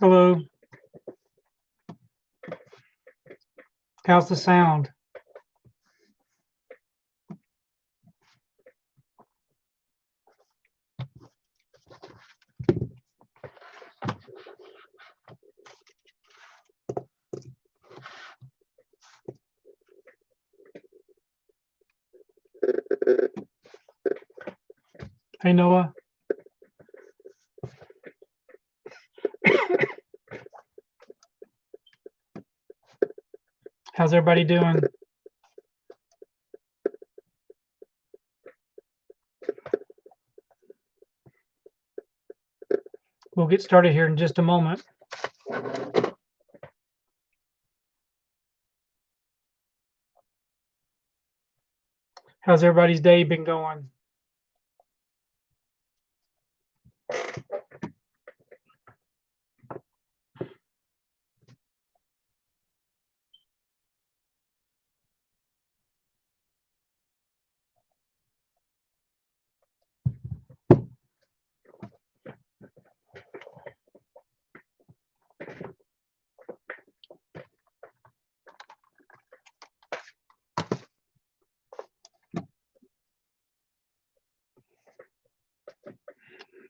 Hello. How's the sound? Hey, Noah. How's everybody doing? We'll get started here in just a moment. How's everybody's day been going?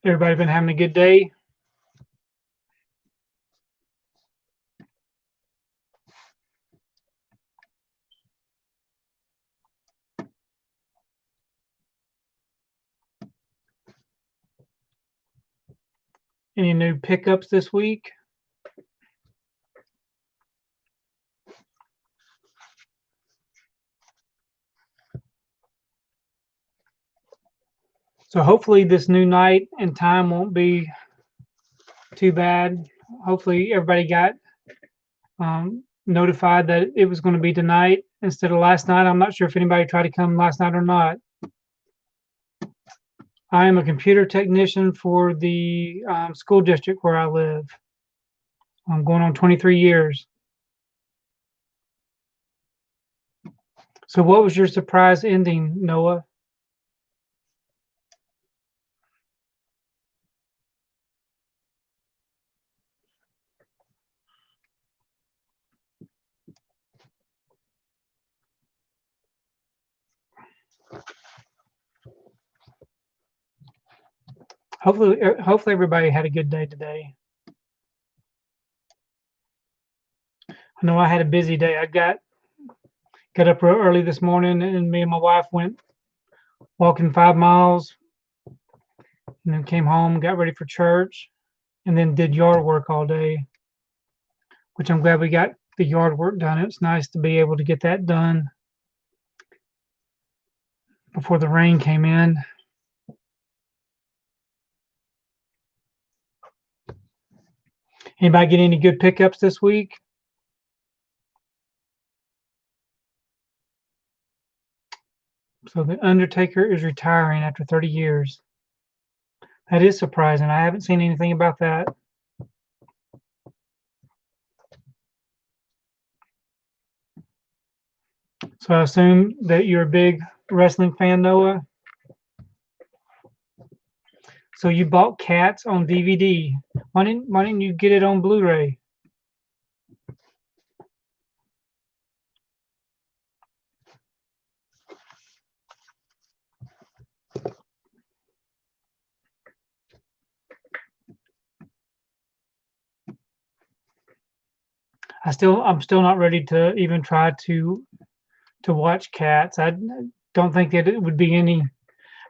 Everybody been having a good day? Any new pickups this week? So hopefully this new night and time won't be too bad. Hopefully everybody got notified that it was going to be tonight instead of last night. I'm not sure if anybody tried to come last night or not. I am a computer technician for the school district where I live. I'm going on 23 years. So what was your surprise ending, Noah? Hopefully everybody had a good day today. I know I had a busy day. I got up real early this morning, and me and my wife went walking 5 miles, and then came home, got ready for church, and then did yard work all day, which I'm glad we got the yard work done. It's nice to be able to get that done before the rain came in. Anybody get any good pickups this week? So the Undertaker is retiring after 30 years. That is surprising. I haven't seen anything about that. So I assume that you're a big wrestling fan, Noah. So you bought Cats on DVD. Why didn't you get it on Blu-ray? I'm still not ready to even try to watch Cats. I don't think that it would be any.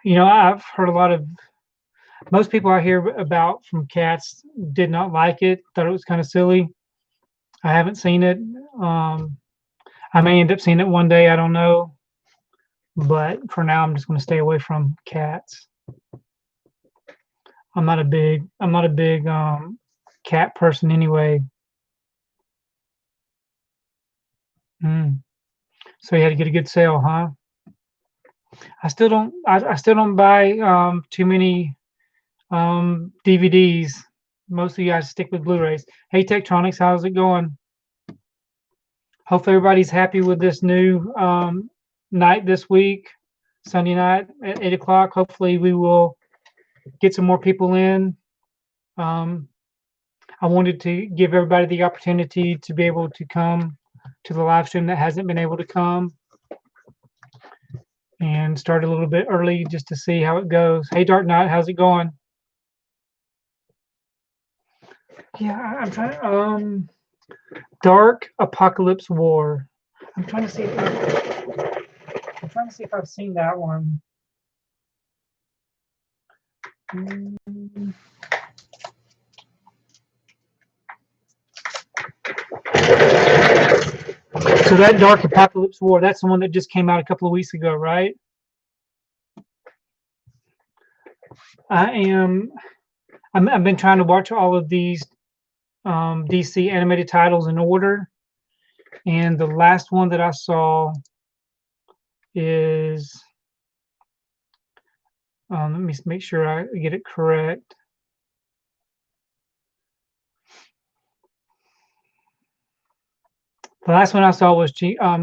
I've heard a lot of most people I hear about from Cats did not like it. Thought it was kind of silly. I haven't seen it. I may end up seeing it one day. I don't know. But for now, I'm just going to stay away from Cats. I'm not a big cat person anyway. So you had to get a good sale, huh? I still don't buy too many DVDs. Most of you guys stick with Blu-rays. Hey, Tektronix, how's it going? Hopefully everybody's happy with this new night this week, Sunday night at 8 o'clock. Hopefully we will get some more people in. I'm I wanted to give everybody the opportunity to be able to come to the live stream that hasn't been able to come, and start a little bit early just to see how it goes. Hey, Dark Knight, how's it going? Yeah, I'm trying. Dark Apocalypse War. I'm trying to see. I'm trying to see if I've seen that one. So that Dark Apocalypse War, that's the one that just came out a couple of weeks ago, right? I've been trying to watch all of these DC animated titles in order, and the last one that I saw is, let me make sure I get it correct. The last one I saw was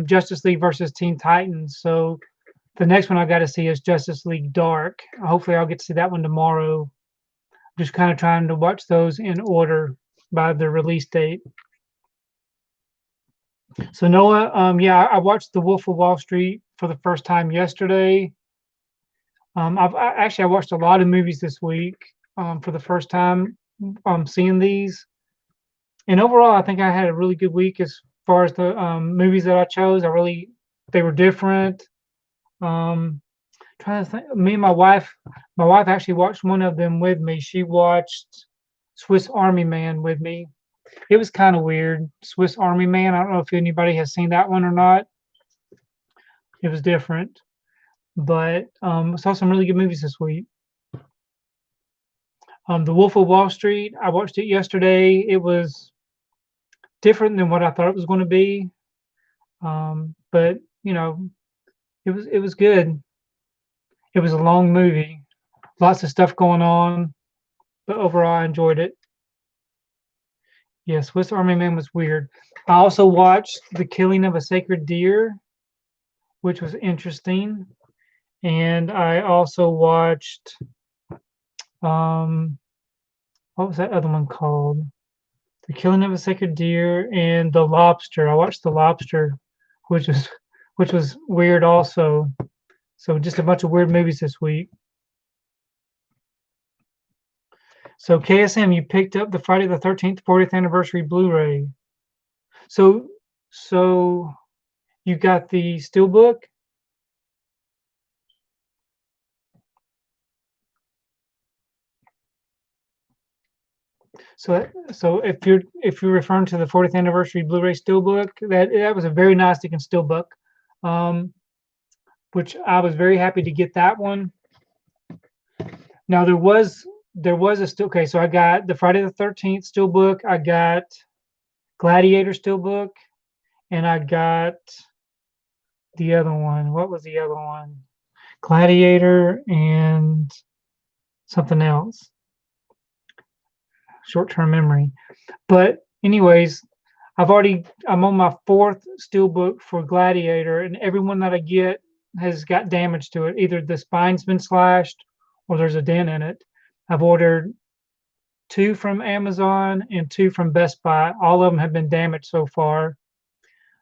Justice League versus Teen Titans. So the next one I got to see is Justice League Dark. Hopefully, I'll get to see that one tomorrow. Just kind of trying to watch those in order by the release date. So Noah, yeah, I watched The Wolf of Wall Street for the first time yesterday. I watched a lot of movies this week for the first time seeing these. And overall, I think I had a really good week as far as the movies that I chose. They were different. Trying to think, me and my wife actually watched one of them with me. She watched Swiss Army Man with me. It was kind of weird. Swiss Army Man. I don't know if anybody has seen that one or not. It was different, but saw some really good movies this week. The Wolf of Wall Street. I watched it yesterday. It was different than what I thought it was going to be, but you know, it was good. It was a long movie, lots of stuff going on, but overall I enjoyed it. Yeah, Swiss Army Man was weird. I also watched The Killing of a Sacred Deer, which was interesting, and I also watched what was that other one called? The Killing of a Sacred Deer and The Lobster. I watched The Lobster, which was weird also. So just a bunch of weird movies this week. So KSM, you picked up the Friday the 13th 40th anniversary Blu-ray. So you got the Steelbook? So if you're referring to the 40th anniversary Blu-ray Steelbook, that was a very nice looking Steelbook, which I was very happy to get that one. Now there was a still okay. So I got the Friday the 13th Steelbook, I got Gladiator Steelbook, and I got the other one. What was the other one? Gladiator and something else. Short-term memory. But anyways, I'm on my 4th Steelbook for Gladiator, and every one that I get has got damage to it. Either the spine's been slashed or there's a dent in it. I've ordered 2 from Amazon and 2 from Best Buy. All of them have been damaged so far.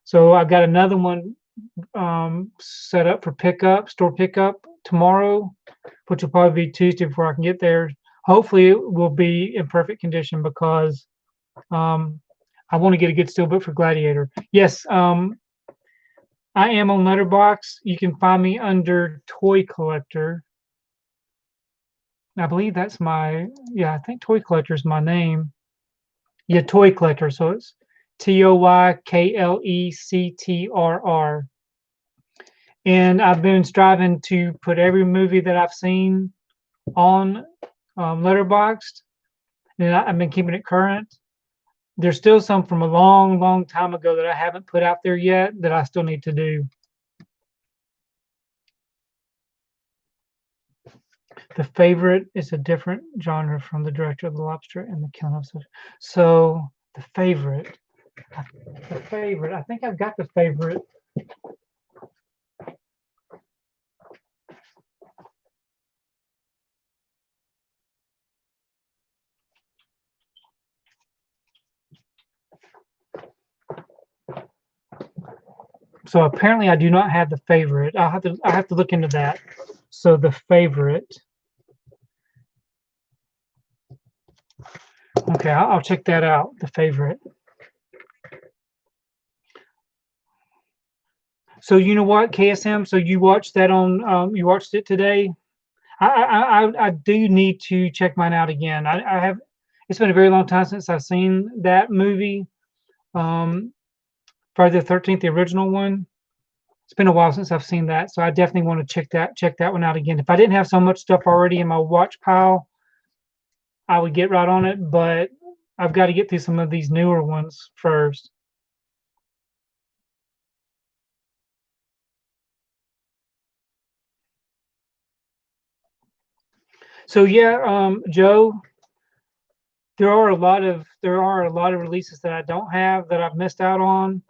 So I've got another one set up for store pickup tomorrow, which will probably be Tuesday before I can get there. Hopefully it will be in perfect condition because I want to get a good steelbook for Gladiator. Yes, I am on Letterboxd. You can find me under ToyKlectrr. I believe that's I think ToyKlectrr is my name. Yeah, ToyKlectrr. So it's ToyKlectrr. And I've been striving to put every movie that I've seen on Letterboxd, and I've been keeping it current. There's still some from a long, long time ago that I haven't put out there yet that I still need to do. The Favorite is a different genre from the director of The Lobster and The Killing of a. So The Favorite. I think I've got The Favorite. So apparently I do not have the favorite. I have to look into that. So the favorite. Okay, I'll check that out. The favorite. So you know what, KSM? So you watched that on you watched it today? I do need to check mine out again. I have. It's been a very long time since I've seen that movie. Um, Friday the 13th, the original one. It's been a while since I've seen that, so I definitely want to check that one out again. If I didn't have so much stuff already in my watch pile, I would get right on it. But I've got to get through some of these newer ones first. So yeah, Joe, there are a lot of releases that I don't have that I've missed out on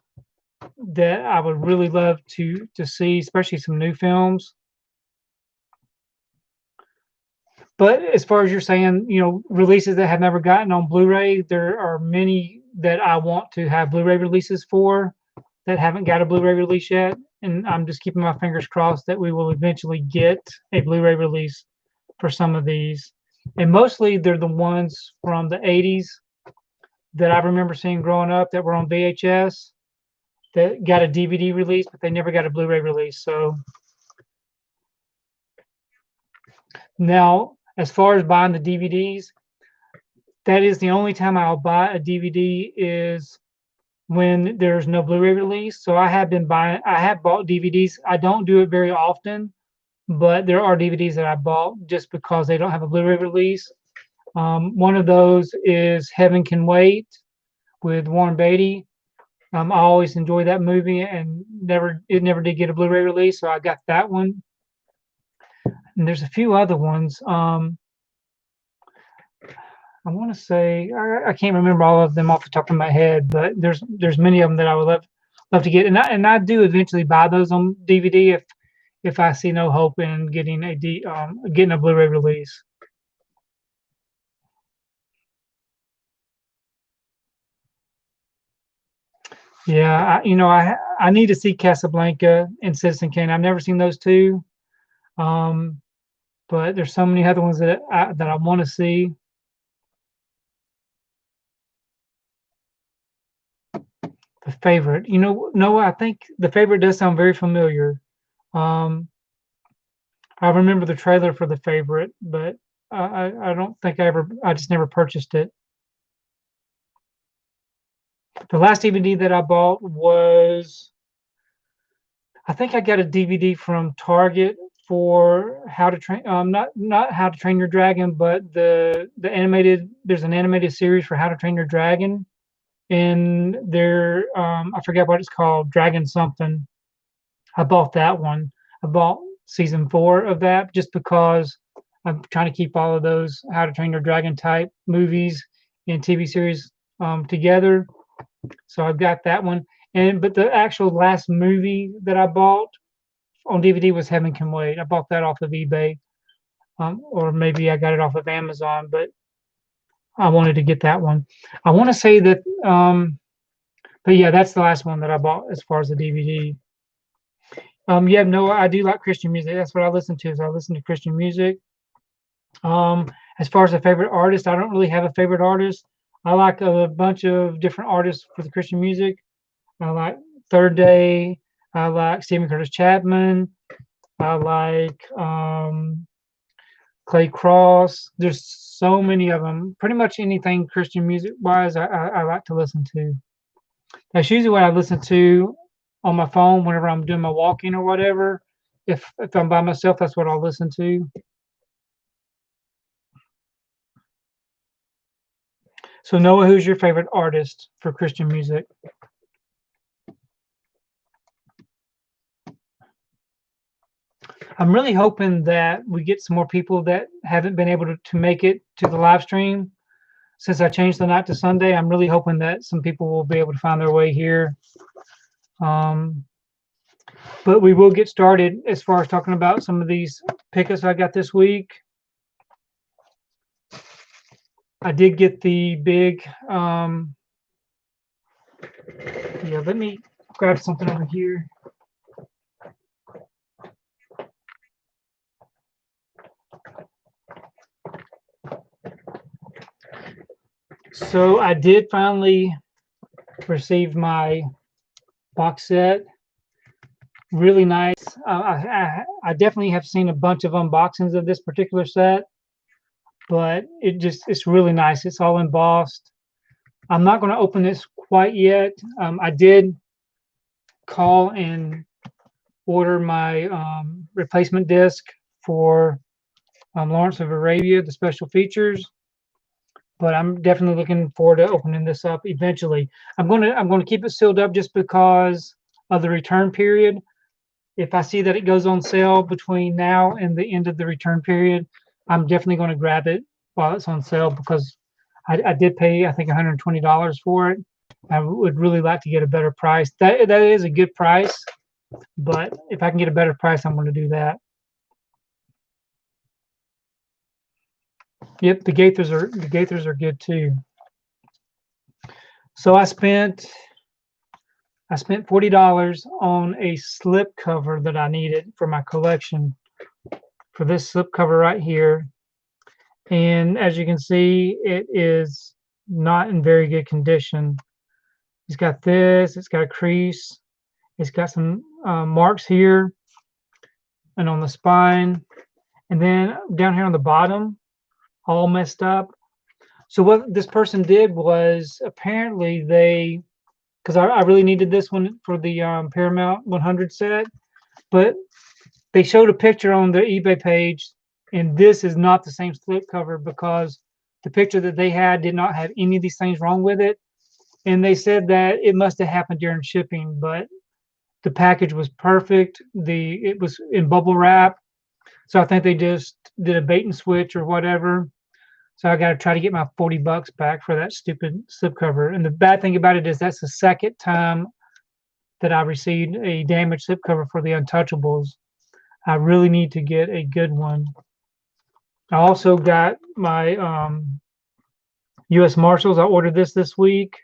that I would really love to see, especially some new films. But as far as you're saying, you know, releases that have never gotten on Blu-ray, there are many that I want to have Blu-ray releases for that haven't got a Blu-ray release yet. And I'm just keeping my fingers crossed that we will eventually get a Blu-ray release for some of these. And mostly they're the ones from the 80s that I remember seeing growing up that were on VHS that got a DVD release, but they never got a Blu-ray release. So now, as far as buying the DVDs, that is the only time I'll buy a DVD is when there's no Blu-ray release. So I have bought DVDs. I don't do it very often, but there are DVDs that I bought just because they don't have a Blu-ray release. One of those is Heaven Can Wait with Warren Beatty. I always enjoy that movie, and it never did get a Blu-ray release, so I got that one. And there's a few other ones. I want to say I can't remember all of them off the top of my head, but there's many of them that I would love to get, and I do eventually buy those on DVD if I see no hope in getting getting a Blu-ray release. Yeah, I need to see Casablanca and Citizen Kane. I've never seen those two, um, but there's so many other ones that I want to see. The favorite, no, I think the favorite does sound very familiar. Um, I remember the trailer for the favorite, but I don't think I just never purchased it. The last DVD that I bought was, I think I got a DVD from Target for How to Train, not How to Train Your Dragon, but there's an animated series for How to Train Your Dragon, and I forget what it's called, Dragon something. I bought that one. I bought season 4 of that just because I'm trying to keep all of those How to Train Your Dragon type movies and TV series together. So I've got that one. But the actual last movie that I bought on DVD was Heaven Can Wait. I bought that off of eBay, or maybe I got it off of Amazon, but I wanted to get that one. I want to say that, but yeah, that's the last one that I bought as far as the DVD. Yeah, no, I do like Christian music. That's what I listen to. Is I listen to Christian music. As far as a favorite artist, I don't really have a favorite artist. I like a bunch of different artists for the Christian music. I like Third Day. I like Stephen Curtis Chapman. I like Clay Cross. There's so many of them. Pretty much anything Christian music wise, I like to listen to. That's usually what I listen to on my phone whenever I'm doing my walking or whatever. If I'm by myself, that's what I'll listen to. So Noah, who's your favorite artist for Christian music? I'm really hoping that we get some more people that haven't been able to make it to the live stream. Since I changed the night to Sunday, I'm really hoping that some people will be able to find their way here. But we will get started as far as talking about some of these pickups I got this week. I did get the big, yeah, let me grab something over here. So I did finally receive my box set. Really nice. I definitely have seen a bunch of unboxings of this particular set, but it's really nice. It's all embossed. I'm not going to open this quite yet. I did call and order my replacement disc for Lawrence of Arabia, the special features. But I'm definitely looking forward to opening this up eventually. I'm gonna keep it sealed up just because of the return period. If I see that it goes on sale between now and the end of the return period, I'm definitely going to grab it while it's on sale because I did pay, I think, $120 for it. I would really like to get a better price. That is a good price, but if I can get a better price, I'm going to do that. Yep, the Gaithers are good too. So I spent $40 on a slip cover that I needed for my collection, for this slip cover right here. And as you can see, it is not in very good condition. It's got this, it's got a crease, it's got some marks here and on the spine, and then down here on the bottom, all messed up. So what this person did was apparently they, because I really needed this one for the Paramount 100 set, but they showed a picture on their eBay page, and this is not the same slipcover because the picture that they had did not have any of these things wrong with it. And they said that it must have happened during shipping, but the package was perfect. It was in bubble wrap. So I think they just did a bait and switch or whatever. So I got to try to get my $40 back for that stupid slipcover. And the bad thing about it is that's the second time that I received a damaged slipcover for the Untouchables. I really need to get a good one. I also got my U.S. Marshals. I ordered this week.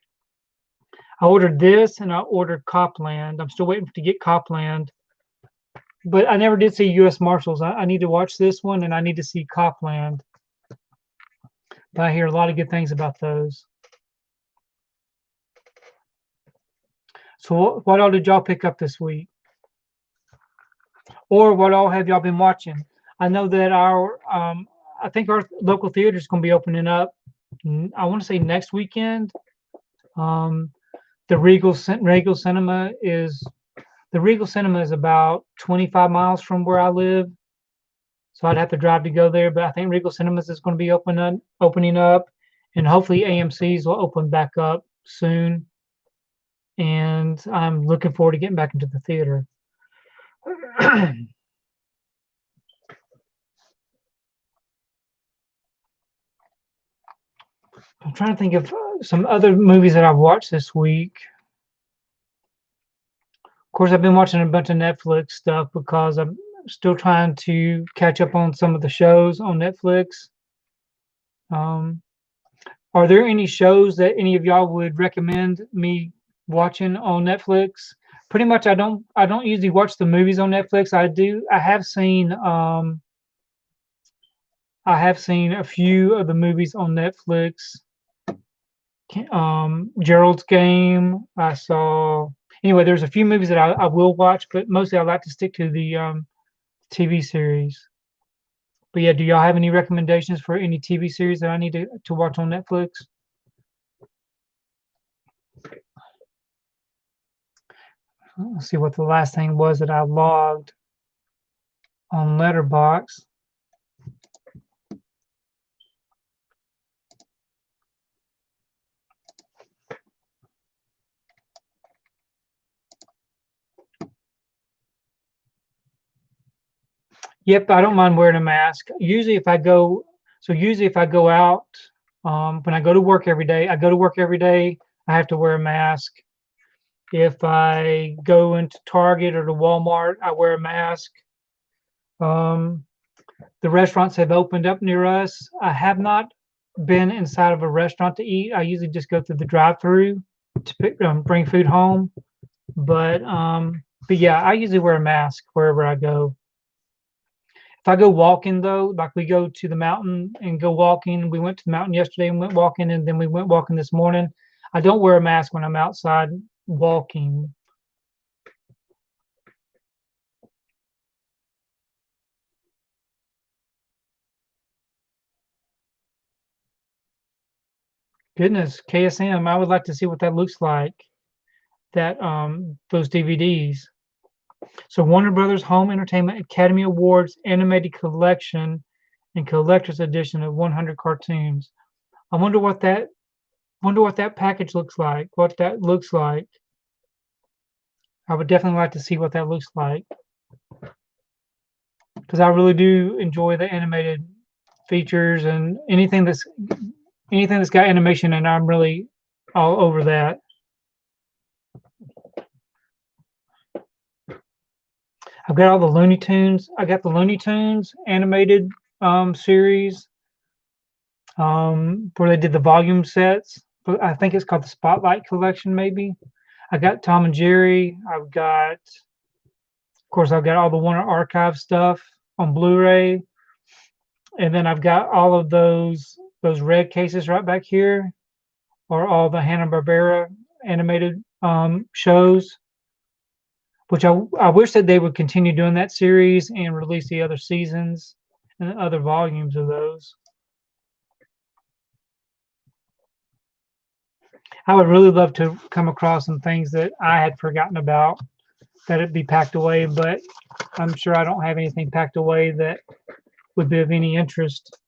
I ordered this and I ordered Copland. I'm still waiting to get Copland, but I never did see U.S. Marshals. I need to watch this one and I need to see Copland. But I hear a lot of good things about those. So what all did y'all pick up this week? Or what all have y'all been watching? I know that I think our local theater is going to be opening up, I want to say next weekend. The Regal Cinema is about 25 miles from where I live, so I'd have to drive to go there. But I think Regal Cinemas is going to be opening up, and hopefully AMC's will open back up soon. And I'm looking forward to getting back into the theater. I'm trying to think of some other movies that I've watched this week. Of course, I've been watching a bunch of Netflix stuff because I'm still trying to catch up on some of the shows on Netflix. Are there any shows that any of y'all would recommend me watching on Netflix? Pretty much, I don't usually watch the movies on Netflix. I have seen a few of the movies on Netflix. Gerald's Game. I saw. Anyway, there's a few movies that I will watch, but mostly I like to stick to the TV series. But yeah, do y'all have any recommendations for any TV series that I need to watch on Netflix? Let's see what the last thing was that I logged on Letterboxd. Yep, I don't mind wearing a mask. Usually if I go out, when I go to work every day, I have to wear a mask. If I go into Target or to Walmart, I wear a mask. The restaurants have opened up near us. I have not been inside of a restaurant to eat. I usually just go through the drive-through to bring food home. But yeah, I usually wear a mask wherever I go. If I go walking though, like we go to the mountain and go walking, we went to the mountain yesterday and went walking, and then we went walking this morning. I don't wear a mask when I'm outside walking. Goodness, KSM, I would like to see what that looks like. That those DVDs. So Warner Brothers Home Entertainment Academy Awards animated collection and collector's edition of 100 cartoons. I wonder what that package looks like. What that looks like. I would definitely like to see what that looks like, because I really do enjoy the animated features and anything that's got animation, and I'm really all over that. I've got all the Looney Tunes. I got the Looney Tunes animated series where they did the volume sets. But I think it's called the Spotlight Collection, maybe. I got Tom and Jerry. Of course, I've got all the Warner Archive stuff on Blu-ray, and then I've got all of those red cases right back here, or all the Hanna-Barbera animated shows. Which I wish that they would continue doing that series and release the other seasons and other volumes of those. I would really love to come across some things that I had forgotten about that it'd be packed away, but I'm sure I don't have anything packed away that would be of any interest.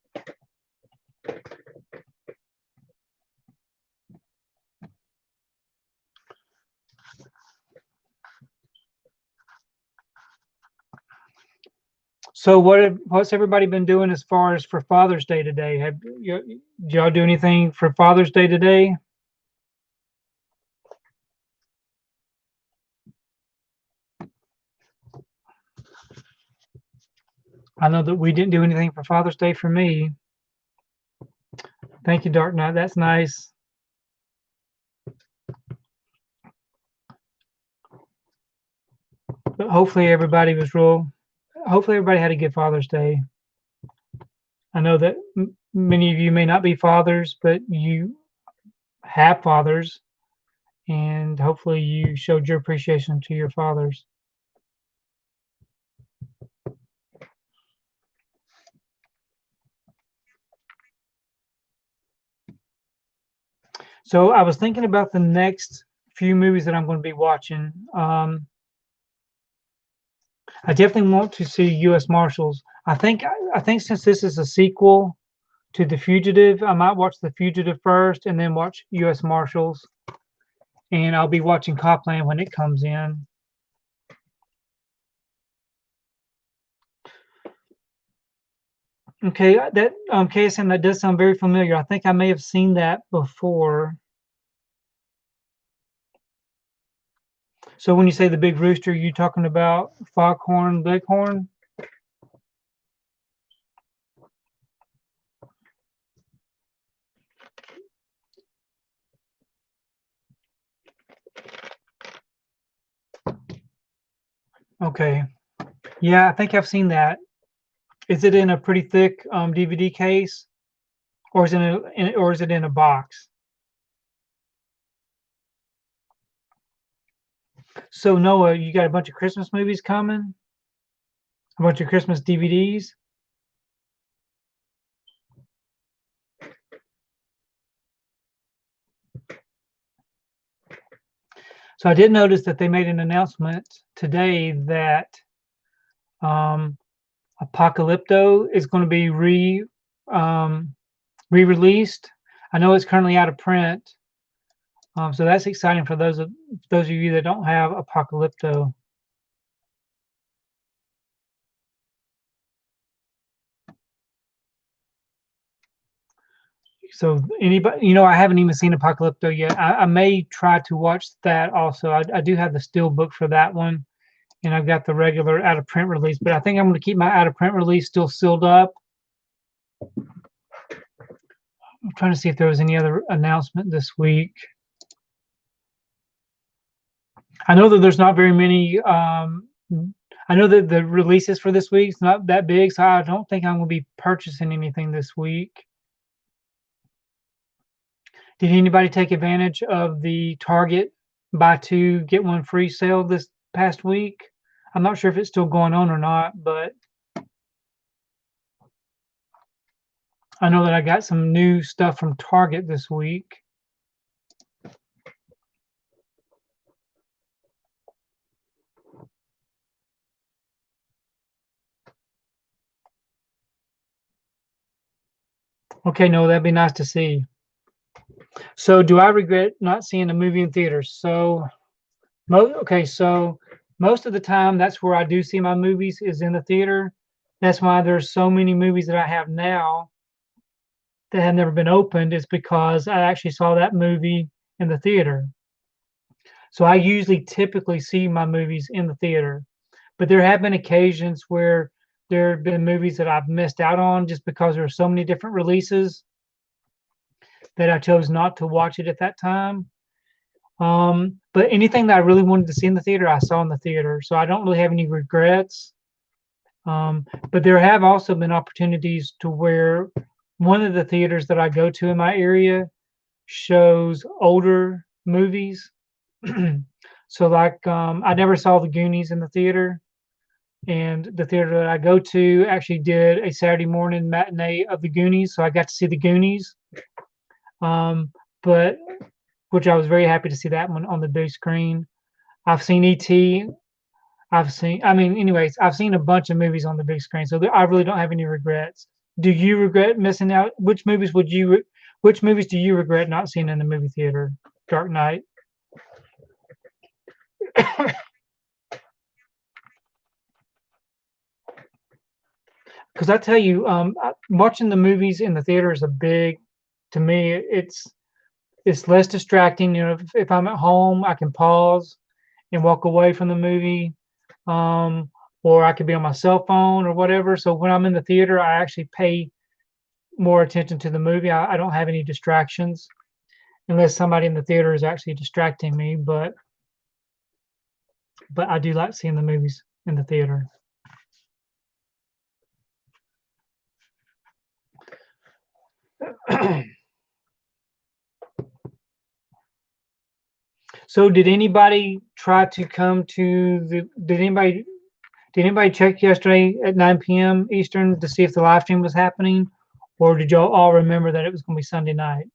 So what's everybody been doing as far as for Father's Day today? Did y'all do anything for Father's Day today? I know that we didn't do anything for Father's Day for me. Thank you, Dark Knight. That's nice. But hopefully everybody had a good Father's Day. I know that many of you may not be fathers, but you have fathers, and hopefully you showed your appreciation to your fathers. So I was thinking about the next few movies that I'm going to be watching. I definitely want to see U.S. Marshals. I think since this is a sequel to The Fugitive, I might watch The Fugitive first and then watch U.S. Marshals. And I'll be watching Copland when it comes in. Okay, that KSM, that does sound very familiar. I think I may have seen that before. So when you say the big rooster, you talking about Foghorn Leghorn? Okay. Yeah, I think I've seen that. Is it in a pretty thick DVD case, or is it in a box? So Noah, you got a bunch of Christmas movies coming? A bunch of Christmas DVDs? So I did notice that they made an announcement today that Apocalypto is going to be re-released. I know it's currently out of print, so that's exciting for those of you that don't have Apocalypto. So anybody, I haven't even seen Apocalypto yet. I may try to watch that also. I do have the Steelbook for that one, and I've got the regular out of print release, but I think I'm going to keep my out of print release still sealed up. I'm trying to see if there was any other announcement this week. I know that there's not very many. I know that the releases for this week's not that big, so I don't think I'm gonna be purchasing anything this week. Did anybody take advantage of the Target buy two, get one free sale this past week? I'm not sure if it's still going on or not, but I know that I got some new stuff from Target this week. Okay, no, that'd be nice to see. So, do I regret not seeing a movie in theaters? So, so most of the time, that's where I do see my movies is in the theater. That's why there's so many movies that I have now that have never been opened. Is because I actually saw that movie in the theater. So I usually typically see my movies in the theater, but there have been occasions where there have been movies that I've missed out on just because there are so many different releases that I chose not to watch it at that time. But anything that I really wanted to see in the theater, I saw in the theater. So I don't really have any regrets. But there have also been opportunities to where one of the theaters that I go to in my area shows older movies. So like I never saw the Goonies in the theater, and the theater that I go to actually did a Saturday morning matinee of the Goonies, so I got to see the Goonies. But which I was very happy to see that one on the big screen. I've seen E.T. Anyways, I've seen a bunch of movies on the big screen, so I really don't have any regrets. Do you regret missing out? Which movies do you regret not seeing in the movie theater? Dark Knight. Because I tell you, watching the movies in the theater is to me, it's less distracting. You know, if I'm at home, I can pause and walk away from the movie, or I could be on my cell phone or whatever. So when I'm in the theater, I actually pay more attention to the movie. I don't have any distractions unless somebody in the theater is actually distracting me. But I do like seeing the movies in the theater. So did anybody try to come to the, did anybody check yesterday at 9 p.m. Eastern to see if the live stream was happening? Or did y'all all remember that it was going to be Sunday night?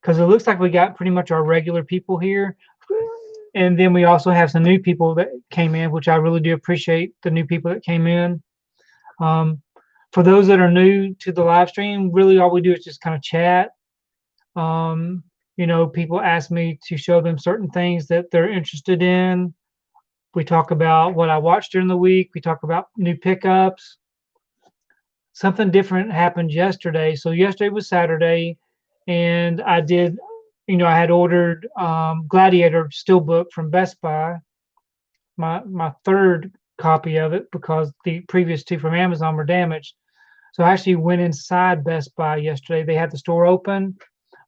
Because it looks like we got pretty much our regular people here. And then we also have some new people that came in, which I really do appreciate the new people that came in. For those that are new to the live stream, really all we do is just kind of chat. You know, people ask me to show them certain things that they're interested in. We talk about what I watched during the week. We talk about new pickups. Something different happened yesterday. So yesterday was Saturday, and I had ordered Gladiator Steelbook from Best Buy, my third copy of it, because the previous two from Amazon were damaged. So I actually went inside Best Buy yesterday. They had the store open,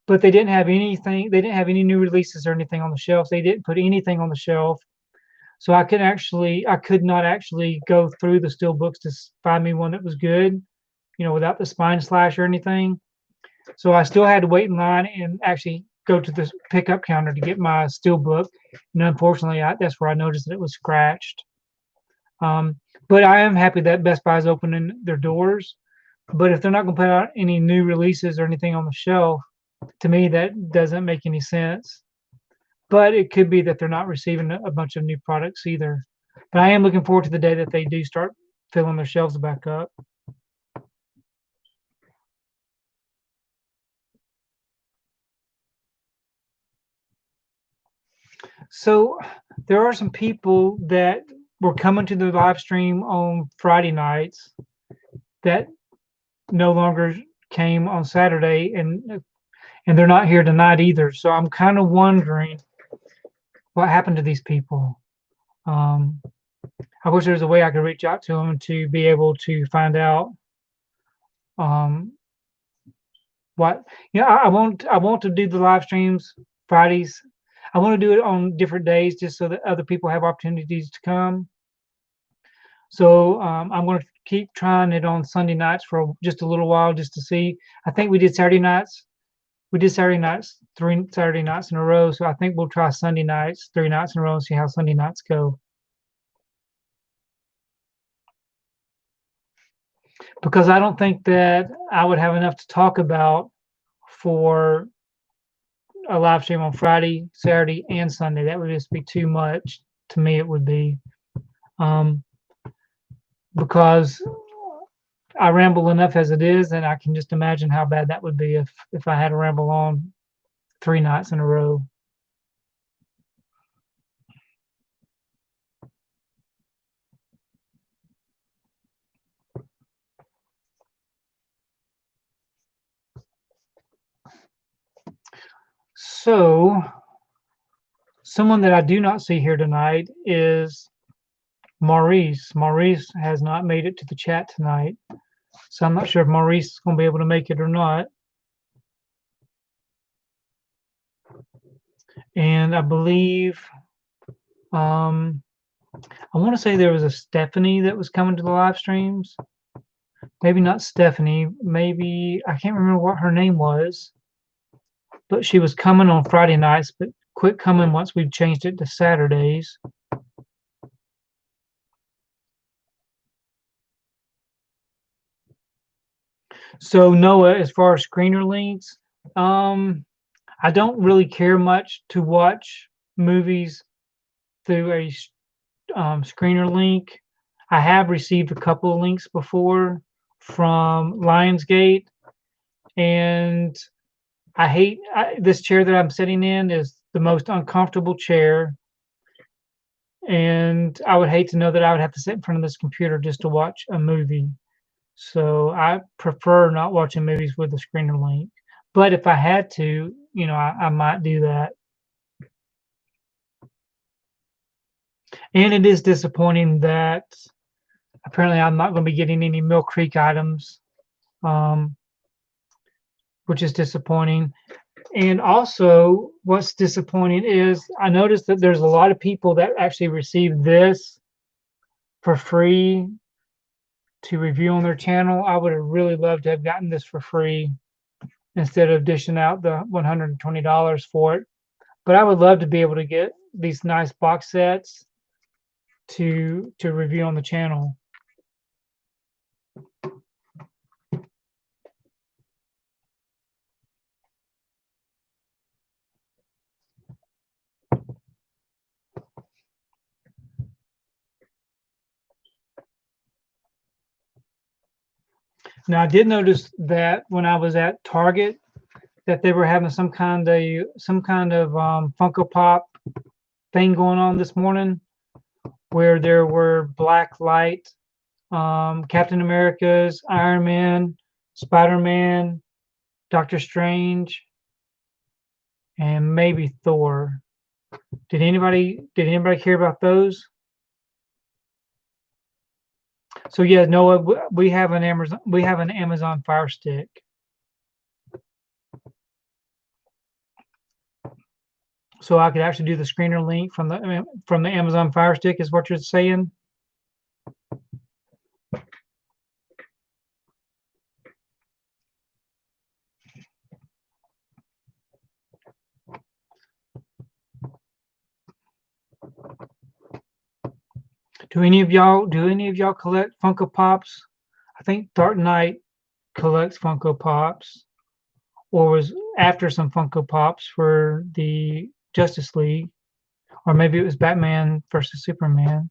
but they didn't have anything. They didn't have any new releases or anything on the shelf. They didn't put anything on the shelf. So I could not actually go through the Steelbooks to find me one that was good, you know, without the spine slash or anything. So I still had to wait in line and actually go to the pickup counter to get my Steelbook. And unfortunately, that's where I noticed that it was scratched. But I am happy that Best Buy is opening their doors. But if they're not going to put out any new releases or anything on the shelf, to me, that doesn't make any sense. But it could be that they're not receiving a bunch of new products either. But I am looking forward to the day that they do start filling their shelves back up. So there are some people that were coming to the live stream on Friday nights that no longer came on Saturday, and they're not here tonight either. So I'm kind of wondering what happened to these people. I wish there was a way I could reach out to them to be able to find out what, I want to do the live streams Fridays. I want to do it on different days just so that other people have opportunities to come. So I'm going to keep trying it on Sunday nights for just a little while just to see. I think we did Saturday nights. We did Saturday nights, 3 Saturday nights in a row. So I think we'll try Sunday nights, 3 nights in a row, and see how Sunday nights go. Because I don't think that I would have enough to talk about for a live stream on Friday, Saturday, and Sunday. That would just be too much to me. It would be because I ramble enough as it is, and I can just imagine how bad that would be if I had to ramble on 3 nights in a row. So, someone that I do not see here tonight is Maurice. Maurice has not made it to the chat tonight, so I'm not sure if Maurice is going to be able to make it or not. And I believe, I want to say there was a Stephanie that was coming to the live streams. Maybe not Stephanie. Maybe I can't remember what her name was, but she was coming on Friday nights, but quit coming once we've changed it to Saturdays. So Noah, as far as screener links, I don't really care much to watch movies through a screener link. I have received a couple of links before from Lionsgate, and I hate this chair that I'm sitting in is the most uncomfortable chair, and I would hate to know that I would have to sit in front of this computer just to watch a movie. So I prefer not watching movies with a screener link. But if I had to, I might do that. And it is disappointing that apparently I'm not going to be getting any Mill Creek items, which is disappointing. And also, what's disappointing is I noticed that there's a lot of people that actually received this for free to review on their channel. I would have really loved to have gotten this for free instead of dishing out the $120 for it. But I would love to be able to get these nice box sets to review on the channel. Now I did notice that when I was at Target that they were having some kind of Funko Pop thing going on this morning, where there were Black Light, Captain America's, Iron Man, Spider-Man, Doctor Strange, and maybe Thor. Did anybody care about those? So yeah, Noah, we have an Amazon Fire Stick. So I could actually do the screener link from the Amazon Fire Stick, is what you're saying? Do any of y'all collect Funko Pops? I think Dark Knight collects Funko Pops, or was after some Funko Pops for the Justice League, or maybe it was Batman versus Superman.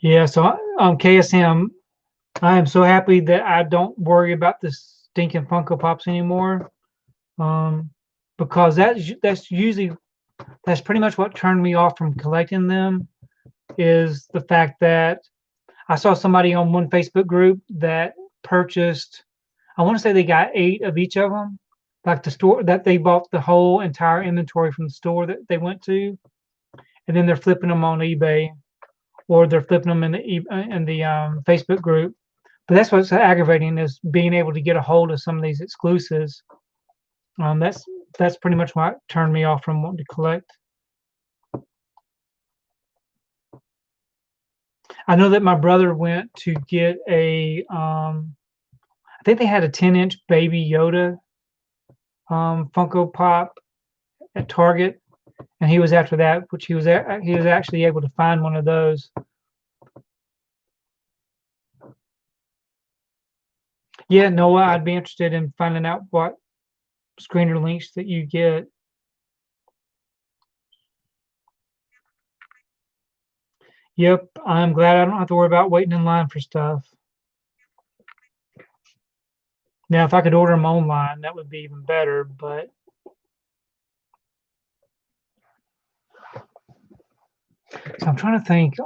Yeah, so KSM, I am so happy that I don't worry about the stinking Funko Pops anymore, because that's pretty much what turned me off from collecting them, is the fact that I saw somebody on one Facebook group that purchased, I want to say they got 8 of each of them, like the store that they bought the whole entire inventory from the store that they went to, and then they're flipping them on eBay, or they're flipping them in the Facebook group. But that's what's aggravating, is being able to get a hold of some of these exclusives. That's pretty much what turned me off from wanting to collect. I know that my brother went to get I think they had a 10-inch Baby Yoda Funko Pop at Target, and he was after that, which he was actually able to find one of those. Yeah, Noah, I'd be interested in finding out what screener links that you get. Yep, I'm glad I don't have to worry about waiting in line for stuff. Now, if I could order them online, that would be even better, but so I'm trying to think.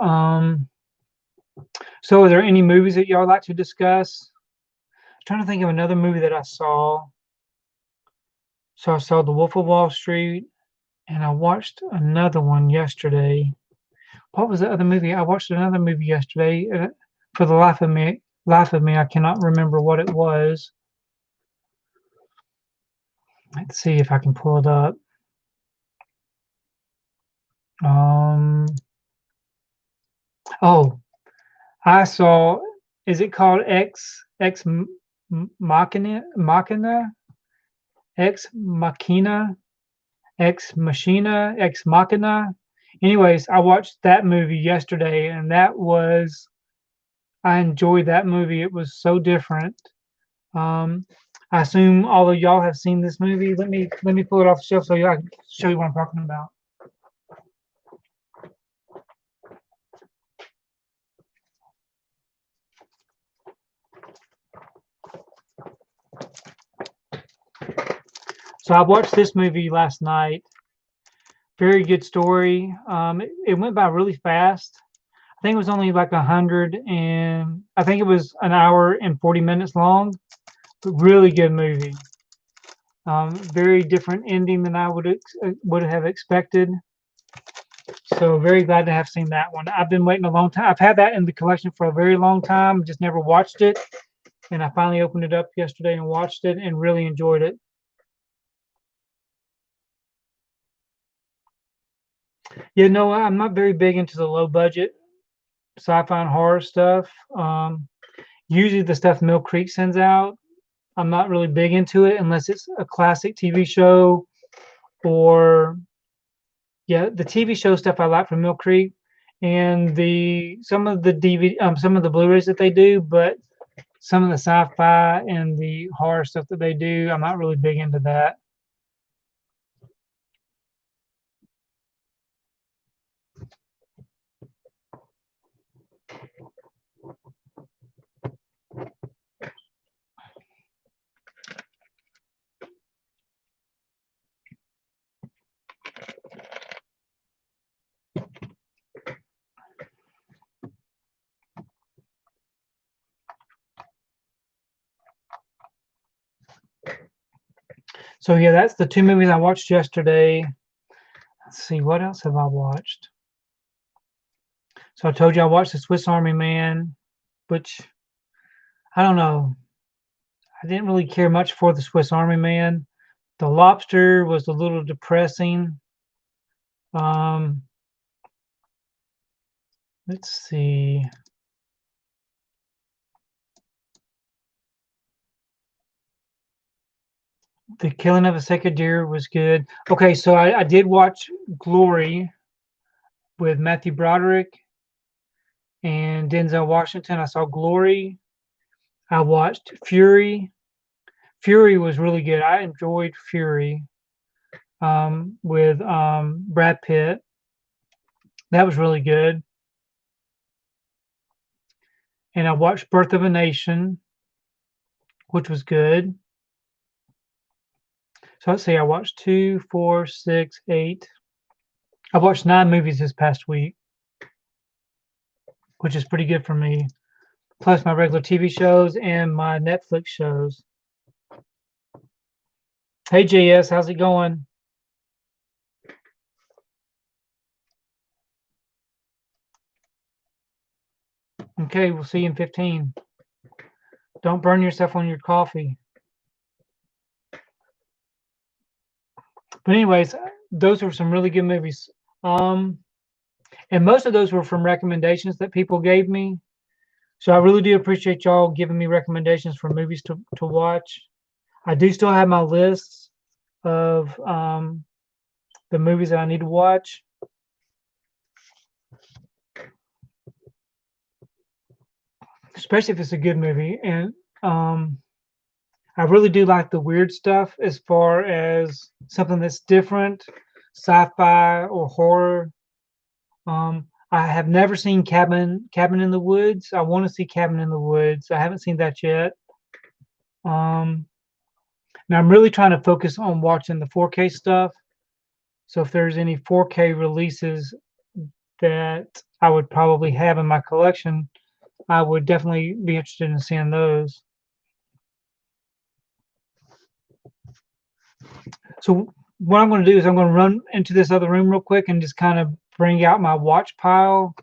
So are there any movies that y'all like to discuss? I'm trying to think of another movie that I saw. So I saw The Wolf of Wall Street, and I watched another one yesterday. What was the other movie? I watched another movie yesterday. For the life of me, I cannot remember what it was. Let's see if I can pull it up. Oh, I saw. Is it called Ex Machina? Ex Machina? Ex Machina? Ex Machina? Anyways, I watched that movie yesterday, and I enjoyed that movie. It was so different. I assume all of y'all have seen this movie. Let me pull it off the shelf so I can show you what I'm talking about. So I watched this movie last night. Very good story. It went by really fast. I think it was only like 100, and I think it was an hour and 40 minutes long. But really good movie. Very different ending than I would have expected. So very glad to have seen that one. I've been waiting a long time. I've had that in the collection for a very long time, just never watched it. And I finally opened it up yesterday and watched it and really enjoyed it. Yeah, no, I'm not very big into the low budget sci-fi and horror stuff. Usually the stuff Mill Creek sends out, I'm not really big into it unless it's a classic TV show, or yeah, the TV show stuff I like from Mill Creek, and some of the DVD, some of the Blu-rays that they do, but some of the sci-fi and the horror stuff that they do, I'm not really big into that. So yeah, that's the two movies I watched yesterday. Let's see, what else have I watched? So I told you I watched The Swiss Army Man, which I don't know. I didn't really care much for The Swiss Army Man. The Lobster was a little depressing. Um, let's see. The Killing of a Sacred Deer was good. Okay, so I did watch Glory with Matthew Broderick and Denzel Washington. I saw Glory. I watched Fury. Fury was really good. I enjoyed Fury with Brad Pitt. That was really good. And I watched Birth of a Nation, which was good. So let's see, I watched 2, 4, 6, 8. I watched 9 movies this past week, which is pretty good for me. Plus my regular TV shows and my Netflix shows. Hey JS, how's it going? Okay, we'll see you in 15. Don't burn yourself on your coffee. But anyways, those were some really good movies. And most of those were from recommendations that people gave me. So I really do appreciate y'all giving me recommendations for movies to watch. I do still have my lists of the movies that I need to watch. Especially if it's a good movie. And I really do like the weird stuff as far as something that's different, sci-fi or horror. I have never seen Cabin in the Woods. I want to see Cabin in the Woods. I haven't seen that yet. Now I'm really trying to focus on watching the 4K stuff. So if there's any 4K releases that I would probably have in my collection, I would definitely be interested in seeing those. So what I'm going to do is I'm going to run into this other room real quick and just kind of bring out my watch pile,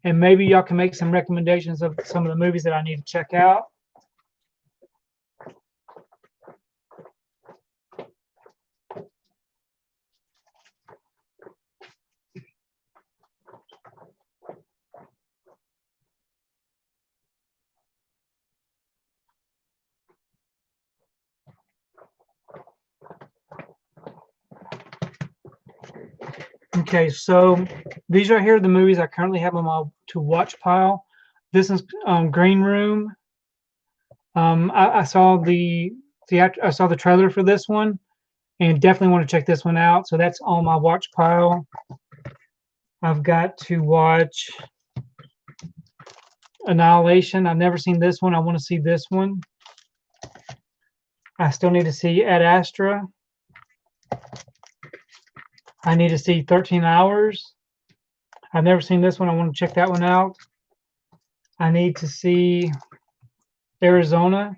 and maybe y'all can make some recommendations of some of the movies that I need to check out. Okay, so these right here are the movies I currently have on my to watch pile. This is Green Room. I saw I saw the trailer for this one, and definitely want to check this one out. So that's on my watch pile. I've got to watch Annihilation. I've never seen this one. I want to see this one. I still need to see Ad Astra. I need to see 13 Hours. I've never seen this one. I want to check that one out. I need to see Arizona.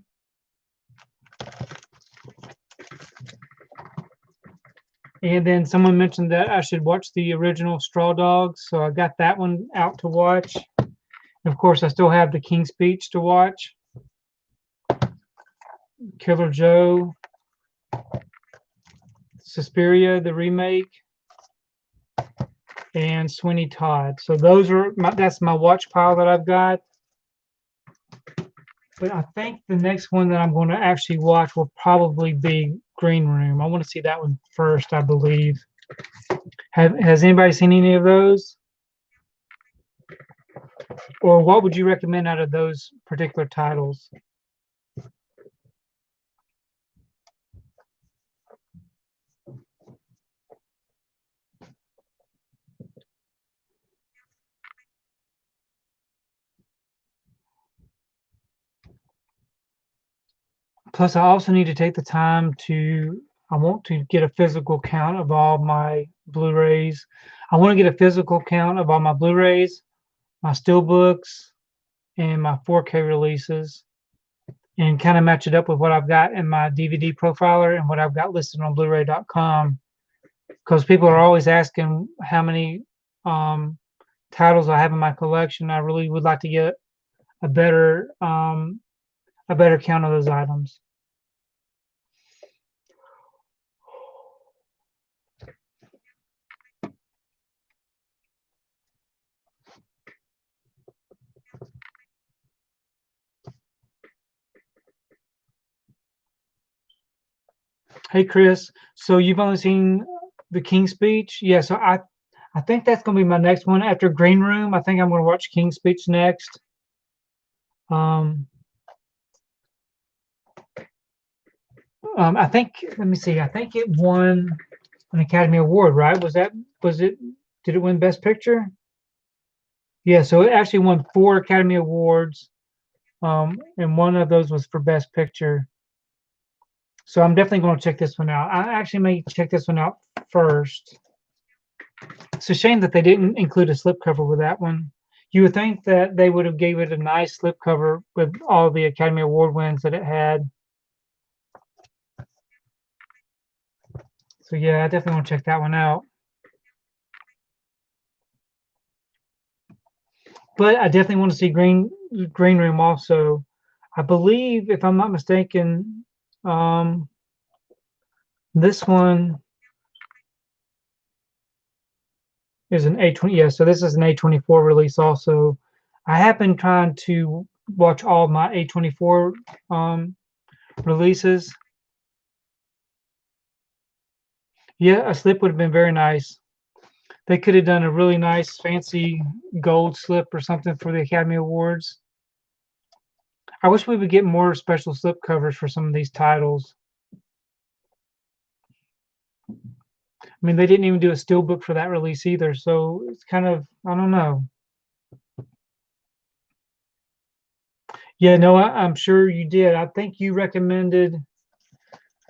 And then someone mentioned that I should watch the original Straw Dogs, so I got that one out to watch. And of course, I still have the King's Speech to watch. Killer Joe. Suspiria, the remake. And Sweeney Todd. So those are that's my watch pile that I've got. But I think the next one that I'm going to actually watch will probably be Green Room. I want to see that one first, I believe. Has anybody seen any of those? Or what would you recommend out of those particular titles? Plus, I also need to take the time I want to get a physical count of all my Blu-rays. I want to get a physical count of all my Blu-rays, my Steelbooks, and my 4K releases, and kind of match it up with what I've got in my DVD profiler and what I've got listed on Blu-ray.com. Because people are always asking how many titles I have in my collection. I really would like to get a better count of those items. Hey Chris, so you've only seen the King's Speech? Yeah, so I think that's going to be my next one after Green Room. I think I'm going to watch King's Speech next. I think, let me see. I think it won an Academy Award, right? Did it win Best Picture? Yeah, so it actually won 4 Academy Awards, and one of those was for Best Picture. So I'm definitely going to check this one out. I actually may check this one out first. It's a shame that they didn't include a slipcover with that one. You would think that they would have gave it a nice slipcover with all the Academy Award wins that it had. So yeah, I definitely want to check that one out. But I definitely want to see Green Room also. I believe, if I'm not mistaken, this one is an A20. Yeah, so this is an A24 release also. I have been trying to watch all my A24 releases. Yeah, a slip would have been very nice. They could have done a really nice, fancy gold slip or something for the Academy Awards. I wish we would get more special slip covers for some of these titles. I mean, they didn't even do a steelbook for that release either, so it's kind of, I don't know. Yeah, no, I'm sure you did. I think you recommended.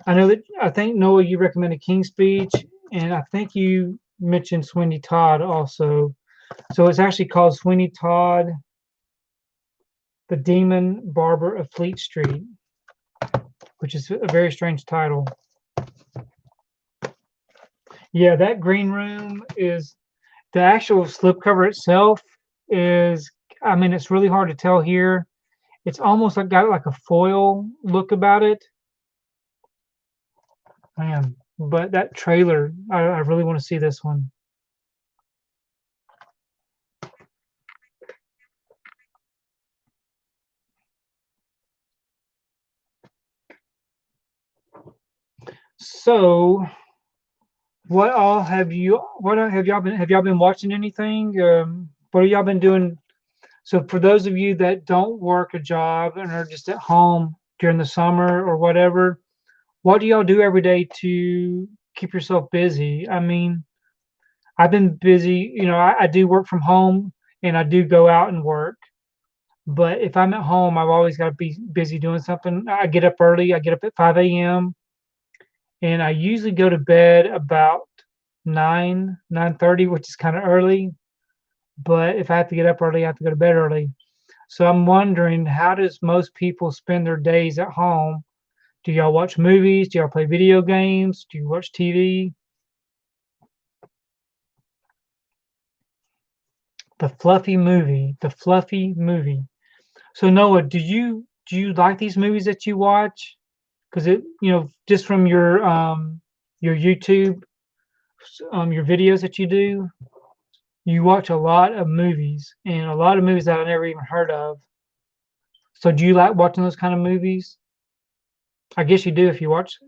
I think Noah, you recommended King's Speech, and I think you mentioned Sweeney Todd also. So it's actually called Sweeney Todd, the Demon Barber of Fleet Street, which is a very strange title. Yeah, that green room is the actual slipcover itself is, I mean, it's really hard to tell here. It's almost like got like a foil look about it. Man, but that trailer, I really want to see this one. So, what have y'all been watching anything? What have y'all been doing? So for those of you that don't work a job and are just at home during the summer or whatever, what do y'all do every day to keep yourself busy? I mean, I've been busy, I do work from home and I do go out and work. But if I'm at home, I've always got to be busy doing something. I get up early. I get up at 5 a.m. and I usually go to bed about 9:30, which is kind of early. But if I have to get up early, I have to go to bed early. So I'm wondering, how does most people spend their days at home? Do y'all watch movies? Do y'all play video games? Do you watch TV? The fluffy movie. The fluffy movie. So Noah, do you like these movies that you watch? Because just from your YouTube, your videos that you do, you watch a lot of movies and a lot of movies that I never even heard of. So do you like watching those kind of movies? I guess you do if you watch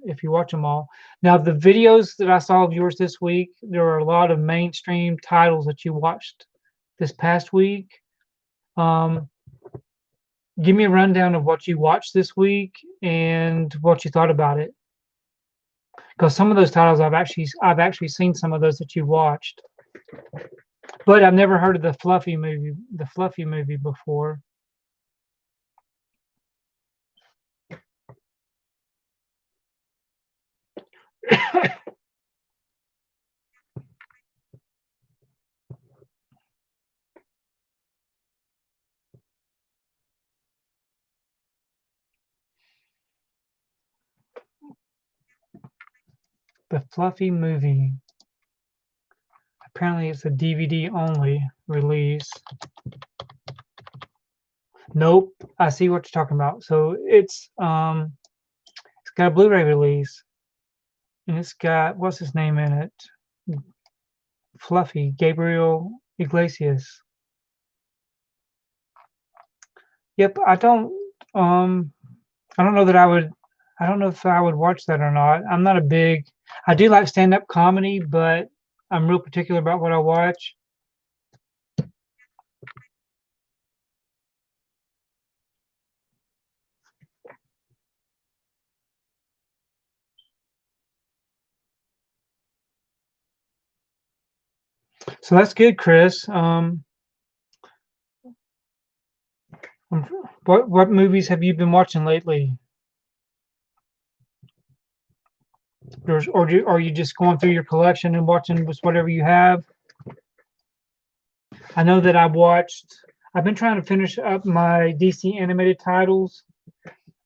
them all. Now the videos that I saw of yours this week, there are a lot of mainstream titles that you watched this past week. Um, Give me a rundown of what you watched this week and what you thought about it. Because some of those titles I've actually seen some of those that you watched, but I've never heard of the Fluffy movie before. The Fluffy movie. Apparently, it's a DVD only release. Nope, I see what you're talking about. So it's got a Blu-ray release, and it's got what's his name in it? Fluffy Gabriel Iglesias. Yep, um I don't know that I don't know if I would watch that or not. I'm not a big I do like stand-up comedy, but I'm real particular about what I watch. So that's good, Chris. What movies have you been watching lately? Are you just going through your collection and watching just whatever you have? I know that I've been trying to finish up my DC animated titles,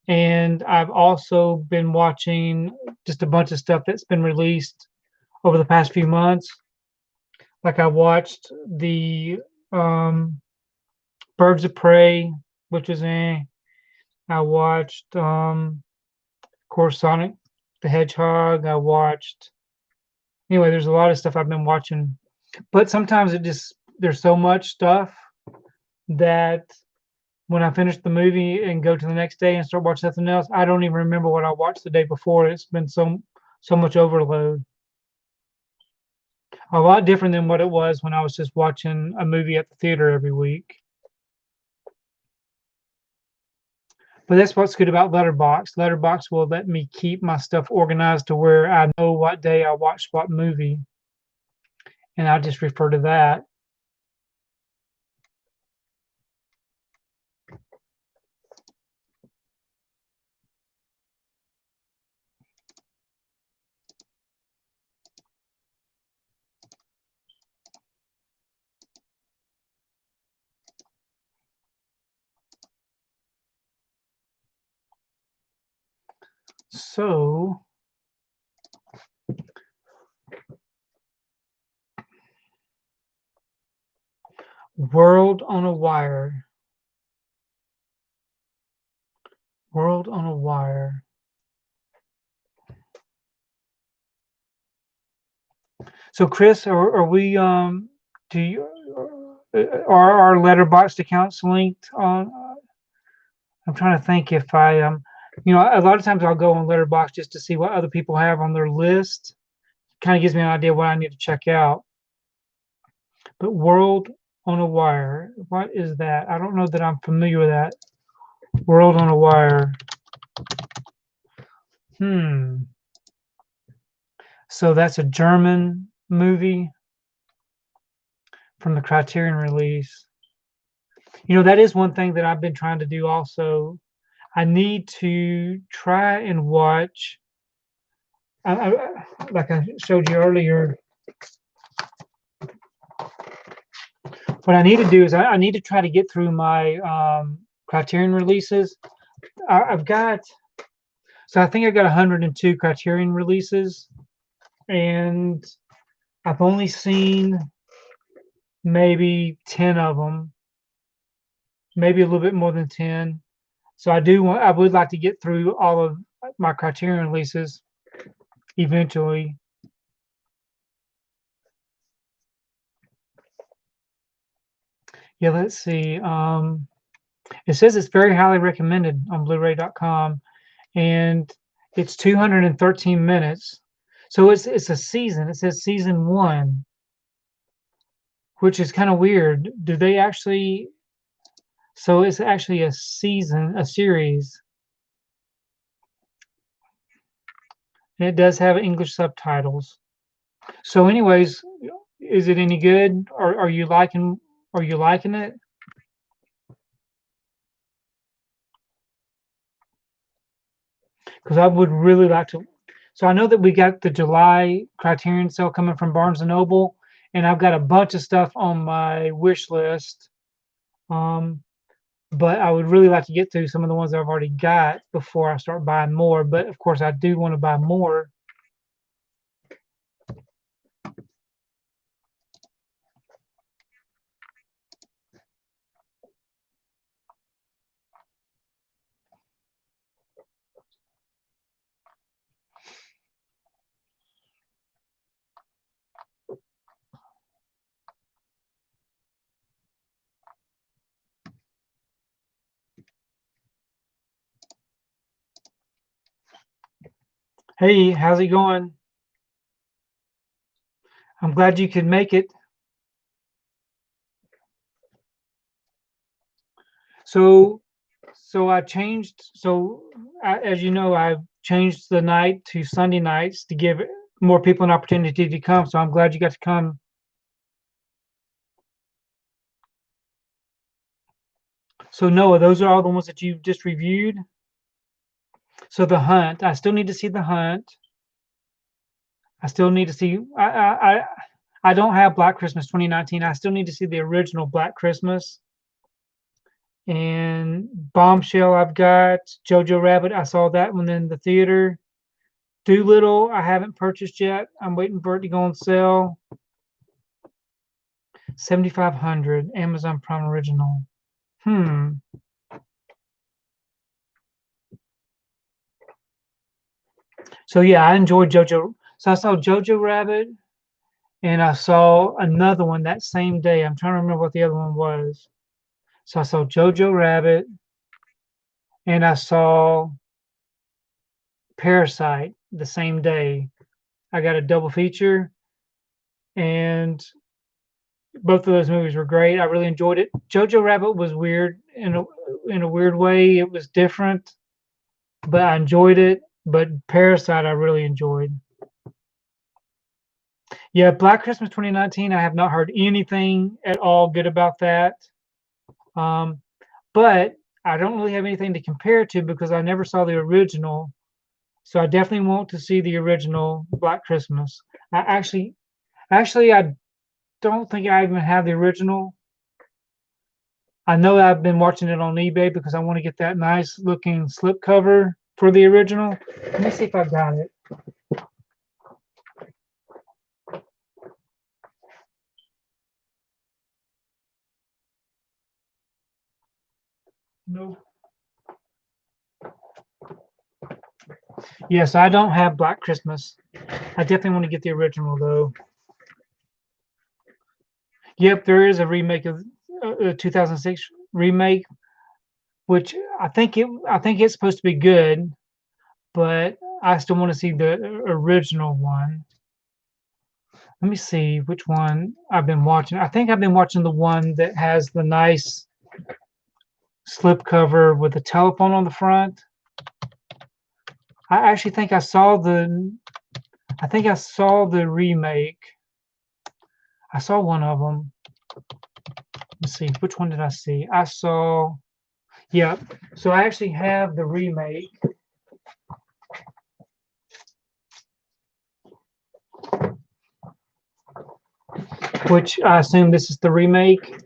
and I've also been watching just a bunch of stuff that's been released over the past few months. Like I watched the um Birds of Prey, which was I watched, of course, Sonic the Hedgehog. I watched. Anyway, there's a lot of stuff I've been watching, but sometimes there's so much stuff that when I finish the movie and go to the next day and start watching something else, I don't even remember what I watched the day before. It's been so much overload. A lot different than what it was when I was just watching a movie at the theater every week. But that's what's good about Letterboxd. Letterboxd will let me keep my stuff organized to where I know what day I watched what movie, and I just refer to that. So, World on a Wire. World on a Wire. So, Chris, are we do you are our Letterboxd accounts linked on? I'm trying to think if I a lot of times I'll go on Letterboxd just to see what other people have on their list. Kind of gives me an idea what I need to check out. But World on a Wire, what is that? I don't know that I'm familiar with that. World on a Wire. So that's a German movie from the Criterion release. That is one thing that I've been trying to do also. I need to try and watch, like I showed you earlier, what I need to do is I need to try to get through my Criterion releases. I think I've got 102 Criterion releases, and I've only seen maybe 10 of them, maybe a little bit more than 10. So I would like to get through all of my Criterion releases eventually. Yeah, let's see. It says it's very highly recommended on Blu-ray.com, and it's 213 minutes. So it's a season. It says season 1, which is kind of weird. Do they actually? So it's actually a series. And it does have English subtitles. So, anyways, is it any good? Are you liking it? Because I would really like to. So I know that we got the July Criterion sale coming from Barnes and Noble, and I've got a bunch of stuff on my wish list. But I would really like to get through some of the ones I've already got before I start buying more. But of course, I do want to buy more. Hey, how's it going? I'm glad you could make it. So I changed. As you know, I've changed the night to Sunday nights to give more people an opportunity to come. So I'm glad you got to come. So Noah, those are all the ones that you've just reviewed. So The Hunt, I still need to see The Hunt. I still need to see. I don't have Black Christmas 2019. I still need to see the original Black Christmas. And Bombshell, I've got Jojo Rabbit. I saw that one in the theater. Doolittle, I haven't purchased yet. I'm waiting for it to go on sale. 7,500 Amazon Prime Original. So yeah, I enjoyed JoJo. So I saw Jojo Rabbit, and I saw another one that same day. I'm trying to remember what the other one was. So I saw Jojo Rabbit, and I saw Parasite the same day. I got a double feature, and both of those movies were great. I really enjoyed it. Jojo Rabbit was weird in a weird way. It was different, but I enjoyed it. But Parasite, I really enjoyed. Yeah, Black Christmas 2019. I have not heard anything at all good about that. Um, but I don't really have anything to compare to because I never saw the original. So I definitely want to see the original Black Christmas. I actually, I don't think I even have the original. I know I've been watching it on eBay because I want to get that nice looking slipcover for the original. Let me see if I got it. No. Yes, I don't have Black Christmas. I definitely want to get the original though. Yep, there is a remake of 2006 remake, which I think it's supposed to be good, but I still want to see the original one. Let me see which one I've been watching. I think I've been watching the one that has the nice slipcover with the telephone on the front. I actually think I saw the remake. I saw one of them. Let's see, which one did I see? I saw, yeah. So I actually have the remake. Which I assume this is the remake.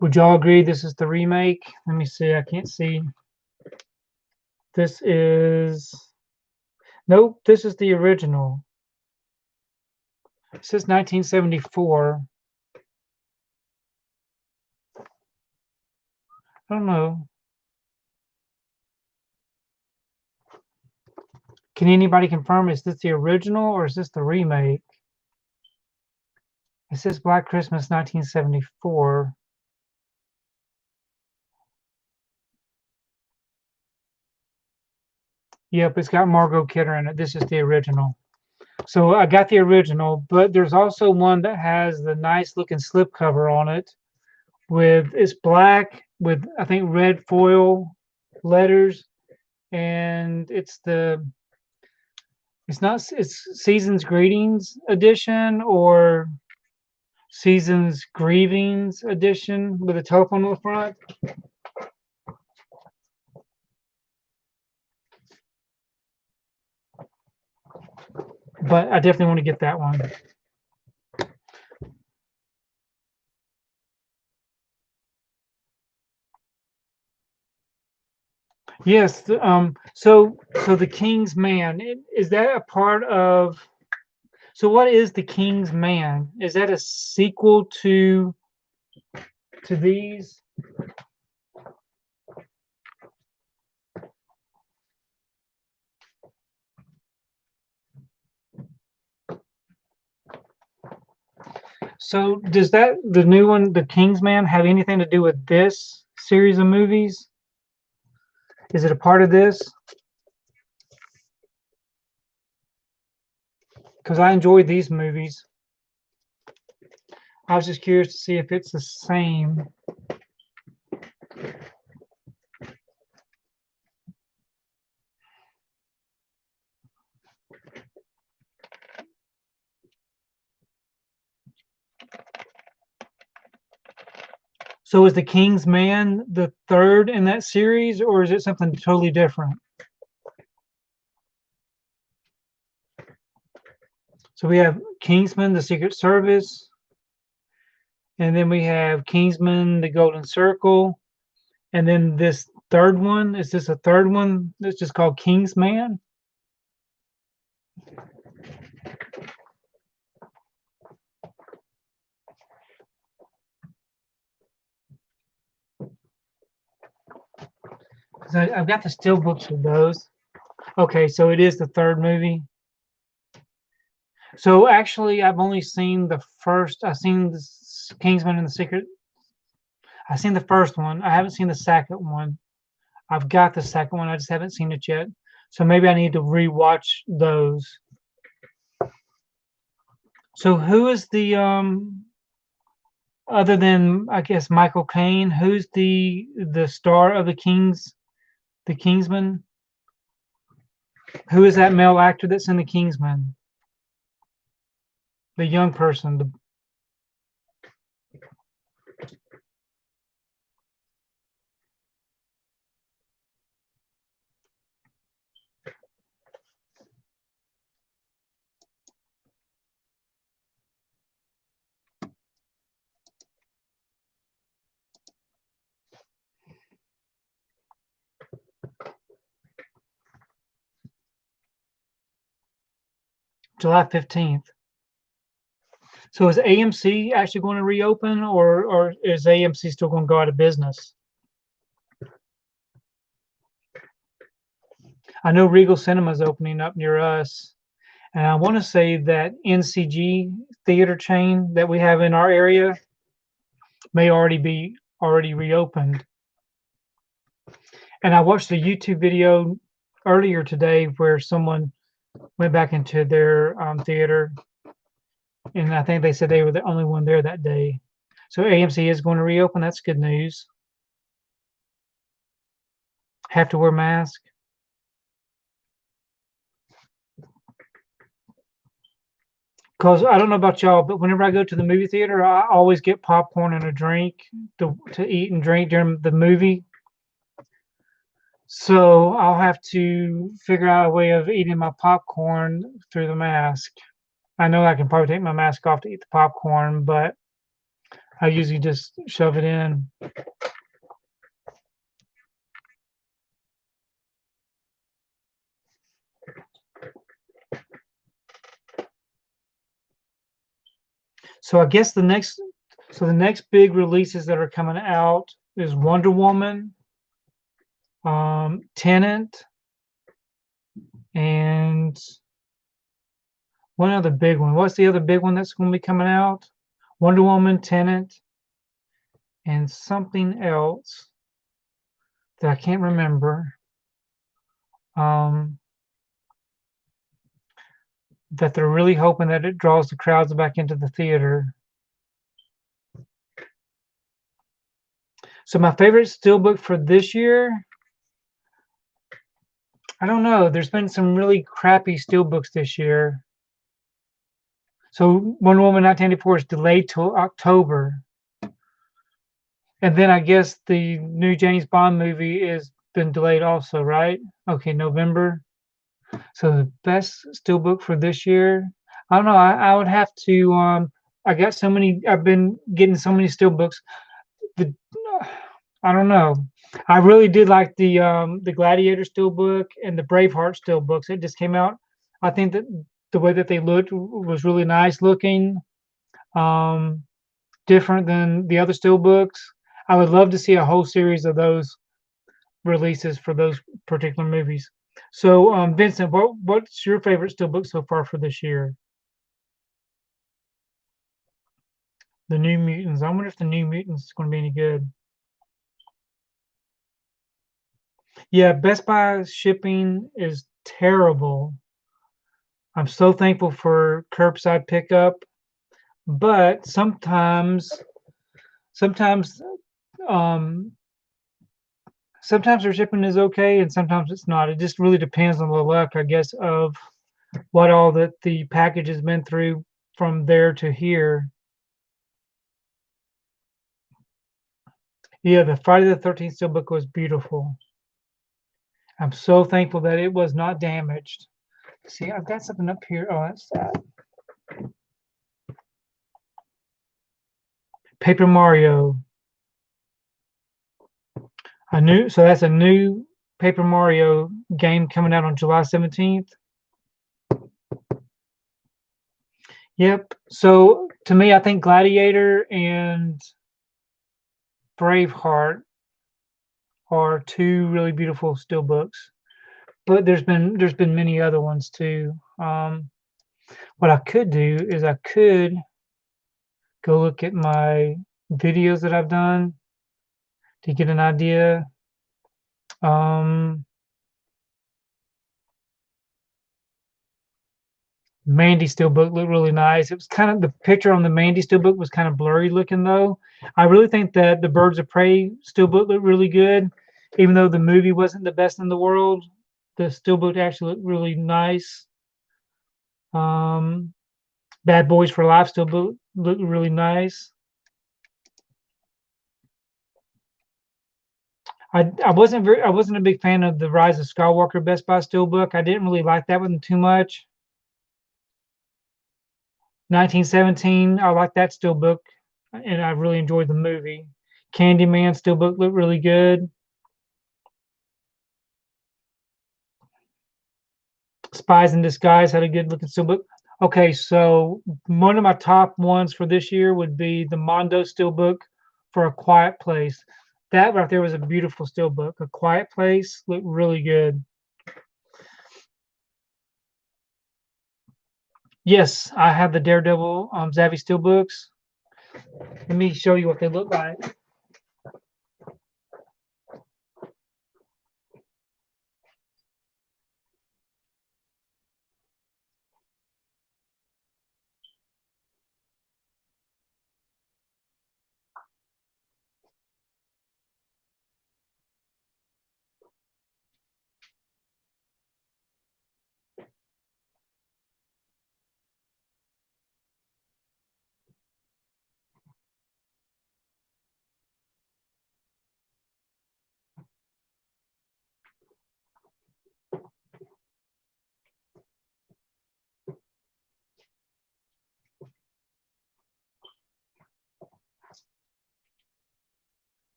Would y'all agree this is the remake? Let me see. I can't see. This is, nope, this is the original. It says 1974. I don't know. Can anybody confirm, is this the original or is this the remake? It says Black Christmas 1974. Yep, it's got Margot Kidder in it. This is the original. So I got the original, but there's also one that has the nice looking slipcover on it with, it's black with I think red foil letters, and it's Season's Greetings edition or Season's Grievings edition with a telephone on the front. But I definitely want to get that one. Yes. So the King's Man, is that a part of? So what is the King's Man? Is that a sequel to these? So does the new one, the King's Man, have anything to do with this series of movies? Is it a part of this? Because I enjoyed these movies. I was just curious to see if it's the same. So is the King's Man the third in that series, or is it something totally different? So we have Kingsman, the Secret Service, and then we have Kingsman, the Golden Circle, and then this third one. Is this a third one that's just called King's Man? So I've got the steelbooks of those. Okay, so it is the third movie. So actually, I've only seen the first. I've seen the Kingsman and the Secret. I've seen the first one. I haven't seen the second one. I've got the second one. I just haven't seen it yet. So maybe I need to rewatch those. So who is the other than I guess Michael Caine? Who's the star of the Kingsman? Who is that male actor that's in the Kingsman? The young person. July 15th. So is AMC actually going to reopen, or is AMC still going to go out of business? I know Regal Cinema is opening up near us, and I want to say that NCG theater chain that we have in our area may already be reopened. And I watched a YouTube video earlier today where someone went back into their theater, and I think they said they were the only one there that day. So AMC is going to reopen. That's good news. Have to wear masks. Because I don't know about y'all, but whenever I go to the movie theater, I always get popcorn and a drink to eat and drink during the movie. So I'll have to figure out a way of eating my popcorn through the mask. I know I can probably take my mask off to eat the popcorn, but I usually just shove it in. So I guess the next big releases that are coming out is Wonder Woman, Tenet, and one other big one. What's the other big one that's going to be coming out? Wonder Woman, Tenet, and something else that I can't remember. That they're really hoping that it draws the crowds back into the theater. So my favorite steelbook for this year, I don't know. There's been some really crappy steelbooks this year. So Wonder Woman 1984 is delayed till October. And then I guess the new James Bond movie is been delayed also, right? Okay, November. So the best steelbook for this year, I don't know. I would have to. I got so many. I've been getting so many steelbooks. The I don't know. I really did like the Gladiator steelbook and the Braveheart steelbooks. It just came out. I think that the way that they looked was really nice looking. Different than the other steelbooks. I would love to see a whole series of those releases for those particular movies. So, Vincent, what's your favorite steelbook so far for this year? The New Mutants. I wonder if the New Mutants is going to be any good. Yeah, Best Buy shipping is terrible. I'm so thankful for curbside pickup, but sometimes, um, sometimes their shipping is okay, and sometimes it's not. It just really depends on the luck, I guess, of what all that the package has been through from there to here. Yeah, the Friday the 13th steelbook was beautiful. I'm so thankful that it was not damaged. See, I've got something up here. Oh, that's that. Paper Mario. So that's a new Paper Mario game coming out on July 17th. Yep. So to me, I think Gladiator and Braveheart are two really beautiful steelbooks. But there's been many other ones too. What I could do is I could go look at my videos that I've done to get an idea. Mandy Steelbook looked really nice. It was kind of, the picture on the Mandy Steelbook was kind of blurry looking though. I really think that the Birds of Prey Steelbook looked really good, even though the movie wasn't the best in the world. The Steelbook actually looked really nice. Um, Bad Boys for Life Steelbook looked really nice. I wasn't a big fan of the Rise of Skywalker Best Buy Steelbook. I didn't really like that one too much. 1917, I like that Steelbook, and I really enjoyed the movie. Candyman Steelbook looked really good. Spies in Disguise had a good looking Steelbook. Okay, so one of my top ones for this year would be the Mondo Steelbook for A Quiet Place. That right there was a beautiful Steelbook. A Quiet Place looked really good. Yes, I have the Daredevil Zavvi Steelbooks. Let me show you what they look like.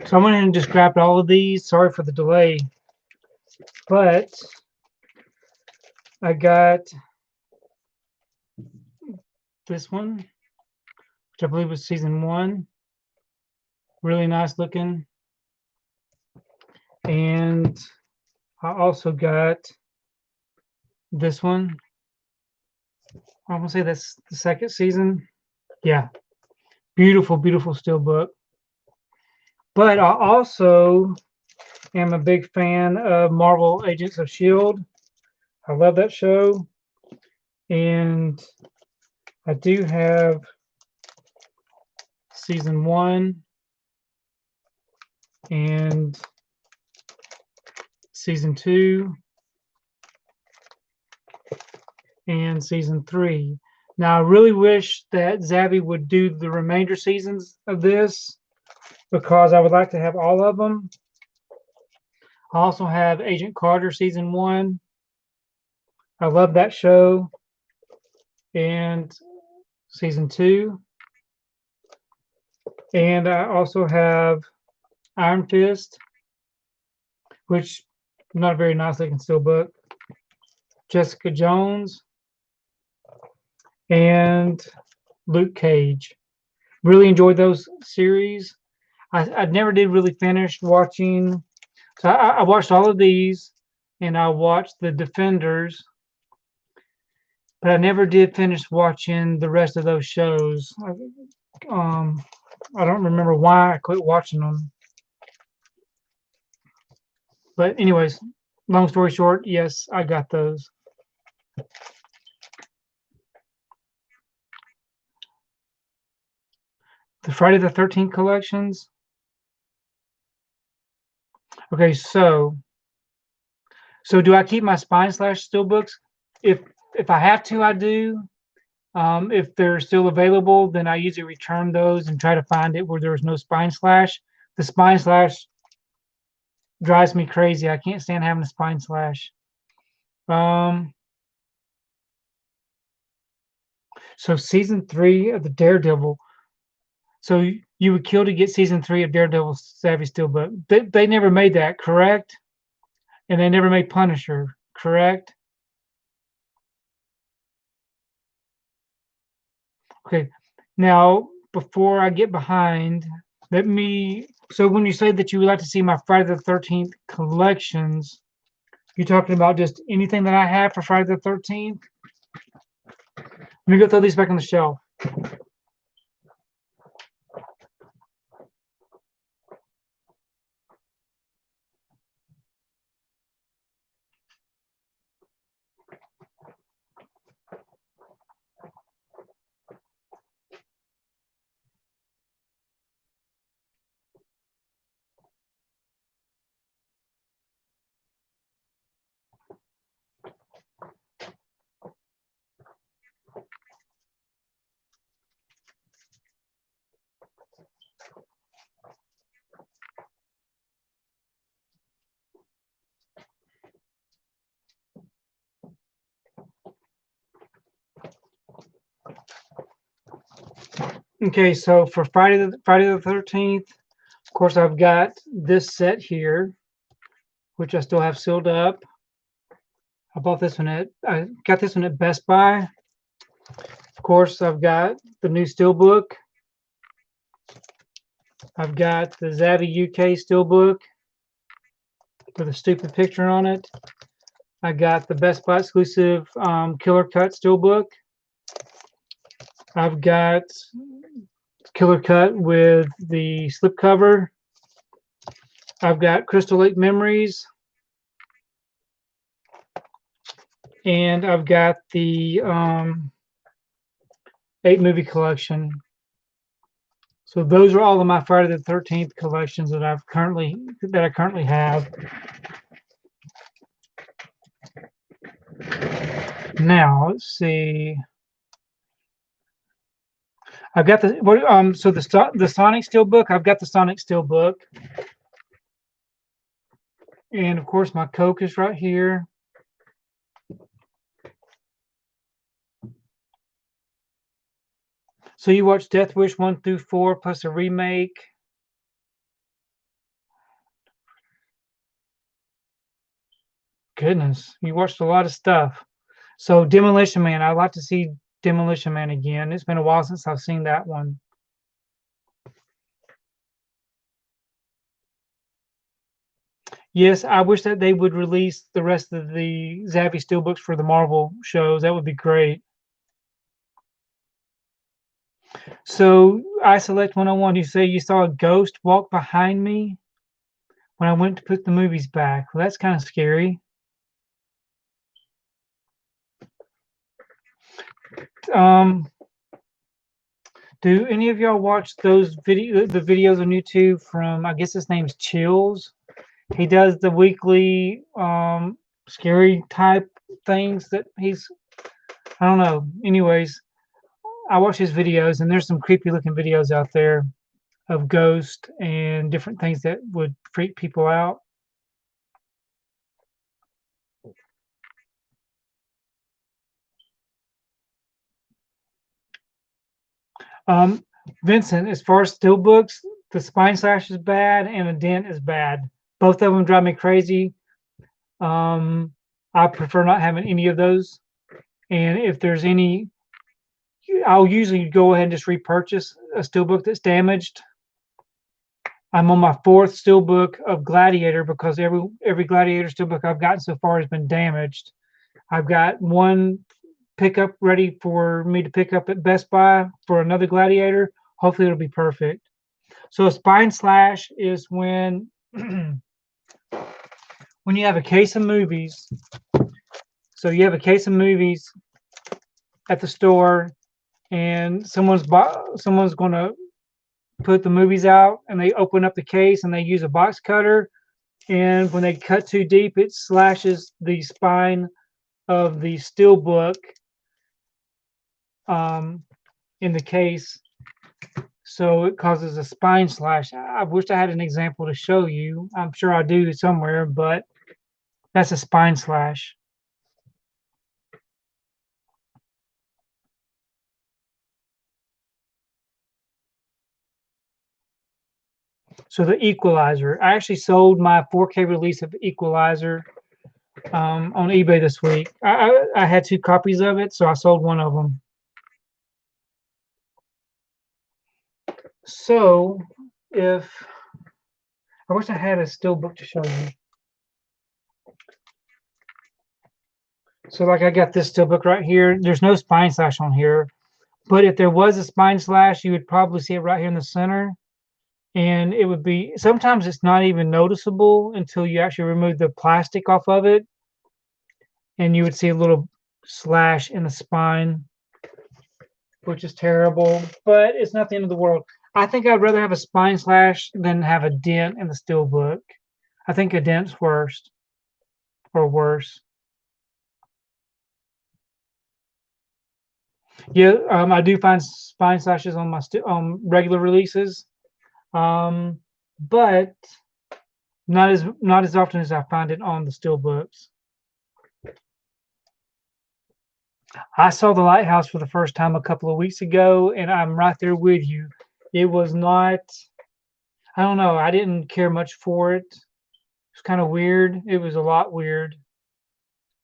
So I went ahead and just grabbed all of these. Sorry for the delay, but I got this one, which I believe was season 1. Really nice looking. And I also got this one. I want to say that's the 2nd season. Yeah, beautiful, beautiful Steelbook. But I also am a big fan of Marvel Agents of S.H.I.E.L.D. I love that show. And I do have season 1 and season 2 and season 3. Now, I really wish that Zavvi would do the remainder seasons of this, because I would like to have all of them. I also have Agent Carter season 1. I love that show. And season 2. And I also have Iron Fist, which not a very nice looking Steelbook. Jessica Jones and Luke Cage. Really enjoyed those series. I never did really finish watching. So I watched all of these, and I watched The Defenders, but I never did finish watching the rest of those shows. I don't remember why I quit watching them. But anyways, long story short, yes, I got those. The Friday the 13th collections. Okay, so do I keep my Spine Slash Steelbooks? If I have to, I do. If they're still available, then I usually return those and try to find it where there's no Spine Slash. The Spine Slash drives me crazy. I can't stand having a Spine Slash. So season 3 of the Daredevil. So you would kill to get season 3 of Daredevil's Savvy Steelbook. They never made that, correct? And they never made Punisher, correct? Okay. Now, before I get behind, so when you say that you would like to see my Friday the 13th collections, you're talking about just anything that I have for Friday the 13th? Let me go throw these back on the shelf. Okay, so for Friday the 13th, of course, I've got this set here, which I still have sealed up. I got this one at Best Buy. Of course, I've got the new Steelbook. I've got the Zavvi UK Steelbook with a stupid picture on it. I got the Best Buy exclusive Killer Cut Steelbook. I've got Killer Cut with the slipcover. I've got Crystal Lake Memories. And I've got the 8-movie collection. So those are all of my Friday the 13th collections that I currently have. Now let's see. I've got the Sonic Steelbook. I've got the Sonic Steelbook, and of course my Coke is right here. So you watched Death Wish 1 through 4 plus a remake. Goodness, you watched a lot of stuff. So Demolition Man, I'd like to see Demolition Man again. It's been a while since I've seen that one. Yes, I wish that they would release the rest of the Zavvi Steelbooks for the Marvel shows. That would be great. So I Select 101, you say you saw a ghost walk behind me when I went to put the movies back. Well, that's kind of scary. Do any of y'all watch the videos on YouTube from, I guess his name's Chills? He does the weekly scary type things that I don't know. Anyways, I watch his videos, and there's some creepy looking videos out there of ghosts and different things that would freak people out. Vincent, as far as Steelbooks, the spine slash is bad and a dent is bad. Both of them drive me crazy. I prefer not having any of those. And if there's any, I'll usually go ahead and just repurchase a Steelbook that's damaged. I'm on my 4th Steelbook of Gladiator because every Gladiator Steelbook I've gotten so far has been damaged. I've got one pickup ready for me to pick up at Best Buy for another Gladiator. Hopefully it'll be perfect. So a spine slash is when when you have a case of movies. So you have a case of movies at the store, and someone's going to put the movies out, and they open up the case and they use a box cutter, and when they cut too deep, it slashes the spine of the Steelbook in the case, so it causes a spine slash. I wish I had an example to show you. I'm sure I do somewhere, but that's a spine slash. So the Equalizer. I actually sold my 4K release of Equalizer on eBay this week. I had 2 copies of it, so I sold one of them. So if I wish I had a Steelbook to show you. So like I got this Steelbook right here. There's no spine slash on here, but if there was a spine slash, you would probably see it right here in the center. And it would be, sometimes it's not even noticeable until you actually remove the plastic off of it, and you would see a little slash in the spine, which is terrible, but it's not the end of the world. I think I'd rather have a spine slash than have a dent in the Steelbook. I think a dent's worse. Yeah, I do find spine slashes on my regular releases, but not as often as I find it on the Steelbooks. I saw The Lighthouse for the first time a couple of weeks ago, and I'm right there with you. It was not, I don't know, I didn't care much for it. It's kind of weird. It was a lot weird.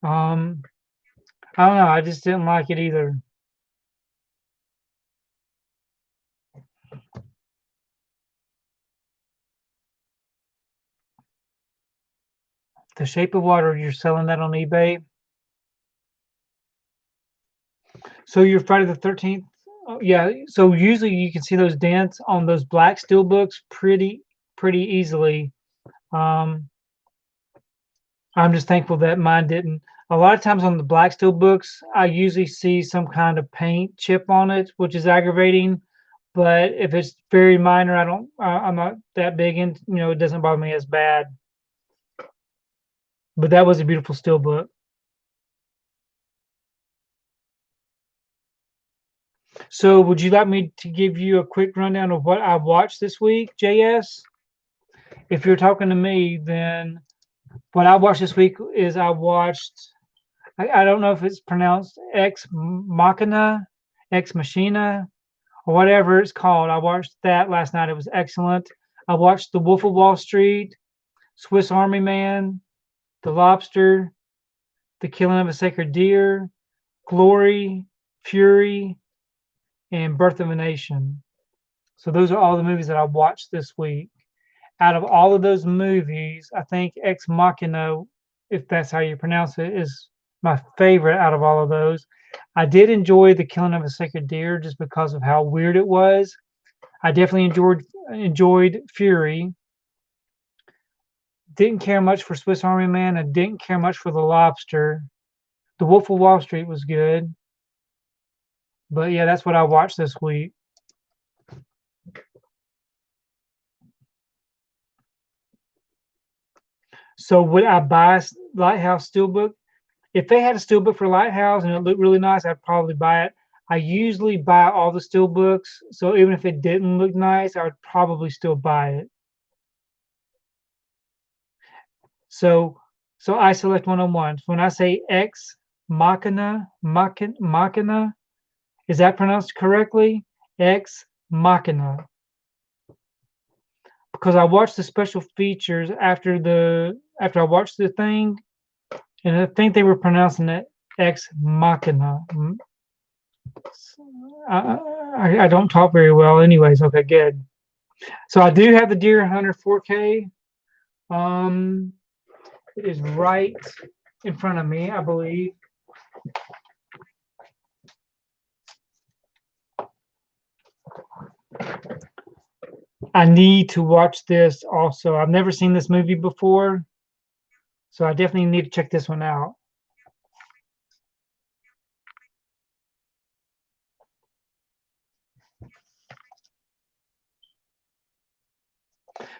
I don't know. I just didn't like it either. The Shape of Water, you're selling that on eBay. So you're Friday the 13th. Oh, yeah. So usually you can see those dents on those black Steelbooks pretty easily. Um, I'm just thankful that mine didn't. A lot of times on the black Steelbooks, I usually see some kind of paint chip on it, which is aggravating. But if it's very minor, I'm not that big in, it doesn't bother me as bad. But that was a beautiful Steelbook. So would you like me to give you a quick rundown of what I watched this week, JS? If you're talking to me, then what I watched this week is I don't know if it's pronounced Ex Machina, Ex Machina, or whatever it's called. I watched that last night. It was excellent. I watched The Wolf of Wall Street, Swiss Army Man, The Lobster, The Killing of a Sacred Deer, Glory, Fury, and Birth of a Nation. So those are all the movies that I watched this week. Out of all of those movies, I think Ex Machina, if that's how you pronounce it, is my favorite out of all of those. I did enjoy The Killing of a Sacred Deer just because of how weird it was. I definitely enjoyed Fury. Didn't care much for Swiss Army Man. I didn't care much for The Lobster. The Wolf of Wall Street was good. But yeah, that's what I watched this week. So would I buy a Lighthouse Steelbook? If they had a Steelbook for Lighthouse and it looked really nice, I'd probably buy it. I usually buy all the Steelbooks, so even if it didn't look nice, I would probably still buy it. So I select 101. When I say Ex Machina, is that pronounced correctly? Ex Machina. Because I watched the special features after I watched the thing, and I think they were pronouncing it Ex Machina. I don't talk very well, anyways. Okay, good. So I do have the Deer Hunter 4K. It is right in front of me, I believe. I need to watch this also. I've never seen this movie before, so I definitely need to check this one out.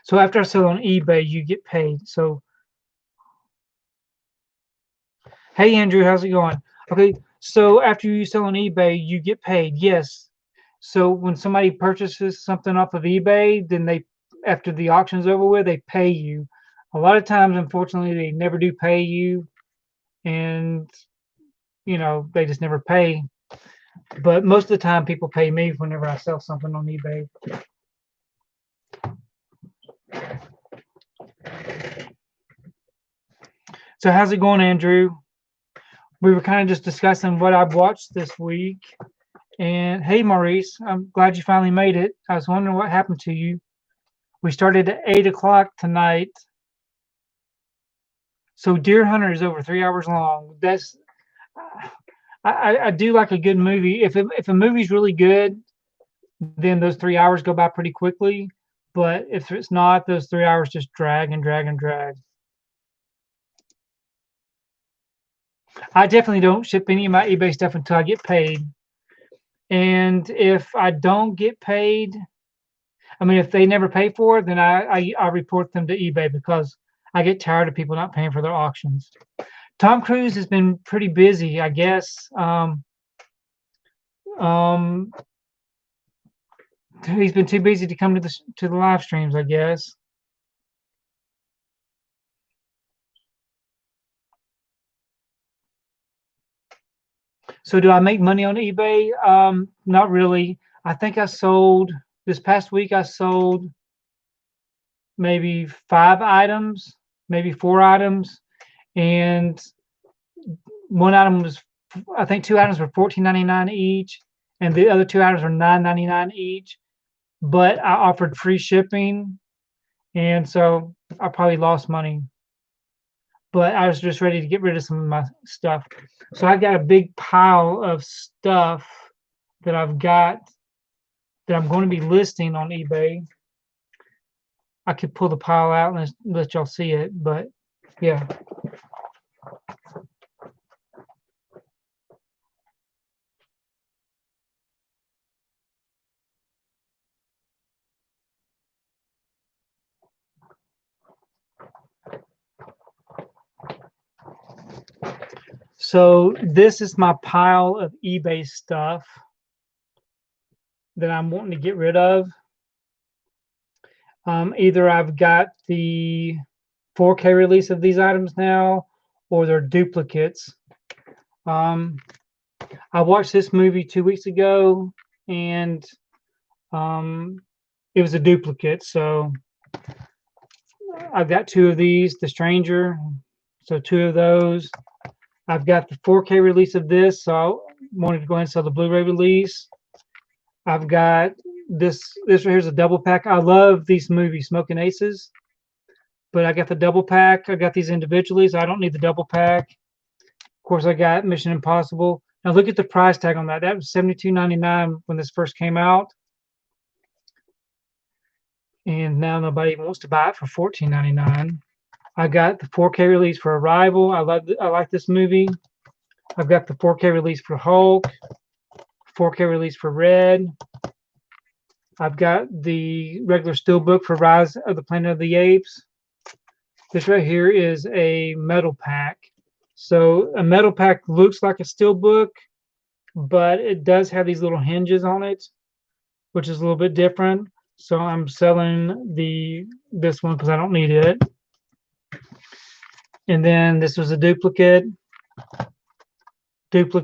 So after I sell on eBay, you get paid. So, hey Andrew, how's it going? Okay, so after you sell on eBay, you get paid. Yes. So when somebody purchases something off of eBay, then after the auction's over with, they pay you. A lot of times, unfortunately, they never do pay you, and they just never pay. But most of the time, people pay me whenever I sell something on eBay. So how's it going, Andrew? We were kind of just discussing what I've watched this week. And hey, Maurice, I'm glad you finally made it. I was wondering what happened to you. We started at 8 o'clock tonight. So Deer Hunter is over 3 hours long. That's I do like a good movie. If a movie's really good, then those 3 hours go by pretty quickly. But if it's not, those 3 hours just drag and drag and drag. I definitely don't ship any of my eBay stuff until I get paid. And if I don't get paid, I mean, if they never pay for it, then I report them to eBay because I get tired of people not paying for their auctions. Tom Cruise has been pretty busy, I guess. Um, he's been too busy to come to the live streams, I guess. So do I make money on eBay? Not really. I think I sold this past week. I sold maybe 5 items, maybe 4 items, and one item was, I think 2 items were $14.99 each, and the other 2 items were $9.99 each. But I offered free shipping, and so I probably lost money. But I was just ready to get rid of some of my stuff. So I've got a big pile of stuff that I've got that I'm going to be listing on eBay. I could pull the pile out and let y'all see it, but yeah. So this is my pile of eBay stuff that I'm wanting to get rid of. Either I've got the 4K release of these items now, or they're duplicates. I watched this movie 2 weeks ago, and it was a duplicate. So I've got 2 of these, The Stranger. So 2 of those. I've got the 4K release of this, so I wanted to go ahead and sell the Blu-ray release. I've got this right here's a double pack. I love these movies, Smoking Aces, but I got the double pack. I got these individually, so I don't need the double pack. Of course, I got Mission Impossible. Now look at the price tag on that. That was $72.99 when this first came out, and now nobody wants to buy it for $14.99. I got the 4K release for Arrival. I like this movie. I've got the 4K release for Hulk, 4K release for Red. I've got the regular steelbook for Rise of the Planet of the Apes. This right here is a metal pack. So a metal pack looks like a steelbook, but it does have these little hinges on it, which is a little bit different. So I'm selling this one because I don't need it. And then this was a duplicate. Just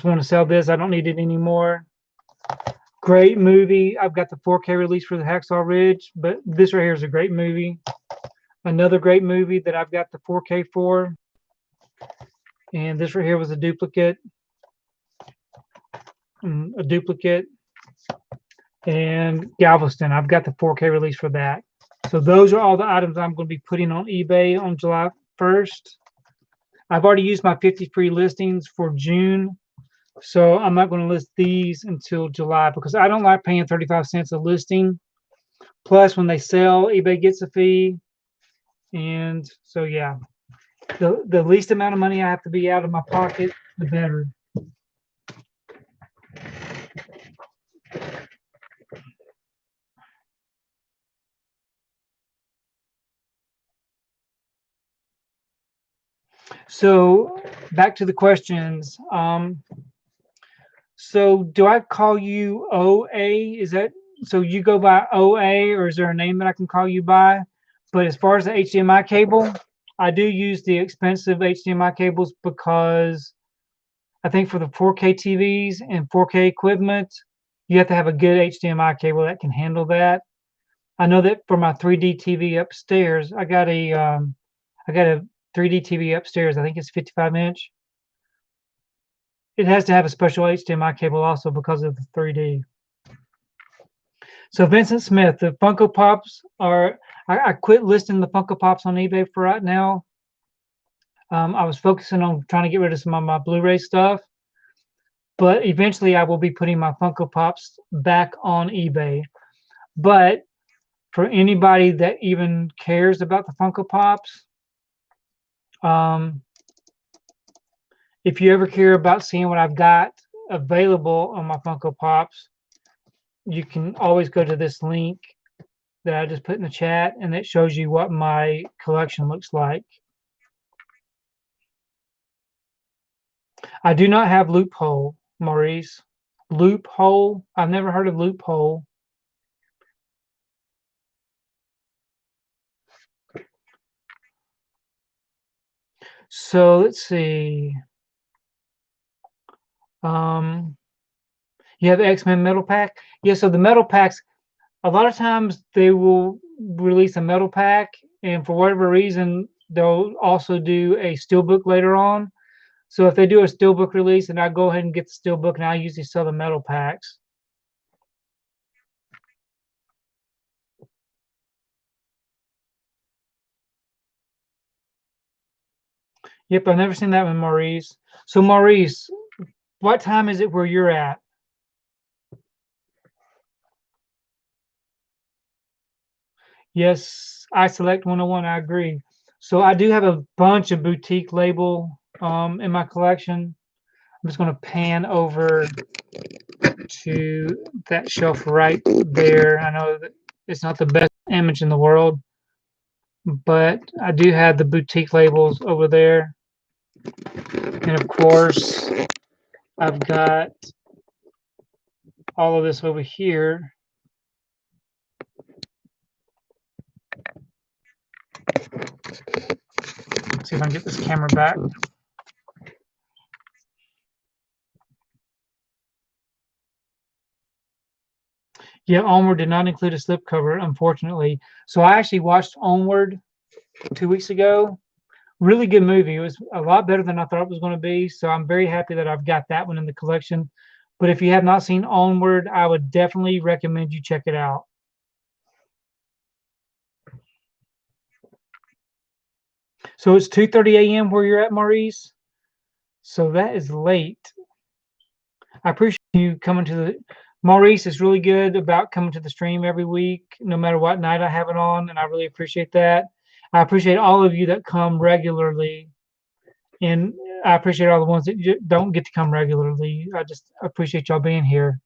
want to sell this. I don't need it anymore. Great movie. I've got the 4K release for the Hacksaw Ridge, but this right here is a great movie. Another great movie that I've got the 4K for. And this right here was a duplicate. A duplicate. And Galveston. I've got the 4K release for that. So those are all the items I'm going to be putting on eBay on July 1st. I've already used my 50 free listings for June. So I'm not going to list these until July because I don't like paying 35 cents a listing. Plus, when they sell, eBay gets a fee. And so, yeah, the least amount of money I have to be out of my pocket, the better. So back to the questions. So do I call you OA? Is that so you go by OA, or is there a name that I can call you by? But as far as the HDMI cable, I do use the expensive HDMI cables because I think for the 4K TVs and 4K equipment, you have to have a good HDMI cable that can handle that. I know that for my 3D TV upstairs, I got a 3D TV upstairs. I think it's 55-inch. It has to have a special HDMI cable also because of the 3D. So Vincent Smith, the Funko Pops are. I quit listing the Funko Pops on eBay for right now. I was focusing on trying to get rid of some of my Blu-ray stuff, but eventually I will be putting my Funko Pops back on eBay. But for anybody that even cares about the Funko Pops, if you ever care about seeing what I've got available on my Funko Pops, you can always go to this link that I just put in the chat, and it shows you what my collection looks like. I do not have Loophole, Maurice. Loophole? I've never heard of Loophole. So let's see. You have X-Men Metal Pack? Yeah, so the Metal Packs, a lot of times they will release a Metal Pack, and for whatever reason, they'll also do a Steelbook later on. So if they do a Steelbook release, then I go ahead and get the Steelbook, and I usually sell the Metal Packs. Yep, I've never seen that one, Maurice. So Maurice, what time is it where you're at? Yes, I select 101. I agree. So I do have a bunch of boutique label in my collection. I'm just going to pan over to that shelf right there. I know that it's not the best image in the world, but I do have the boutique labels over there. And of course, I've got all of this over here. Let's see if I can get this camera back. Yeah, Onward did not include a slipcover, unfortunately. So I actually watched Onward 2 weeks ago. Really good movie. It was a lot better than I thought it was going to be. So I'm very happy that I've got that one in the collection. But if you have not seen Onward, I would definitely recommend you check it out. So it's 2:30 a.m. where you're at, Maurice. So that is late. I appreciate you coming to the. Maurice is really good about coming to the stream every week, no matter what night I have it on, and I really appreciate that. I appreciate all of you that come regularly, and I appreciate all the ones that don't get to come regularly. I just appreciate y'all being here.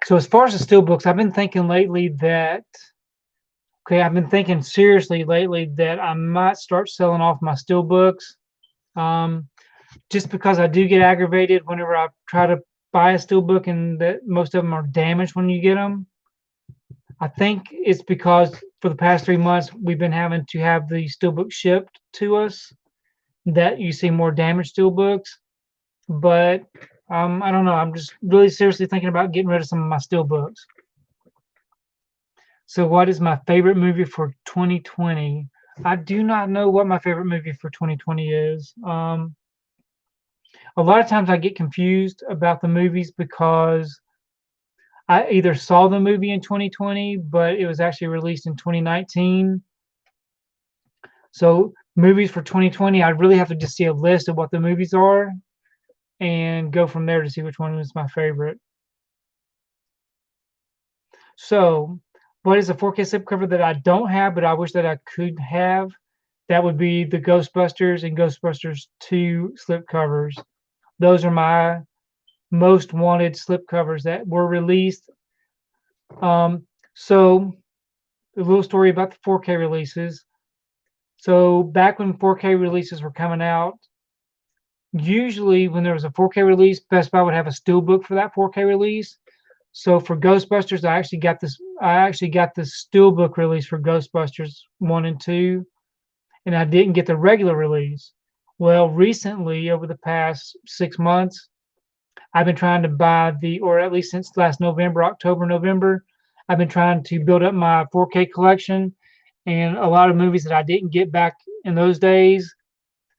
So as far as the steelbooks, I've been thinking lately that, okay, I've been thinking seriously lately that I might start selling off my steelbooks. Just because I do get aggravated whenever I try to buy a steelbook and that most of them are damaged when you get them. I think it's because for the past 3 months we've been having to have the steelbook shipped to us that you see more damaged steelbooks. But I don't know. I'm just really seriously thinking about getting rid of some of my steelbooks. So what is my favorite movie for 2020? I do not know what my favorite movie for 2020 is. A lot of times I get confused about the movies because I either saw the movie in 2020, but it was actually released in 2019. So movies for 2020, I really have to just see a list of what the movies are and go from there to see which one is my favorite. So what is a 4K slipcover that I don't have, but I wish that I could have? That would be the Ghostbusters and Ghostbusters 2 slipcovers. Those are my most wanted slipcovers that were released. So a little story about the 4K releases. So back when 4K releases were coming out, usually when there was a 4K release, Best Buy would have a steelbook for that 4K release. So for Ghostbusters, I actually got this steelbook release for Ghostbusters 1 and 2, and I didn't get the regular release. Well, recently, over the past 6 months, I've been trying to buy or at least since last November, October, November, I've been trying to build up my 4K collection, and a lot of movies that I didn't get back in those days,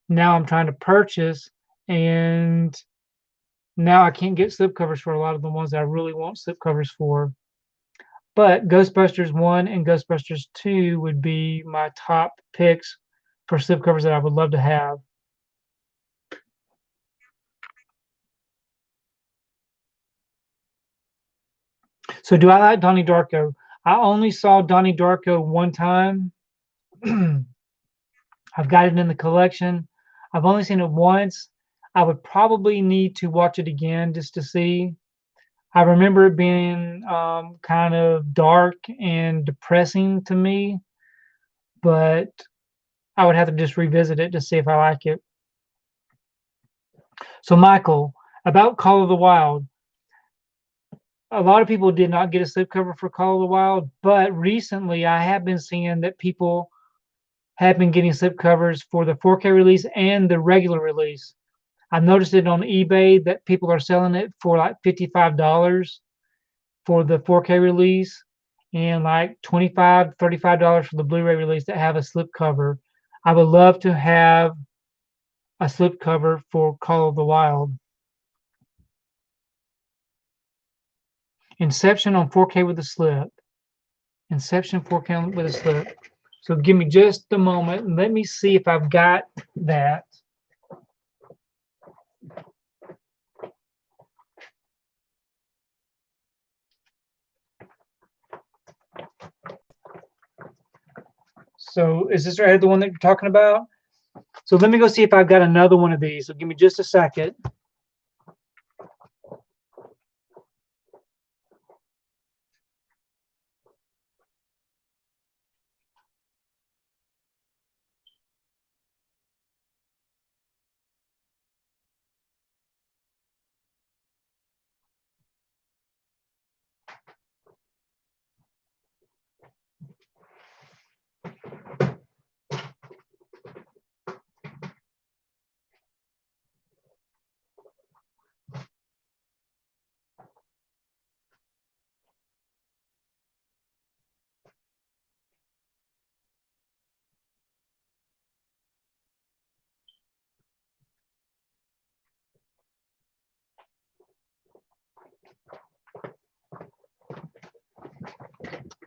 now I'm trying to purchase, and now I can't get slipcovers for a lot of the ones that I really want slipcovers for. But Ghostbusters 1 and Ghostbusters 2 would be my top picks for slipcovers that I would love to have. So do I like Donnie Darko? I only saw Donnie Darko one time. I've got it in the collection. I've only seen it once. I would probably need to watch it again just to see. I remember it being kind of dark and depressing to me, but I would have to just revisit it to see if I like it. So, Michael, about Call of the Wild. A lot of people did not get a slipcover for Call of the Wild, but recently I have been seeing that people have been getting slipcovers for the 4K release and the regular release. I've noticed it on eBay that people are selling it for like $55 for the 4K release and like $25, $35 for the Blu-ray release that have a slipcover. I would love to have a slipcover for Call of the Wild. Inception on 4K with a slip. Inception 4K with a slip. So give me just a moment and let me see if I've got that. So is this right, the one that you're talking about? So let me go see if I've got another one of these. So give me just a second.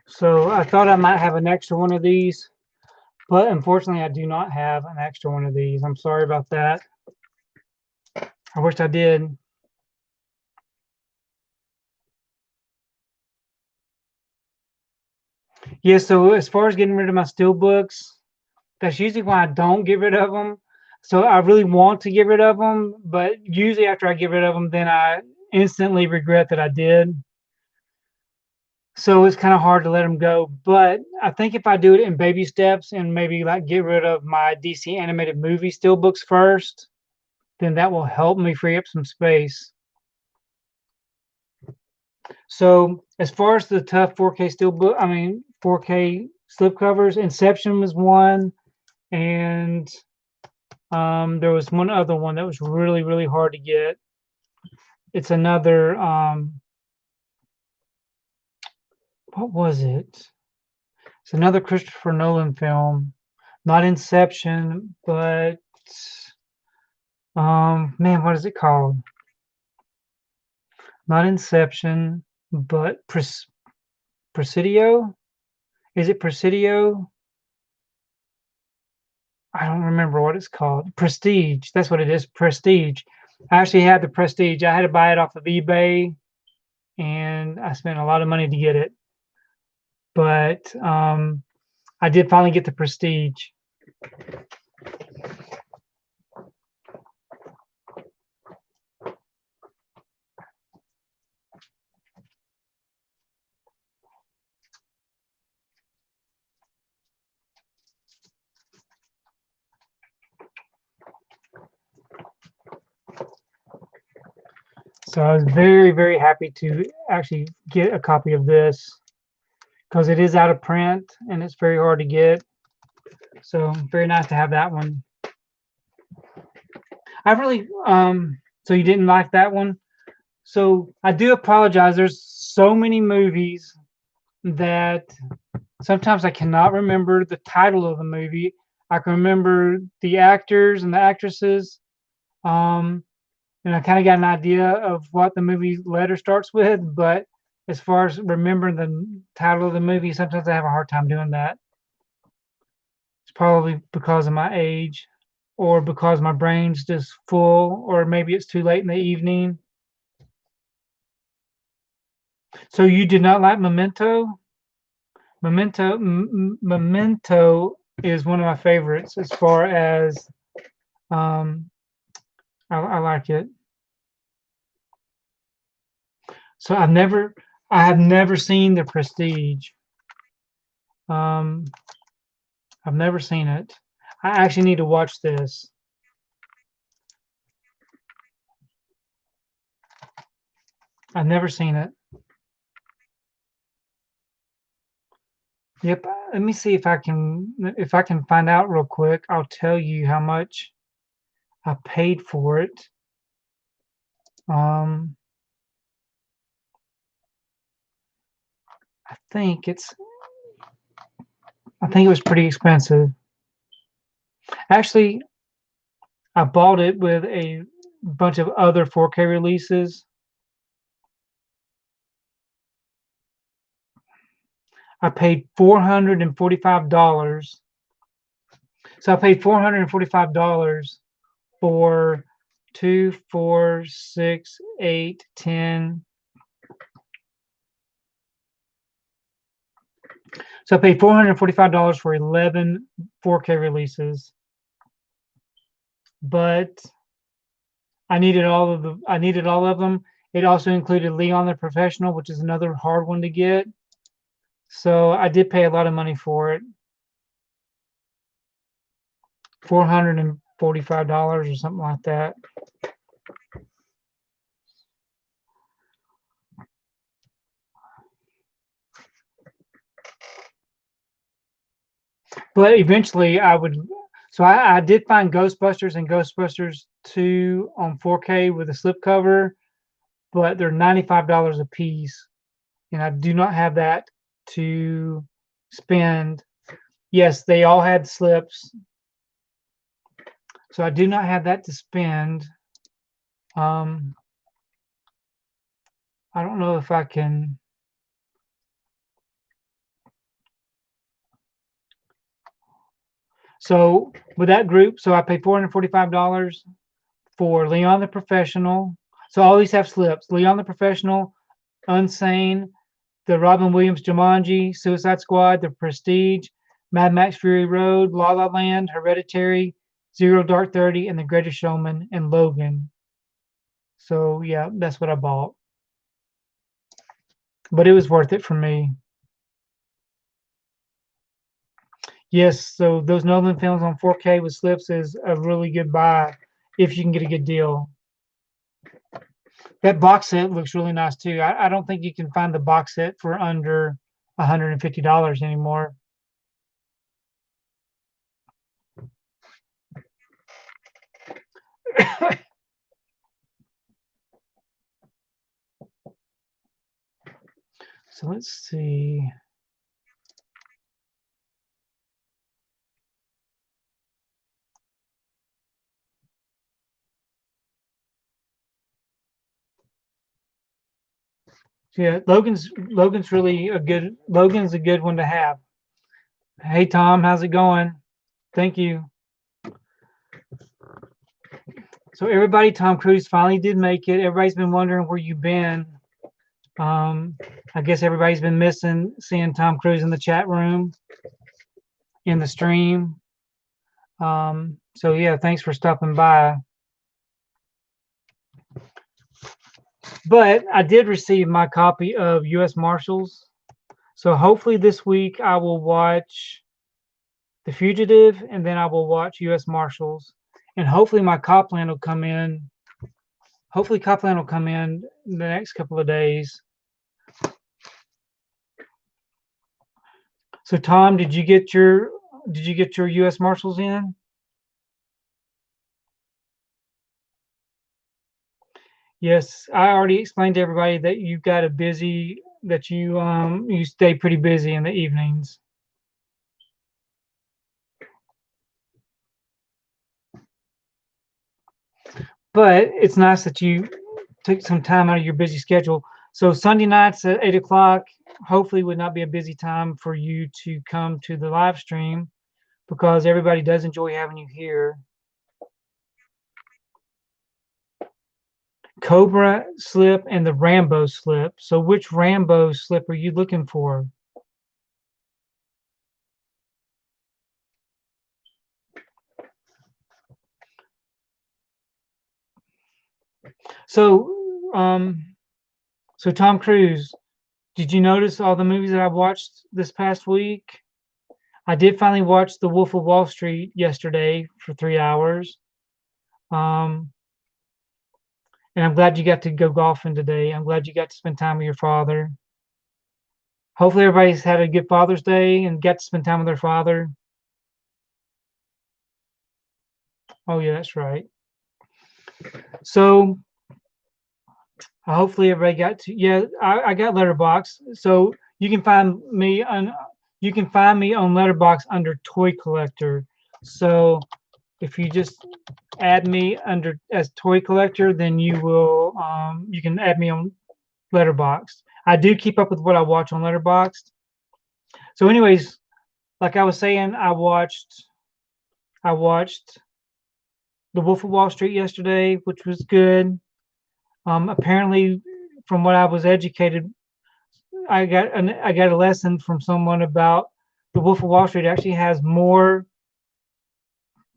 So I thought I might have an extra one of these, but unfortunately I do not have an extra one of these. I'm sorry about that. I wish I did. Yeah, so as far as getting rid of my steelbooks, that's usually why I don't get rid of them. So I really want to get rid of them, but usually after I get rid of them, then I instantly regret that I did. So it's kind of hard to let them go. But I think if I do it in baby steps and maybe like get rid of my DC animated movie steelbooks first, then that will help me free up some space. So as far as the tough 4K steelbook, 4K slipcovers, Inception was one, and there was one other one that was really, really hard to get. It's another, what was it? It's another Christopher Nolan film, not Inception, but man, what is it called? Not Inception, but Presidio? Is it Presidio? I don't remember what it's called. Prestige. That's what it is. Prestige. I actually had the Prestige. I had to buy it off of eBay, and I spent a lot of money to get it. But I did finally get the Prestige. So I was very, very happy to actually get a copy of this because it is out of print and it's very hard to get. So very nice to have that one. I really, so you didn't like that one? So I do apologize. There's so many movies that sometimes I cannot remember the title of the movie. I can remember the actors and the actresses. Um, and I kind of got an idea of what the movie letter starts with, but as far as remembering the title of the movie, sometimes I have a hard time doing that. It's probably because of my age, or because my brain's just full, or maybe it's too late in the evening. So you did not like Memento? Memento is one of my favorites as far as um, I like it. So I have never seen The Prestige. Um, I've never seen it. I actually need to watch this. I've never seen it. Yep. Let me see if I can find out real quick. I'll tell you how much I paid for it. Um, I think it's I think it was pretty expensive. Actually, I bought it with a bunch of other 4K releases. I paid $445. So I paid $445 for 2, 4, 6, 8, 10. So I paid $445 for 11 4K releases. But I needed all of them. It also included Leon the Professional, which is another hard one to get. So I did pay a lot of money for it. $445 or something like that. But eventually I did find Ghostbusters and Ghostbusters 2 on 4K with a slipcover, but they're $95 a piece. And I do not have that to spend. Yes, they all had slips. So I do not have that to spend. Um, I don't know if I can. So with that group, so I paid $445 for Leon the Professional. So all these have slips. Leon the Professional, Unsane, the Robin Williams Jumanji, Suicide Squad, The Prestige, Mad Max Fury Road, La La Land, Hereditary, Zero Dark 30, and The Greatest Showman, and Logan. So yeah, that's what I bought. But it was worth it for me. Yes, so those Nolan films on 4K with slips is a really good buy if you can get a good deal. That box set looks really nice too. I don't think you can find the box set for under $150 anymore. So let's see. Yeah, Logan's really a good Logan's a good one to have. Hey Tom, how's it going? Thank you. So everybody, Tom Cruise finally did make it. Everybody's been wondering where you've been. I guess everybody's been missing seeing Tom Cruise in the chat room, in the stream. So yeah, thanks for stopping by. But I did receive my copy of U.S. Marshals. So hopefully this week I will watch The Fugitive, and then I will watch U.S. Marshals. And hopefully my Copland will come in. Hopefully Copland will come in the next couple of days. So Tom, did you get your U.S. Marshals in? Yes, I already explained to everybody that you stay pretty busy in the evenings. But it's nice that you took some time out of your busy schedule. So Sunday nights at 8 o'clock hopefully would not be a busy time for you to come to the live stream because everybody does enjoy having you here. Cobra slip and the Rambo slip. So which Rambo slip are you looking for? So so Tom Cruise, did you notice all the movies that I've watched this past week? I did finally watch The Wolf of Wall Street yesterday for 3 hours. Um, and I'm glad you got to go golfing today. I'm glad you got to spend time with your father. Hopefully everybody's had a good Father's Day and got to spend time with their father. Oh yeah, that's right. So hopefully everybody got to I got Letterbox. So you can find me on Letterbox under ToyKlectrr. So if you just add me under as ToyKlectrr, then you can add me on Letterboxd. I do keep up with what I watch on Letterboxd. So, anyways, like I was saying, I watched The Wolf of Wall Street yesterday, which was good. Apparently, from what I was educated, I got a lesson from someone about The Wolf of Wall Street actually has more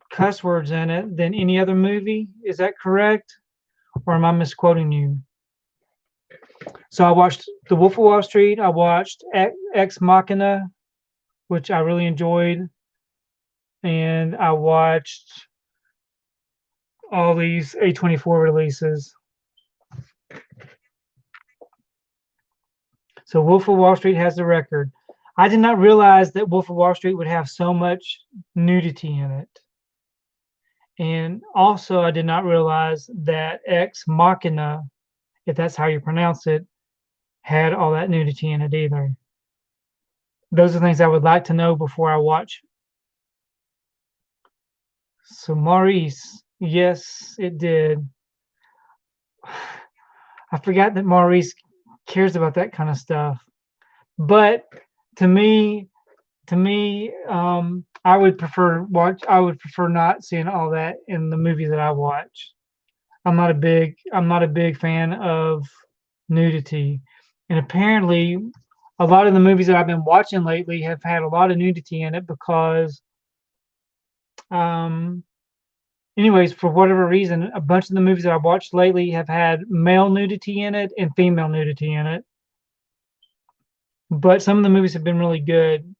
cuss words in it than any other movie. Is that correct? Or am I misquoting you? So I watched The Wolf of Wall Street. I watched Ex Machina, which I really enjoyed, and I watched all these A24 releases. So Wolf of Wall Street has the record. I did not realize that Wolf of Wall Street would have so much nudity in it. And also, I did not realize that Ex Machina, if that's how you pronounce it, had all that nudity in it either. Those are things I would like to know before I watch. So Maurice, yes, it did. I forgot that Maurice cares about that kind of stuff. But to me, I would prefer not seeing all that in the movie that I watch. I'm not a big fan of nudity. And apparently a lot of the movies that I've been watching lately have had a lot of nudity in it because um anyways, for whatever reason, a bunch of the movies that I've watched lately have had male nudity in it and female nudity in it. But some of the movies have been really good,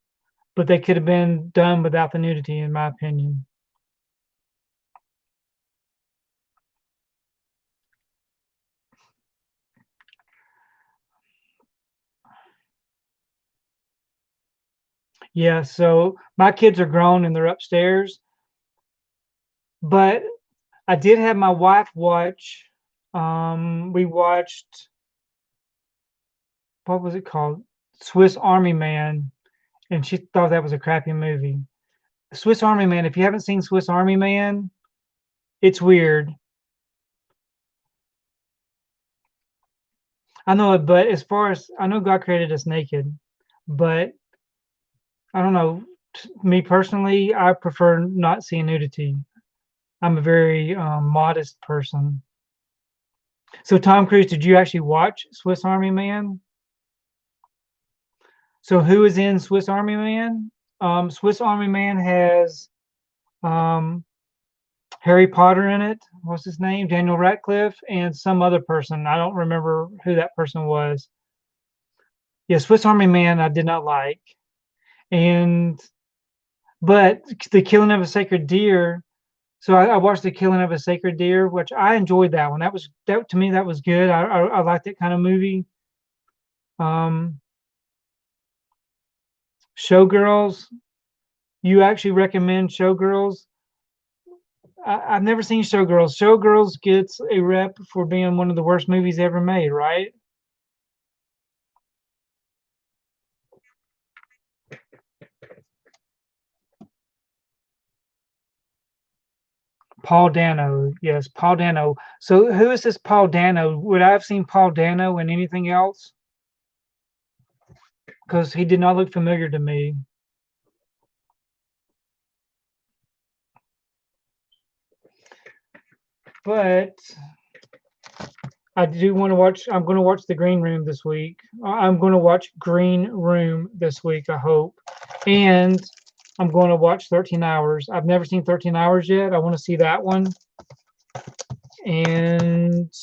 but they could have been done without the nudity, in my opinion. Yeah, so my kids are grown and they're upstairs, but I did have my wife watch. We watched, what was it called? Swiss Army Man, and she thought that was a crappy movie. Swiss Army Man, if you haven't seen Swiss Army Man, it's weird. I know it, but as far as I know, God created us naked, but I don't know. Me personally, I prefer not seeing nudity. I'm a very modest person. So, Tom Cruise, did you actually watch Swiss Army Man? So, who is in Swiss Army Man? Swiss Army Man has um, Harry Potter in it. What's his name? Daniel Radcliffe and some other person. I don't remember who that person was. Yeah, Swiss Army Man, I did not like. And but the Killing of a Sacred Deer. So I watched the Killing of a Sacred Deer, which I enjoyed that one. That to me that was good. I like that kind of movie. Um, Showgirls. You actually recommend Showgirls? I've never seen Showgirls. Showgirls gets a rep for being one of the worst movies ever made, right? Paul Dano, yes, Paul Dano. So who is this Paul Dano? Would I have seen Paul Dano in anything else? Because he did not look familiar to me. But I do want to watch. I'm going to watch The Green Room this week. I'm going to watch Green Room this week, I hope. And I'm going to watch 13 Hours. I've never seen 13 Hours yet. I want to see that one. And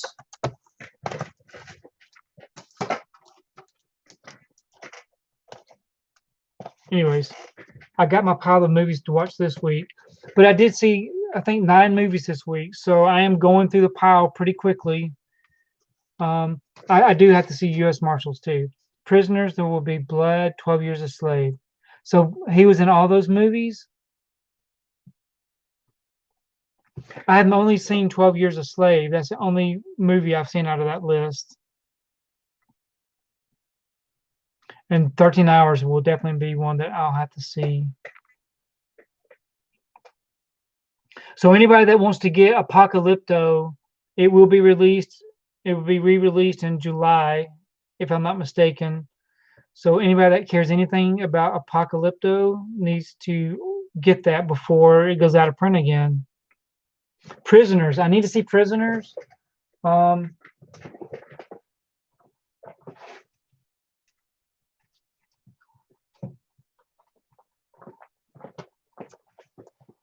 anyways, I got my pile of movies to watch this week. But I did see, I think, 9 movies this week. So I am going through the pile pretty quickly. I do have to see U.S. Marshals too. Prisoners, There Will Be Blood, 12 Years a Slave. So he was in all those movies. I have only seen 12 Years a Slave. That's the only movie I've seen out of that list. And 13 Hours will definitely be one that I'll have to see. So anybody that wants to get Apocalypto, it will be released. It will be re-released in July, if I'm not mistaken. So anybody that cares anything about Apocalypto needs to get that before it goes out of print again. Prisoners. I need to see Prisoners.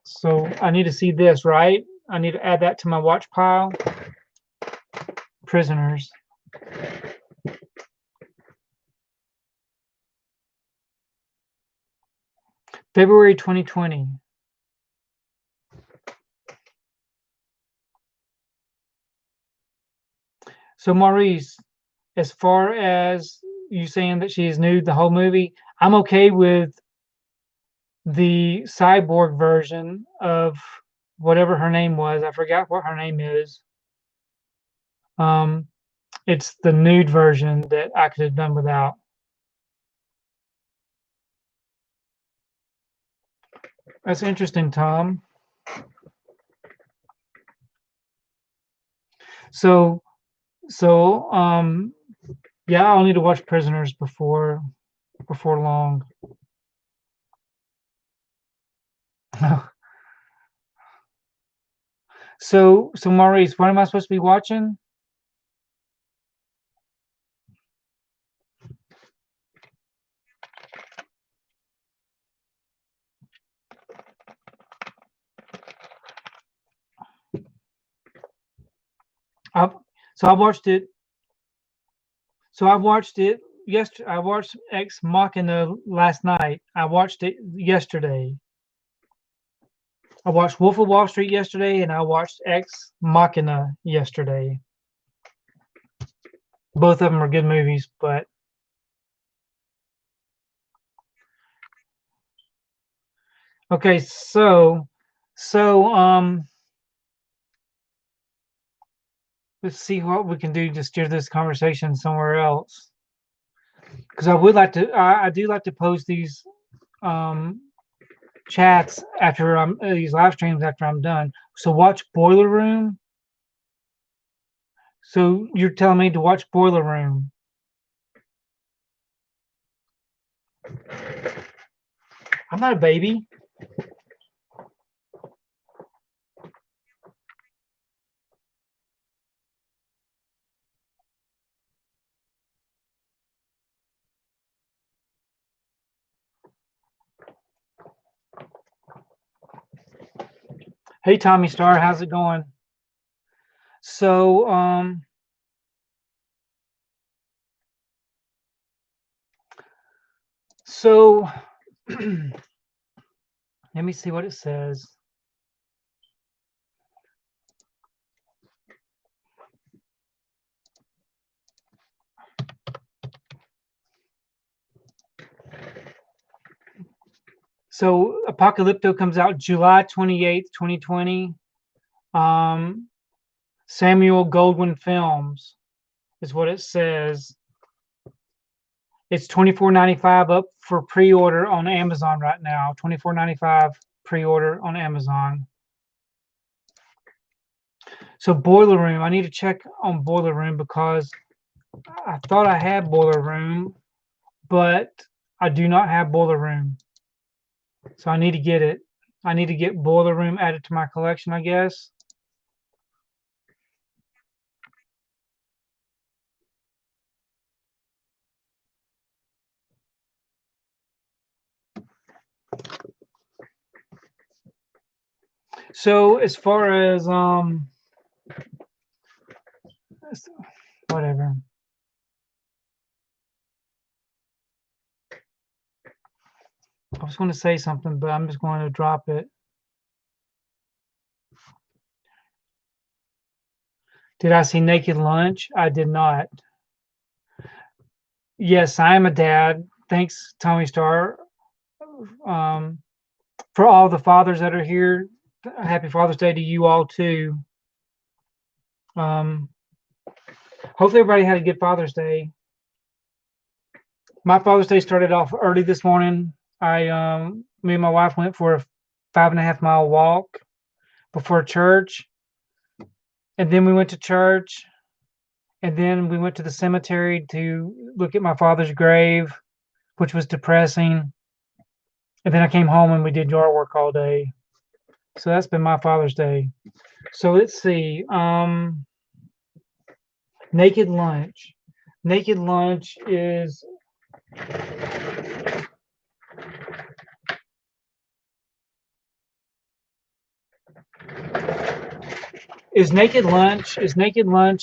So I need to see this, right? I need to add that to my watch pile. Prisoners. February 2020. So Maurice, as far as you saying that she is nude the whole movie, I'm okay with the cyborg version of whatever her name was. I forgot what her name is. It's the nude version that I could have done without. That's interesting, Tom. So, yeah, I'll need to watch Prisoners before long. So Maurice, what am I supposed to be watching? I watched it. So I watched it yesterday. I watched Ex Machina last night. I watched it yesterday. I watched Wolf of Wall Street yesterday, and I watched Ex Machina yesterday. Both of them are good movies, but okay. So let's see what we can do to steer this conversation somewhere else. Because I would like to, I do like to post these chats after these live streams after I'm done. So watch Boiler Room. So you're telling me to watch Boiler Room? I'm not a baby. Hey, Tommy Star, how's it going? So, let me see what it says. So Apocalypto comes out July 28th, 2020. Samuel Goldwyn Films is what it says. It's $24.95 up for pre-order on Amazon right now. $24.95 pre-order on Amazon. So Boiler Room, I need to check on Boiler Room because I thought I had Boiler Room, but I do not have Boiler Room. So I need to get it. I need to get Boiler Room added to my collection, I guess. So as far as whatever. I was going to say something, but I'm just going to drop it. Did I see Naked Lunch? I did not. Yes, I am a dad. Thanks, Tommy Star. For all the fathers that are here, happy Father's Day to you all too. Hopefully everybody had a good Father's Day. My Father's Day started off early this morning. Me and my wife went for a 5.5 mile walk before church, and then we went to church, and then we went to the cemetery to look at my father's grave, which was depressing. And then I came home and we did yard work all day. So that's been my Father's Day. So let's see. Naked Lunch. Naked Lunch is Naked Lunch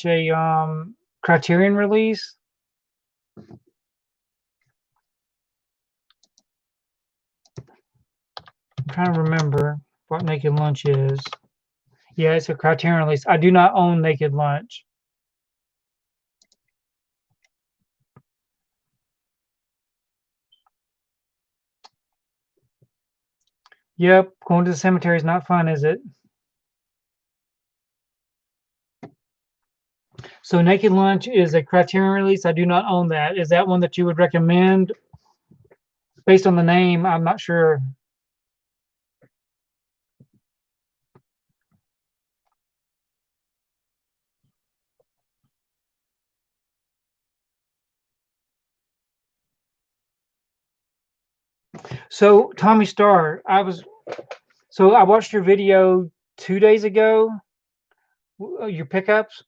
a Criterion release? I'm trying to remember what Naked Lunch is. Yeah, it's a Criterion release. I do not own Naked Lunch. Yep, going to the cemetery is not fun, is it? So Naked Lunch is a Criterion release. I do not own that. Is that one that you would recommend? Based on the name, I'm not sure. So Tommy Star, I watched your video 2 days ago, your pickups.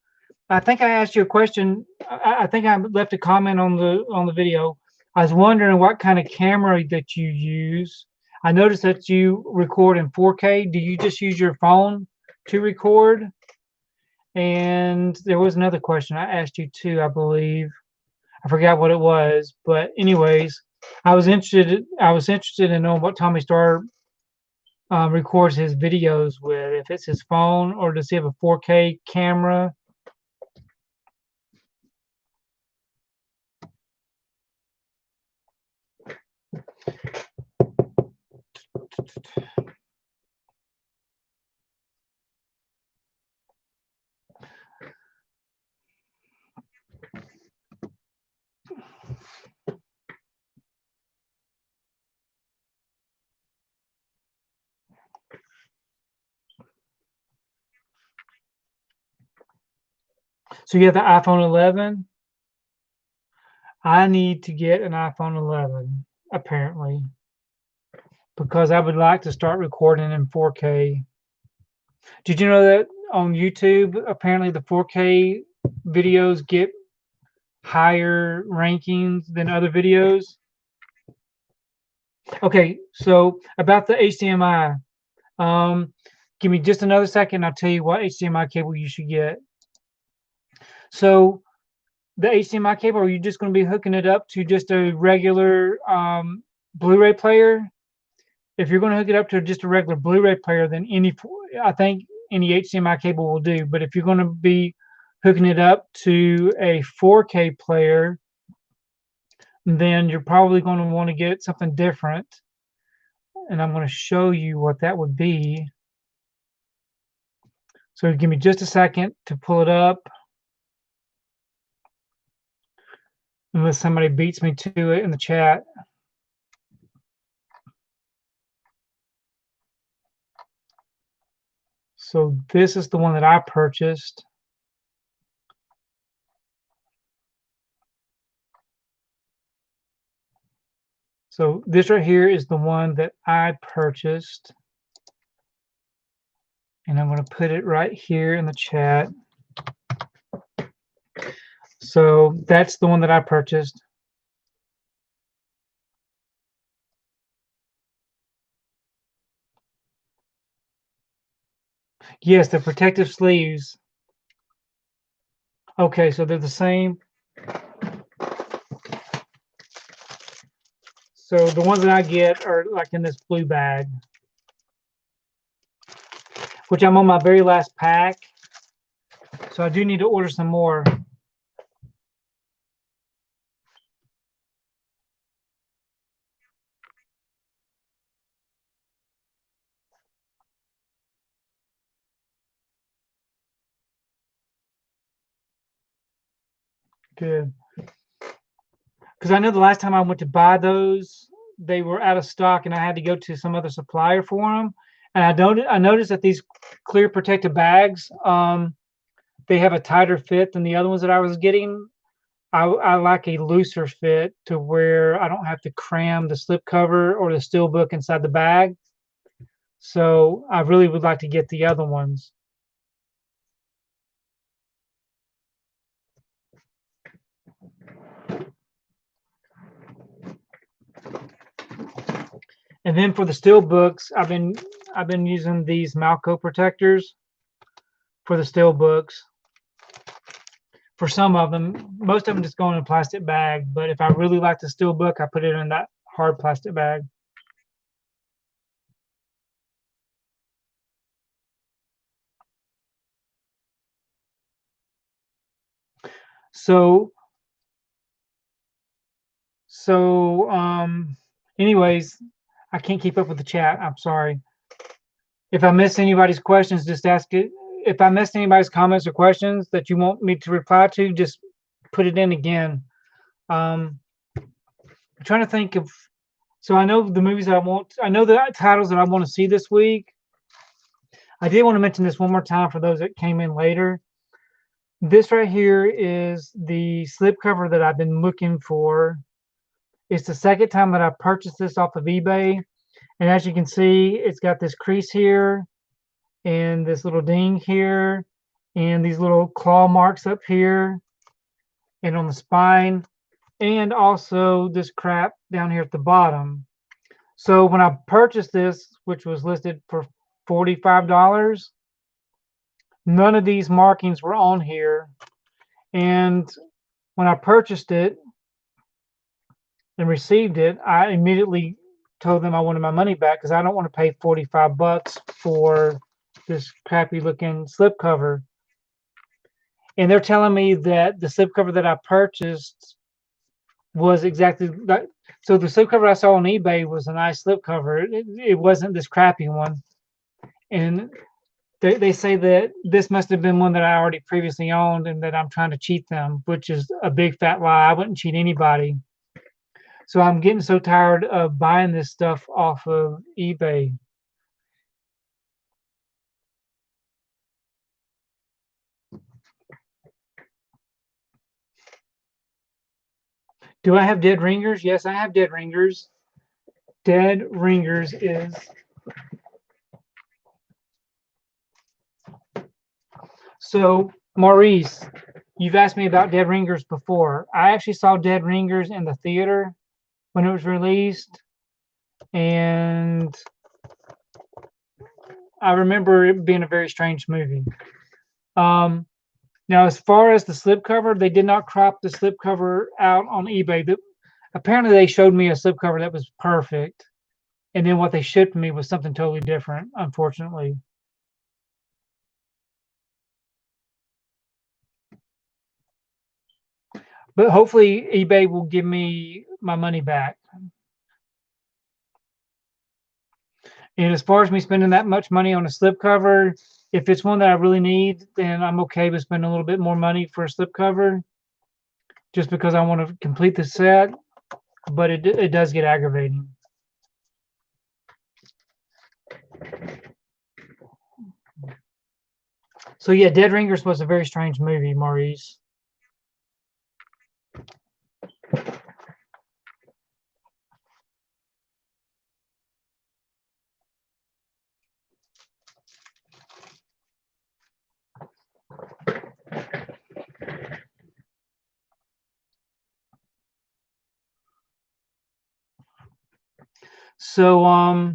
I think I asked you a question. I think I left a comment on the video. I was wondering what kind of camera that you use. I noticed that you record in 4K. Do you just use your phone to record? And there was another question I asked you too, I believe. I forgot what it was, but anyways, I was interested in knowing what Tommy Star records his videos with. If it's his phone, or does he have a 4K camera? So you have the iPhone 11. I need to get an iPhone 11, apparently, because I would like to start recording in 4K. Did you know that on YouTube, apparently the 4K videos get higher rankings than other videos? Okay, so about the HDMI, give me just another second. I'll tell you what HDMI cable you should get. So the HDMI cable, are you just going to be hooking it up to just a regular Blu-ray player? If you're going to hook it up to just a regular Blu-ray player, then I think any HDMI cable will do. But if you're going to be hooking it up to a 4K player, then you're probably going to want to get something different. And I'm going to show you what that would be. So give me just a second to pull it up. Unless somebody beats me to it in the chat. So this is the one that I purchased. So this right here is the one that I purchased. And I'm going to put it right here in the chat. So that's the one that I purchased. Yes, the protective sleeves. Okay, so they're the same. So the ones that I get are like in this blue bag, which I'm on my very last pack. So I do need to order some more. Good. Because I know the last time I went to buy those, they were out of stock and I had to go to some other supplier for them. And I noticed that these clear protective bags, they have a tighter fit than the other ones that I was getting. I like a looser fit to where I don't have to cram the slipcover or the steelbook inside the bag. So I really would like to get the other ones. And then for the steelbooks, I've been using these Malco protectors for the steelbooks. For some of them, most of them just go in a plastic bag. But if I really like the steelbook, I put it in that hard plastic bag. So anyways, I can't keep up with the chat. I'm sorry. If I missed anybody's questions, just ask it. If I missed anybody's comments or questions that you want me to reply to, just put it in again. I'm trying to think of. So I know the movies that I want. I know the titles that I want to see this week. I did want to mention this one more time for those that came in later. This right here is the slipcover that I've been looking for. It's the second time that I purchased this off of eBay. And as you can see, it's got this crease here and this little ding here and these little claw marks up here and on the spine, and also this crap down here at the bottom. So when I purchased this, which was listed for $45, none of these markings were on here. And when I purchased it and received it, I immediately told them I wanted my money back because I don't want to pay $45 for this crappy looking slipcover. And they're telling me that the slipcover that I purchased was exactly that. So the slipcover I saw on eBay was a nice slipcover. It wasn't this crappy one. And they say that this must have been one that I already previously owned and that I'm trying to cheat them, which is a big fat lie. I wouldn't cheat anybody. So I'm getting so tired of buying this stuff off of eBay. Do I have dead ringers? Yes, I have dead ringers. Dead ringers is so Maurice, you've asked me about dead ringers before. I actually saw dead ringers in the theater when it was released, and I remember it being a very strange movie. Now, as far as the slipcover, they did not crop the slipcover out on eBay. Apparently, they showed me a slipcover that was perfect, and then what they shipped me was something totally different, unfortunately. But hopefully, eBay will give me my money back. And as far as me spending that much money on a slipcover, If it's one that I really need, then I'm okay with spending a little bit more money for a slipcover, just because I want to complete the set. But it does get aggravating. So yeah, Dead Ringers was a very strange movie, Maurice. So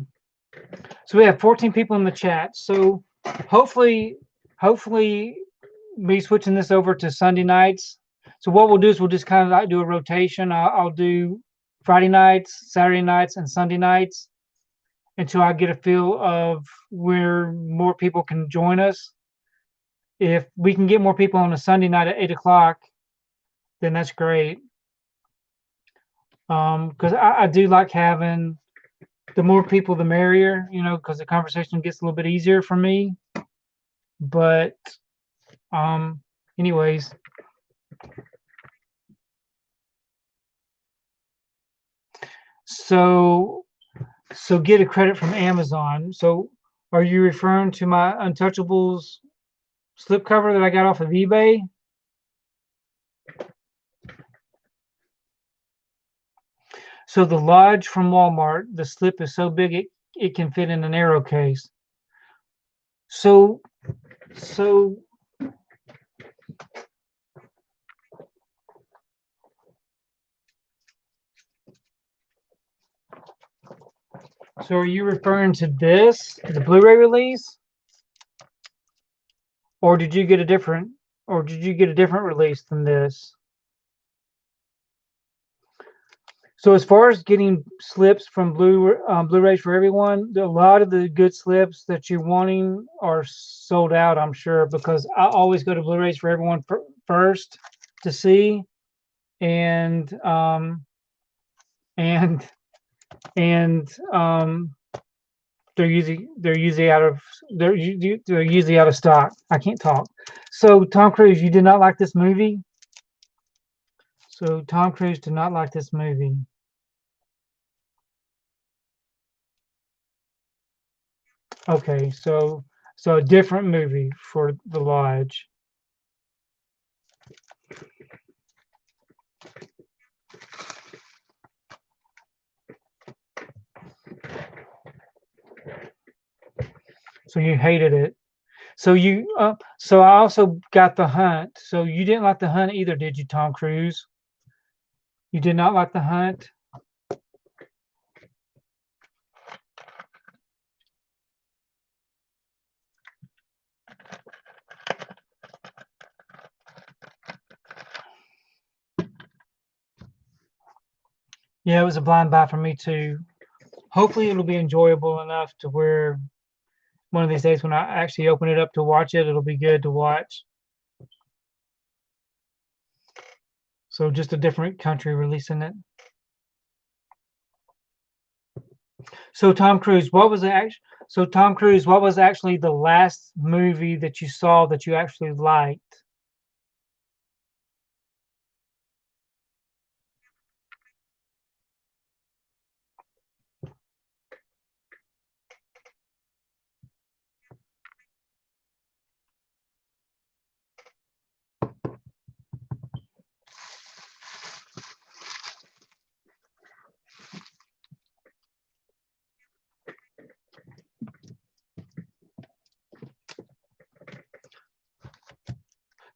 so we have 14 people in the chat. So hopefully me switching this over to Sunday nights. So what we'll do is we'll just kind of like do a rotation. I'll do Friday nights, Saturday nights, and Sunday nights until I get a feel of where more people can join us. If we can get more people on a Sunday night at 8 o'clock, then that's great. Because I do like having, the more people, the merrier, you know, because the conversation gets a little bit easier for me. But anyways, so get a credit from Amazon. So are you referring to my Untouchables slipcover that I got off of eBay? So the Lodge from Walmart, the slip is so big it can fit in an arrow case. So are you referring to this, the Blu-ray release? Or did you get a different release than this? So as far as getting slips from Blu-rays for everyone, a lot of the good slips that you're wanting are sold out, I'm sure, because I always go to Blu-rays for everyone first to see, and they're usually out of stock. I can't talk. So Tom Cruise, you did not like this movie? So Tom Cruise did not like this movie. Okay, so a different movie for The Lodge. So you hated it. So you so I also got The Hunt. So you didn't like The Hunt either, did you, Tom Cruise? You did not like The Hunt? Yeah, it was a blind buy for me too. Hopefully it'll be enjoyable enough to where one of these days when I actually open it up to watch it, it'll be good to watch. So just a different country releasing it. So Tom Cruise, what was actually the last movie that you saw that you actually liked?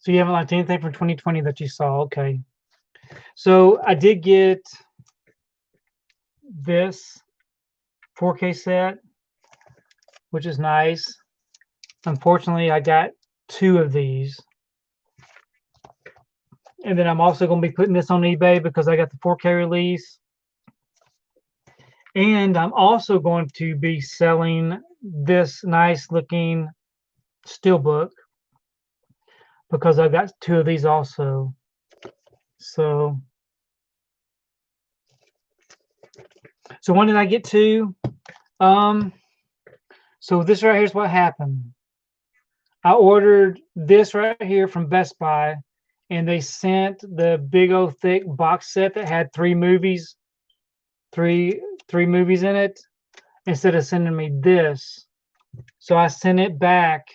So you haven't liked anything from 2020 that you saw. Okay. So I did get this 4K set, which is nice. Unfortunately, I got 2 of these. And then I'm also going to be putting this on eBay because I got the 4K release. And I'm also going to be selling this nice looking Steelbook because I got 2 of these also. So when did I get 2? So this right here is what happened. I ordered this right here from Best Buy, and they sent the big old thick box set that had three three movies in it instead of sending me this. So I sent it back,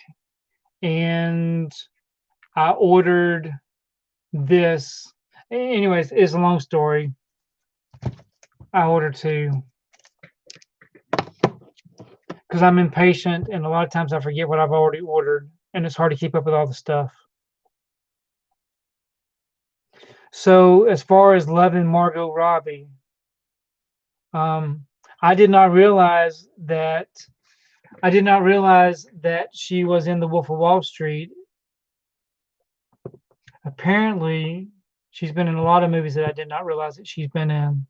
and I ordered this. Anyways, it's a long story. I ordered two because I'm impatient, and a lot of times I forget what I've already ordered, and it's hard to keep up with all the stuff. So as far as loving Margot Robbie, um, I did not realize that she was in The Wolf of Wall Street. Apparently, she's been in a lot of movies that I did not realize that she's been in.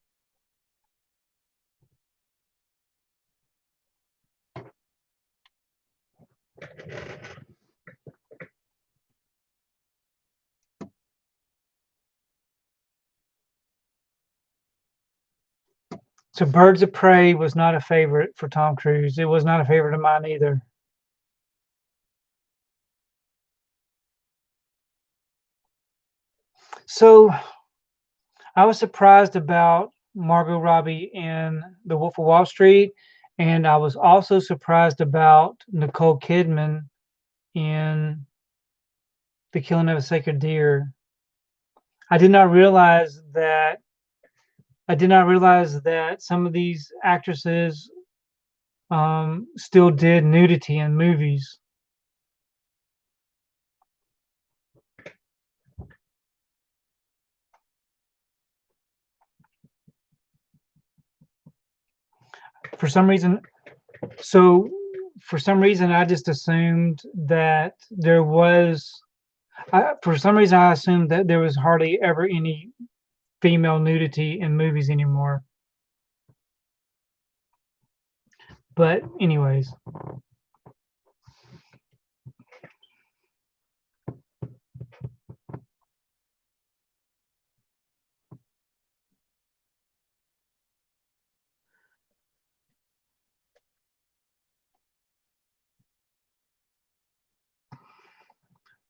So Birds of Prey was not a favorite for Tom Cruise. It was not a favorite of mine either. So I was surprised about Margot Robbie in The Wolf of Wall Street, and I was also surprised about Nicole Kidman in The Killing of a Sacred Deer. I did not realize that some of these actresses still did nudity in movies. For some reason, I just assumed that there was. For some reason, I assumed that there was hardly ever any female nudity in movies anymore. But anyways.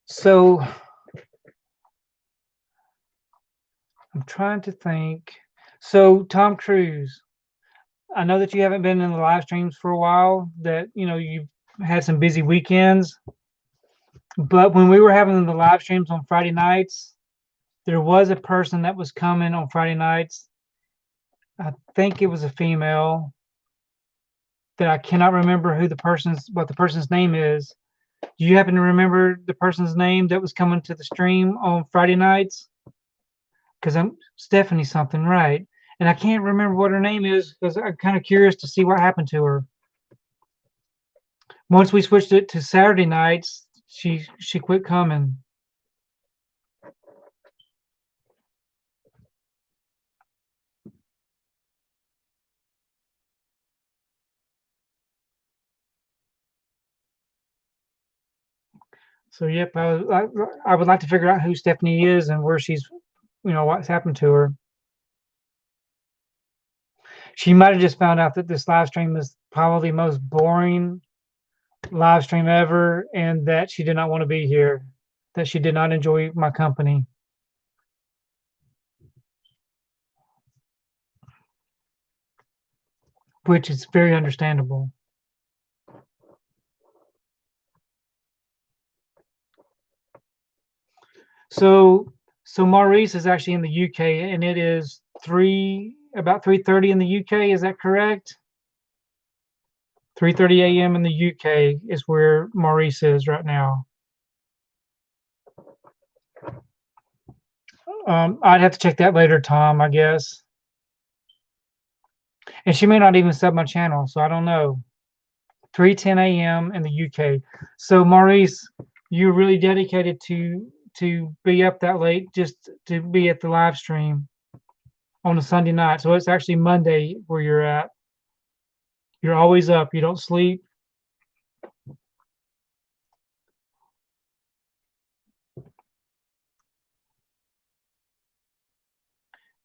So I'm trying to think. So Tom Cruise, I know that you haven't been in the live streams for a while, that you've had some busy weekends. But when we were having the live streams on Friday nights, there was a person that was coming on Friday nights. I think it was a female that I cannot remember what the person's name is. Do you happen to remember the person's name that was coming to the stream on Friday nights? Because I'm Stephanie something, right? And I can't remember what her name is because I'm kind of curious to see what happened to her. Once we switched it to Saturday nights, she quit coming. So yep, I would like to figure out who Stephanie is and where she's, what's happened to her. She might have just found out that this live stream is probably the most boring live stream ever, and that she did not want to be here, that she did not enjoy my company. Which is very understandable. So Maurice is actually in the UK, and it is about 3:30 in the UK. Is that correct? 3:30 a.m. in the UK is where Maurice is right now. I'd have to check that later, Tom, I guess. And she may not even sub my channel, so I don't know. 3:10 a.m. in the UK. So Maurice, you're really dedicated to be up that late just to be at the live stream on a Sunday night. So it's actually Monday where you're at. You're always up. You don't sleep.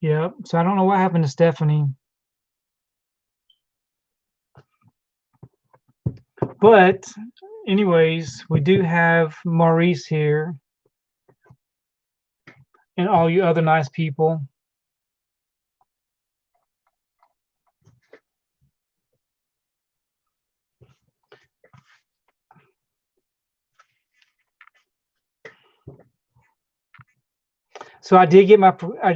Yep. So I don't know what happened to Stephanie. But anyways, we do have Maurice here and all you other nice people. So I did get my, I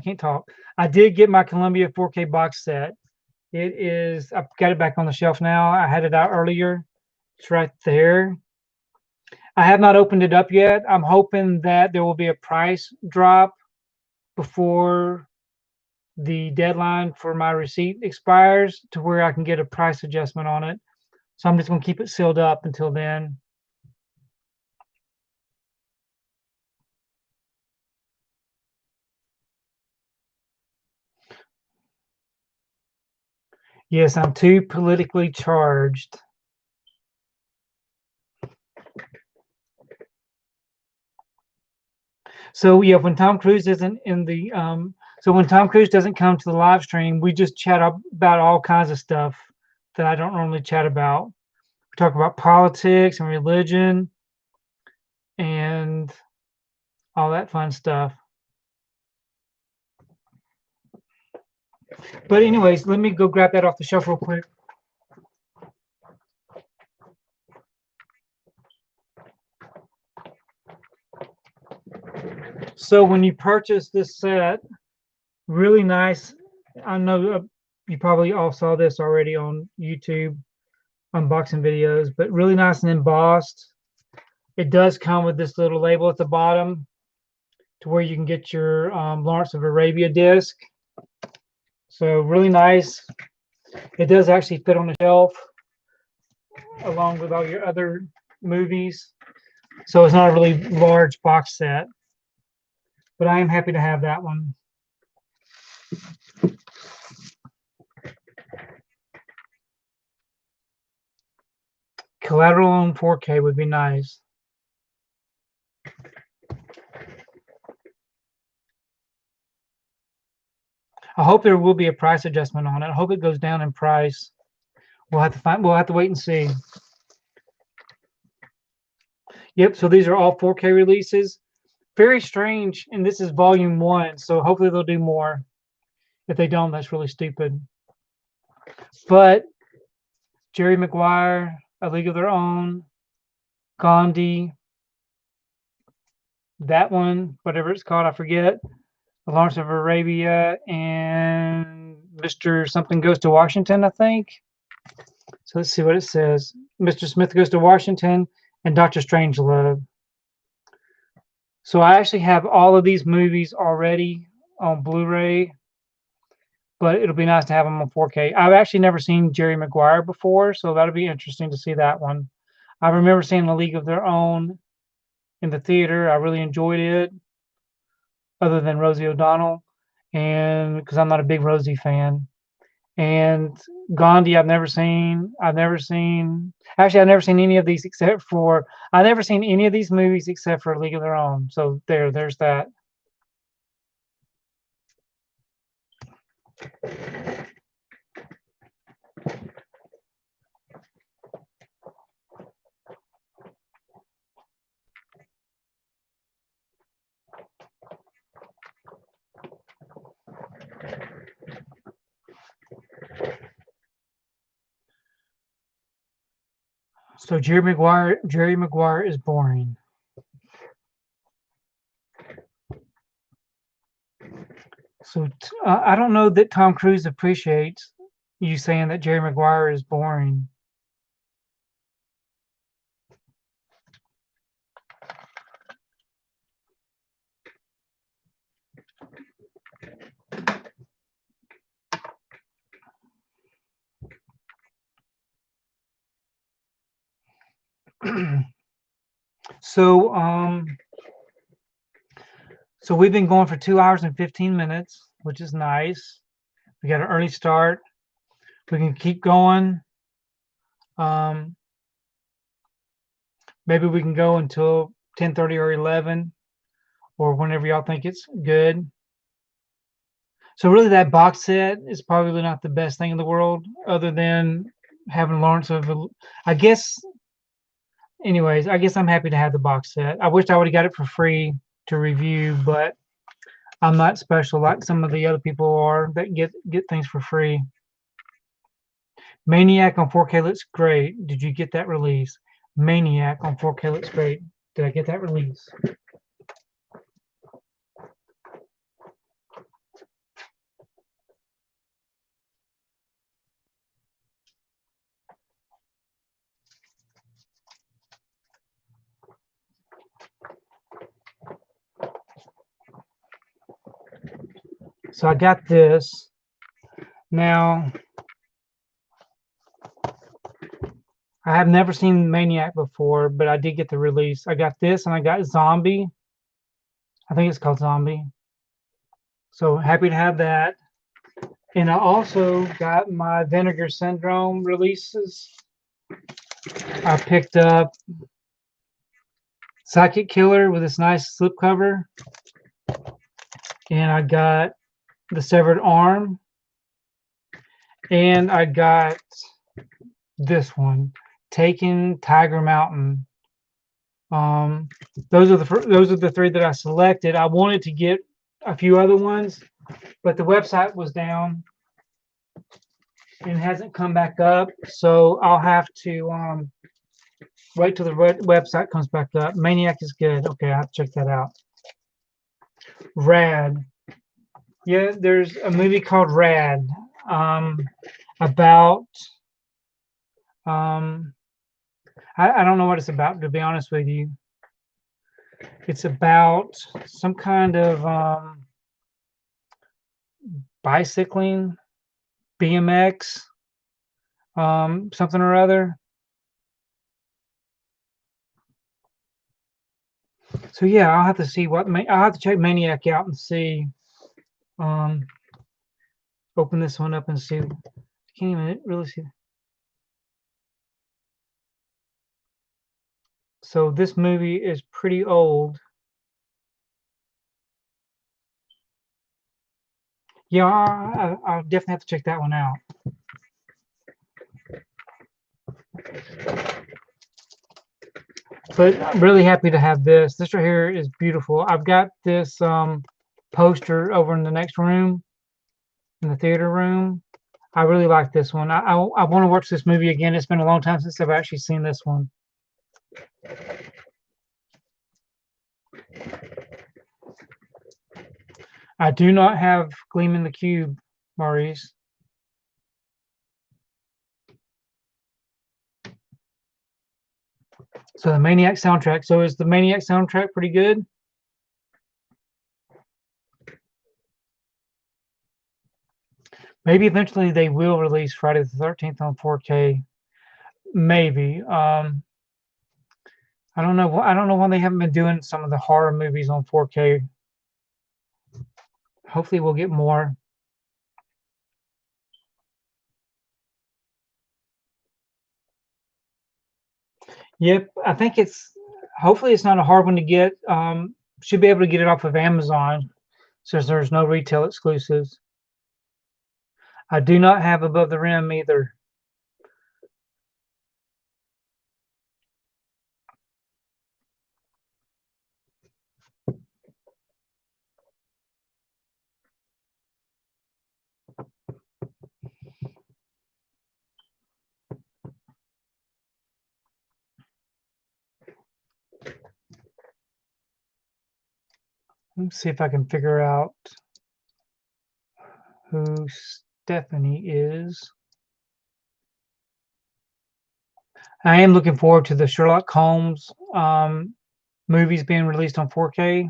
can't talk. I did get my Columbia 4K box set. It is, I've got it back on the shelf now. I had it out earlier. It's right there. I have not opened it up yet. I'm hoping that there will be a price drop before the deadline for my receipt expires to where I can get a price adjustment on it. So I'm just going to keep it sealed up until then. Yes, I'm too politically charged. So yeah, when Tom Cruise isn't in the so when Tom Cruise doesn't come to the live stream, we just chat about all kinds of stuff that I don't normally chat about. We talk about politics and religion and all that fun stuff. But anyways, let me go grab that off the shelf real quick. So when you purchase this set, really nice. I know you probably all saw this already on YouTube unboxing videos, but really nice and embossed. It does come with this little label at the bottom to where you can get your Lawrence of Arabia disc. So really nice. It does actually fit on the shelf along with all your other movies. So it's not a really large box set, but I am happy to have that one. Collateral on 4K would be nice. I hope there will be a price adjustment on it. I hope it goes down in price. We'll have to wait and see. Yep, so these are all 4K releases. Very strange, and this is volume 1, so hopefully they'll do more. If they don't, that's really stupid. But Jerry Maguire, A League of Their Own, Gandhi, that one, whatever it's called, I forget. Lawrence of Arabia and Mr. Something Goes to Washington, I think. So let's see what it says. Mr. Smith Goes to Washington and Dr. Strangelove. So I actually have all of these movies already on Blu-ray, but it'll be nice to have them on 4K. I've actually never seen Jerry Maguire before, so that'll be interesting to see that one. I remember seeing A League of Their Own in the theater. I really enjoyed it, other than Rosie O'Donnell, and because I'm not a big Rosie fan. And Gandhi, I've never seen. Actually, I've never seen any of these except for. I've never seen any of these movies except for A League of Their Own. So there's that. So Jerry Maguire is boring. So I don't know that Tom Cruise appreciates you saying that Jerry Maguire is boring. So so we've been going for 2 hours and 15 minutes, which is nice. We got an early start. We can keep going. Maybe we can go until 10:30 or 11 or whenever y'all think it's good. So really that box set is probably not the best thing in the world, other than having Lawrence of, I guess anyways, I guess I'm happy to have the box set. I wish I would have got it for free to review, but I'm not special like some of the other people are that get things for free. Maniac on 4K looks great. Did you get that release? Maniac on 4K looks great. Did I get that release? So I got this. Now, I have never seen Maniac before, but I did get the release. I got this and I got Zombie. I think it's called Zombie. So happy to have that. And I also got my Vinegar Syndrome releases. I picked up Psychic Killer with this nice slipcover. And I got The Severed Arm. And I got this one, Taken Tiger Mountain. Those are the three that I selected. I wanted to get a few other ones, but the website was down and hasn't come back up. So I'll have to wait till the website comes back up. Maniac is good. Okay, I have to check that out. Rad. Yeah, there's a movie called Rad about I don't know what it's about, to be honest with you. It's about some kind of bicycling, BMX, something or other. So yeah, I'll have to see what I'll have to check Maniac out and see. Open this one up and see. I can't even really see. So this movie is pretty old. Yeah, I'll definitely have to check that one out. But I'm really happy to have this. This right here is beautiful. I've got this poster over in the next room, in the theater room. I really like this one. I want to watch this movie again. It's been a long time since I've actually seen this one. I do not have Gleam in the Cube, Maurice. So the Maniac soundtrack. So is the Maniac soundtrack pretty good? Maybe eventually they will release Friday the 13th on 4K. Maybe. I don't know. I don't know why they haven't been doing some of the horror movies on 4K. Hopefully we'll get more. Yep, I think it's hopefully it's not a hard one to get. Should be able to get it off of Amazon since there's no retail exclusives. I do not have Above the Rim either. Let's see if I can figure out who Stephanie is. I am looking forward to the Sherlock Holmes movies being released on 4K.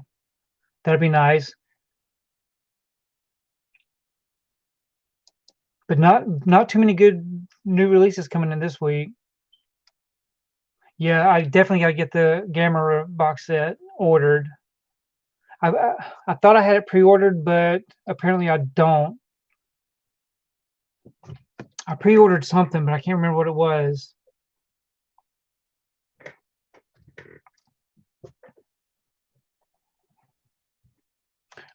That'd be nice. But not too many good new releases coming in this week. Yeah, I definitely got to get the Gamera box set ordered. I thought I had it pre-ordered, but apparently I don't. I pre-ordered something, but I can't remember what it was.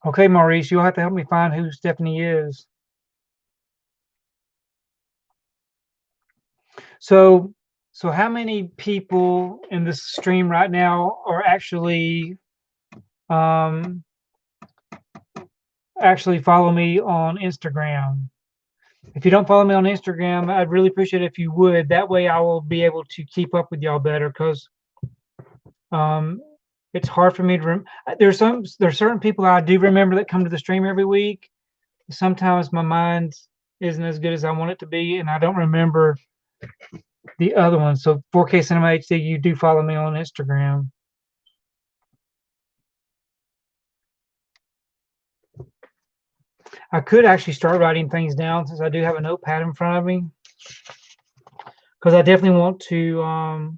Okay, Maurice, you'll have to help me find who Stephanie is. So So how many people in this stream right now are um, actually follow me on Instagram? If you don't follow me on Instagram, I'd really appreciate it if you would. That way I will be able to keep up with y'all better, because um, it's hard for me to there's certain people I do remember that come to the stream every week. Sometimes my mind isn't as good as I want it to be, and I don't remember the other ones. So 4K Cinema HD, you do follow me on Instagram. I could actually start writing things down, since I do have a notepad in front of me, because I definitely want to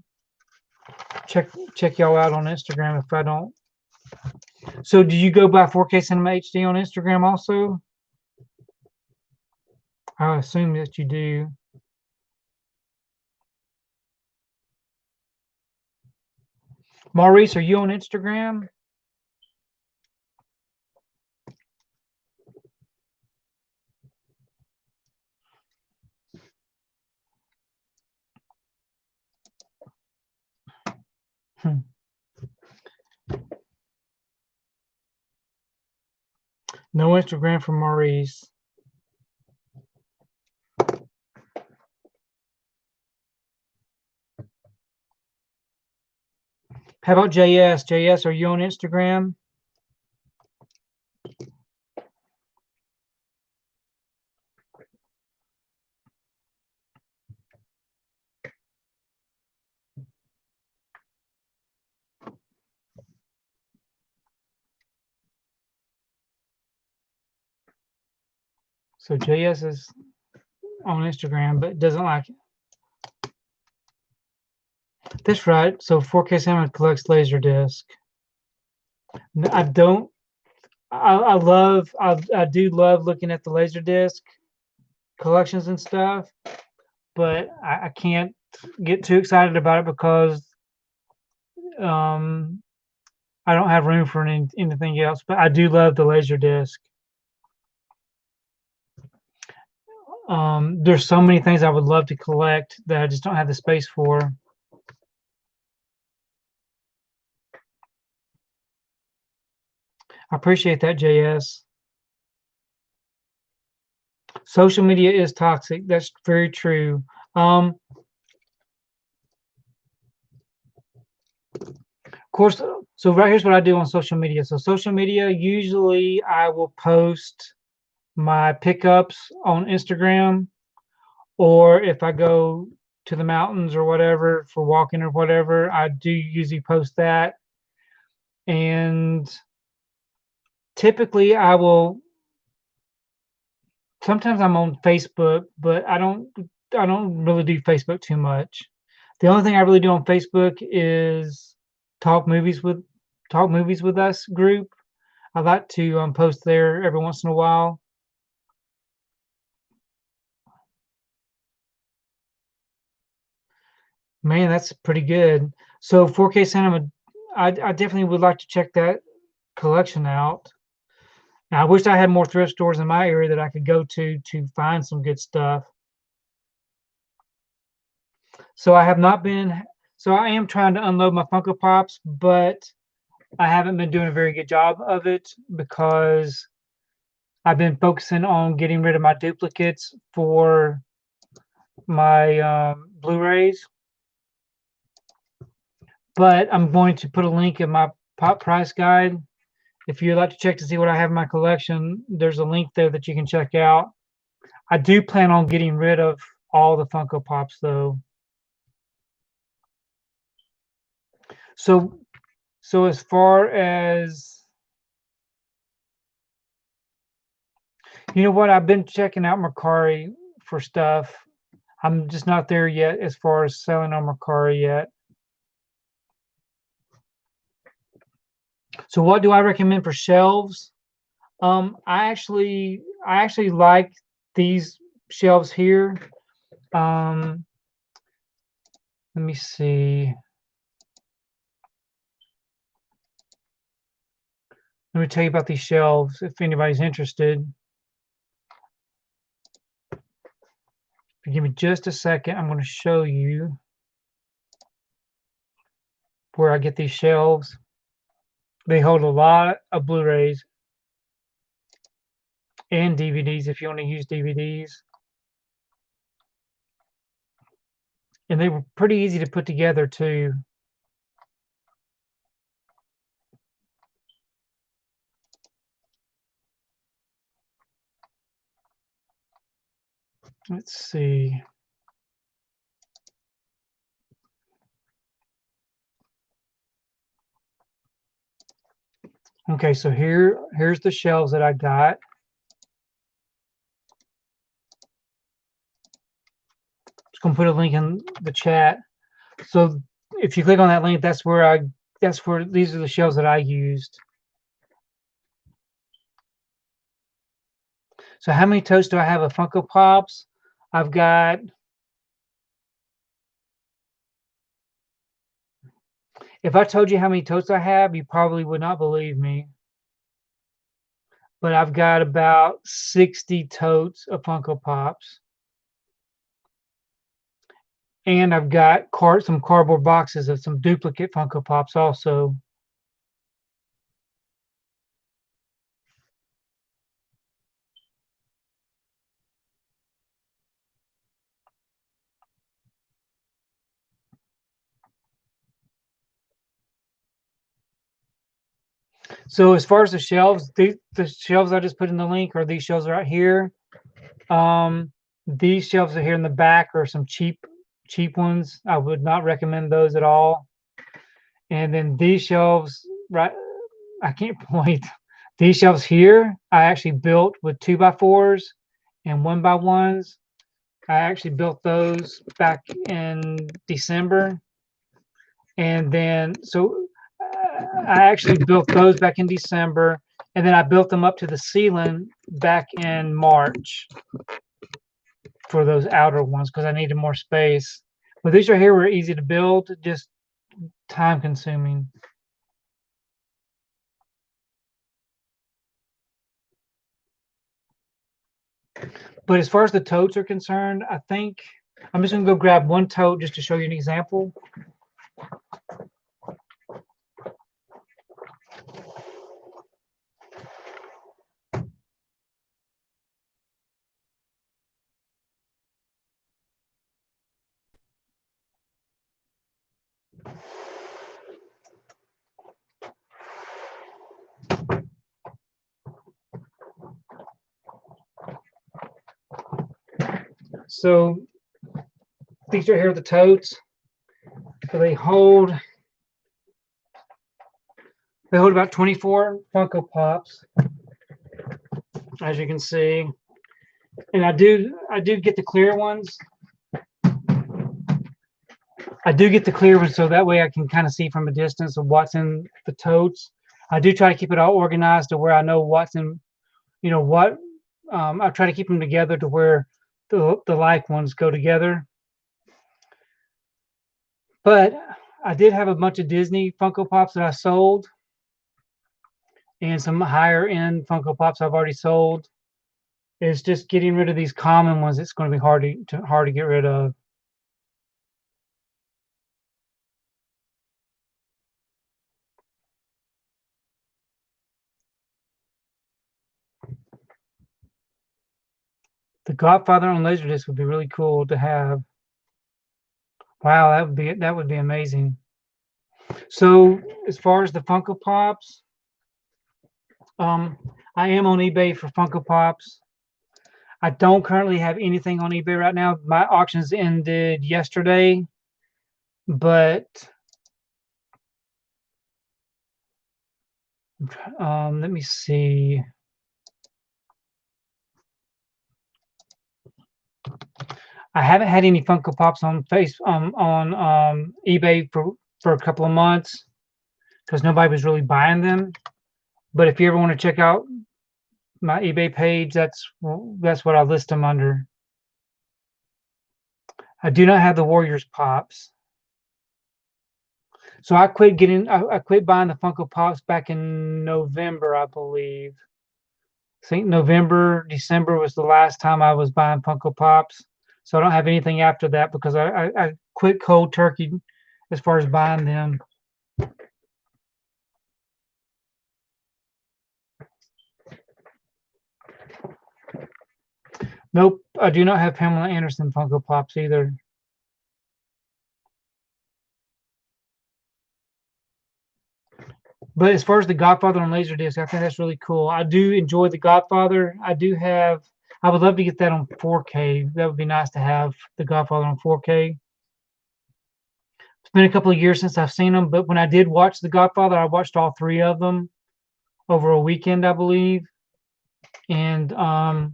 check y'all out on Instagram if I don't. So do you go by 4K Cinema HD on Instagram also? I assume that you do. Maurice, are you on Instagram? No Instagram for Maurice. How about JS? JS, are you on Instagram? So JS is on Instagram, but doesn't like it. That's right. So 4K Cinema collects Laserdisc. I don't. I do love looking at the Laserdisc collections and stuff, but I can't get too excited about it because um, I don't have room for anything else. But I do love the Laserdisc. There's so many things I would love to collect that I just don't have the space for. I appreciate that, JS. Social media is toxic. That's very true. Of course, so right here's what I do on social media. So social media, usually I will post my pickups on Instagram, or if I go to the mountains or whatever for walking or whatever, I do usually post that. And typically sometimes I'm on Facebook, but I don't really do Facebook too much. The only thing I really do on Facebook is talk movies with us group. I like to post there every once in a while. Man, that's pretty good. So 4K Cinema, I definitely would like to check that collection out. Now, I wish I had more thrift stores in my area that I could go to find some good stuff. So I have not been. So I am trying to unload my Funko Pops, but I haven't been doing a very good job of it because I've been focusing on getting rid of my duplicates for my Blu-rays. But I'm going to put a link in my pop price guide. If you'd like to check to see what I have in my collection, there's a link there that you can check out. I do plan on getting rid of all the Funko Pops, though. So as far as, you know what, I've been checking out Mercari for stuff. I'm just not there yet as far as selling on Mercari yet. So what do I recommend for shelves? I actually like these shelves here. Let me see. Let me tell you about these shelves if anybody's interested. If you give me just a second, I'm going to show you. where I get these shelves. They hold a lot of Blu-rays and DVDs if you want to use DVDs. And they were pretty easy to put together too. Let's see. Okay, so here's the shelves that I got. Just gonna put a link in the chat. So if you click on that link, that's where these are the shelves that I used. So how many totes do I have of Funko Pops? I've got, if I told you how many totes I have, you probably would not believe me. But I've got about 60 totes of Funko Pops. And I've got some cardboard boxes of some duplicate Funko Pops also. So as far as the shelves, the shelves I just put in the link are these shelves right here. These shelves are here in the back are some cheap ones. I would not recommend those at all. And then these shelves, right? I can't point. These shelves here, I actually built with 2x4s and 1x1s. I actually built those back in December. And then, so I actually built those back in December. And then I built them up to the ceiling back in March for those outer ones because I needed more space. But these right here were easy to build, just time consuming. But as far as the totes are concerned, I think I'm just going to go grab one tote just to show you an example. So these right here are the totes. So they hold about 24 Funko Pops, as you can see. And I do get the clear ones. I do get the clear ones so that way I can kind of see from a distance of what's in the totes. I do try to keep it all organized to where I know what's in, you know, what. I try to keep them together to where the like ones go together. But I did have a bunch of Disney Funko Pops that I sold, and some higher end Funko Pops I've already sold. It's just getting rid of these common ones. It's going to be hard to get rid of. The Godfather on Laserdisc would be really cool to have. Wow, that would be amazing. So as far as the Funko Pops, I am on eBay for Funko Pops. I don't currently have anything on eBay right now. My auctions ended yesterday, but let me see. I haven't had any Funko Pops on eBay for a couple of months because nobody was really buying them. But if you ever want to check out my eBay page, that's what I list them under. I do not have the Warriors Pops. So I quit buying the Funko Pops back in November, I believe. I think November, December was the last time I was buying Funko Pops. So I don't have anything after that because I quit cold turkey as far as buying them. Nope, I do not have Pamela Anderson Funko Pops either. But as far as the Godfather on Laserdisc, I think that's really cool. I do enjoy the Godfather. I would love to get that on 4K. That would be nice to have the Godfather on 4K. It's been a couple of years since I've seen them, but when I did watch the Godfather, I watched all 3 of them over a weekend, I believe. And that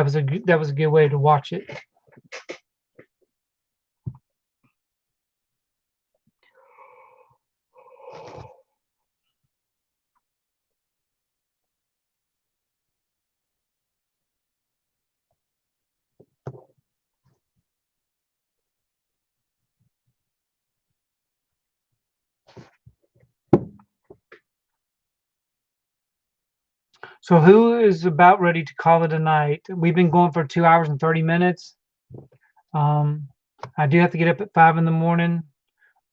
was a good way to watch it. So who is about ready to call it a night? We've been going for 2 hours and 30 minutes. I do have to get up at 5 in the morning,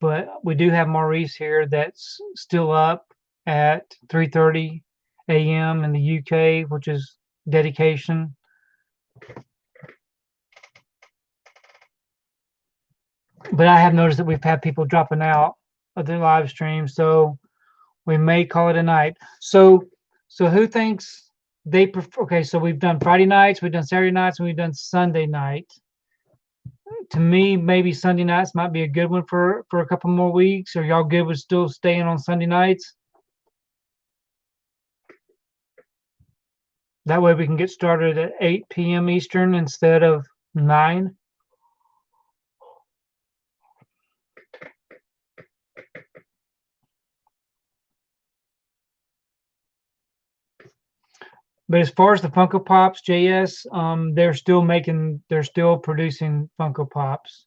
but we do have Maurice here that's still up at 3:30 a.m. in the UK, which is dedication. But I have noticed that we've had people dropping out of the live stream, so we may call it a night. So who thinks they prefer? Okay, so we've done Friday nights, we've done Saturday nights, and we've done Sunday night. To me, maybe Sunday nights might be a good one for a couple more weeks. Are y'all good with still staying on Sunday nights? That way we can get started at 8 p.m. Eastern instead of 9. But as far as the Funko Pops, JS, they're still producing Funko Pops.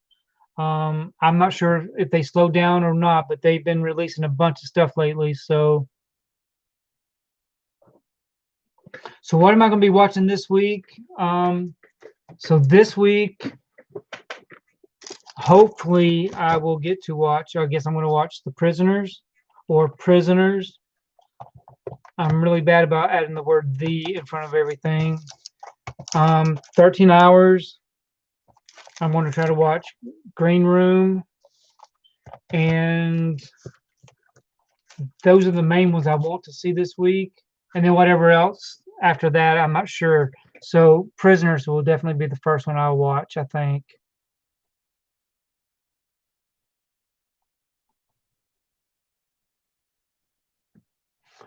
I'm not sure if they slowed down or not, but they've been releasing a bunch of stuff lately. So what am I going to be watching this week? So this week, hopefully I will get to watch, I guess I'm going to watch The Prisoners or Prisoners. I'm really bad about adding the word "the" in front of everything. 13 Hours. I'm going to try to watch Green Room. And those are the main ones I want to see this week. And then whatever else after that, I'm not sure. So Prisoners will definitely be the first one I'll watch, I think.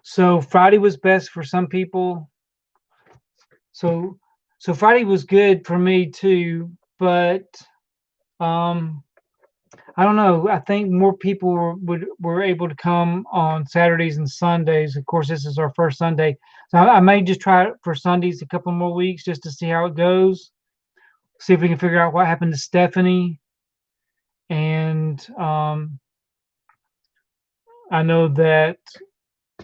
So Friday was best for some people. So Friday was good for me too, but I don't know. I think more people were able to come on Saturdays and Sundays. Of course, this is our first Sunday, so I may just try it for Sundays a couple more weeks just to see how it goes. See if we can figure out what happened to Stephanie. And I know that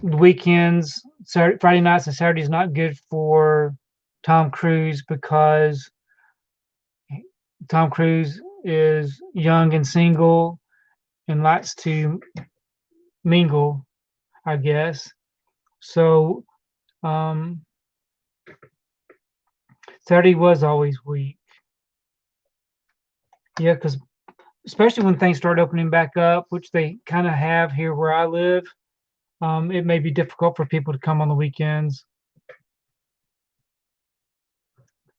weekends, Friday nights and Saturdays, not good for Tom Cruise because Tom Cruise is young and single and likes to mingle, I guess. So Saturday was always weak. Yeah, because especially when things start opening back up, which they kind of have here where I live, it may be difficult for people to come on the weekends.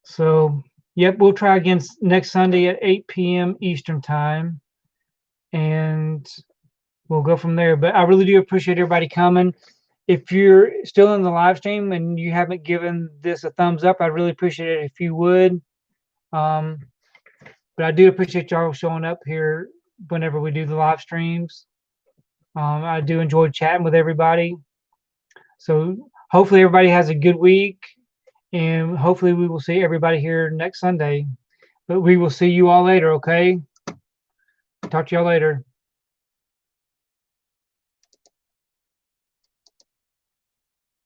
So, yep, we'll try again next Sunday at 8 p.m. Eastern time, and we'll go from there. But I really do appreciate everybody coming. If you're still in the live stream and you haven't given this a thumbs up, I'd really appreciate it if you would. But I do appreciate y'all showing up here whenever we do the live streams. I do enjoy chatting with everybody. So hopefully everybody has a good week, and hopefully we will see everybody here next Sunday. But we will see you all later, okay? Talk to y'all later.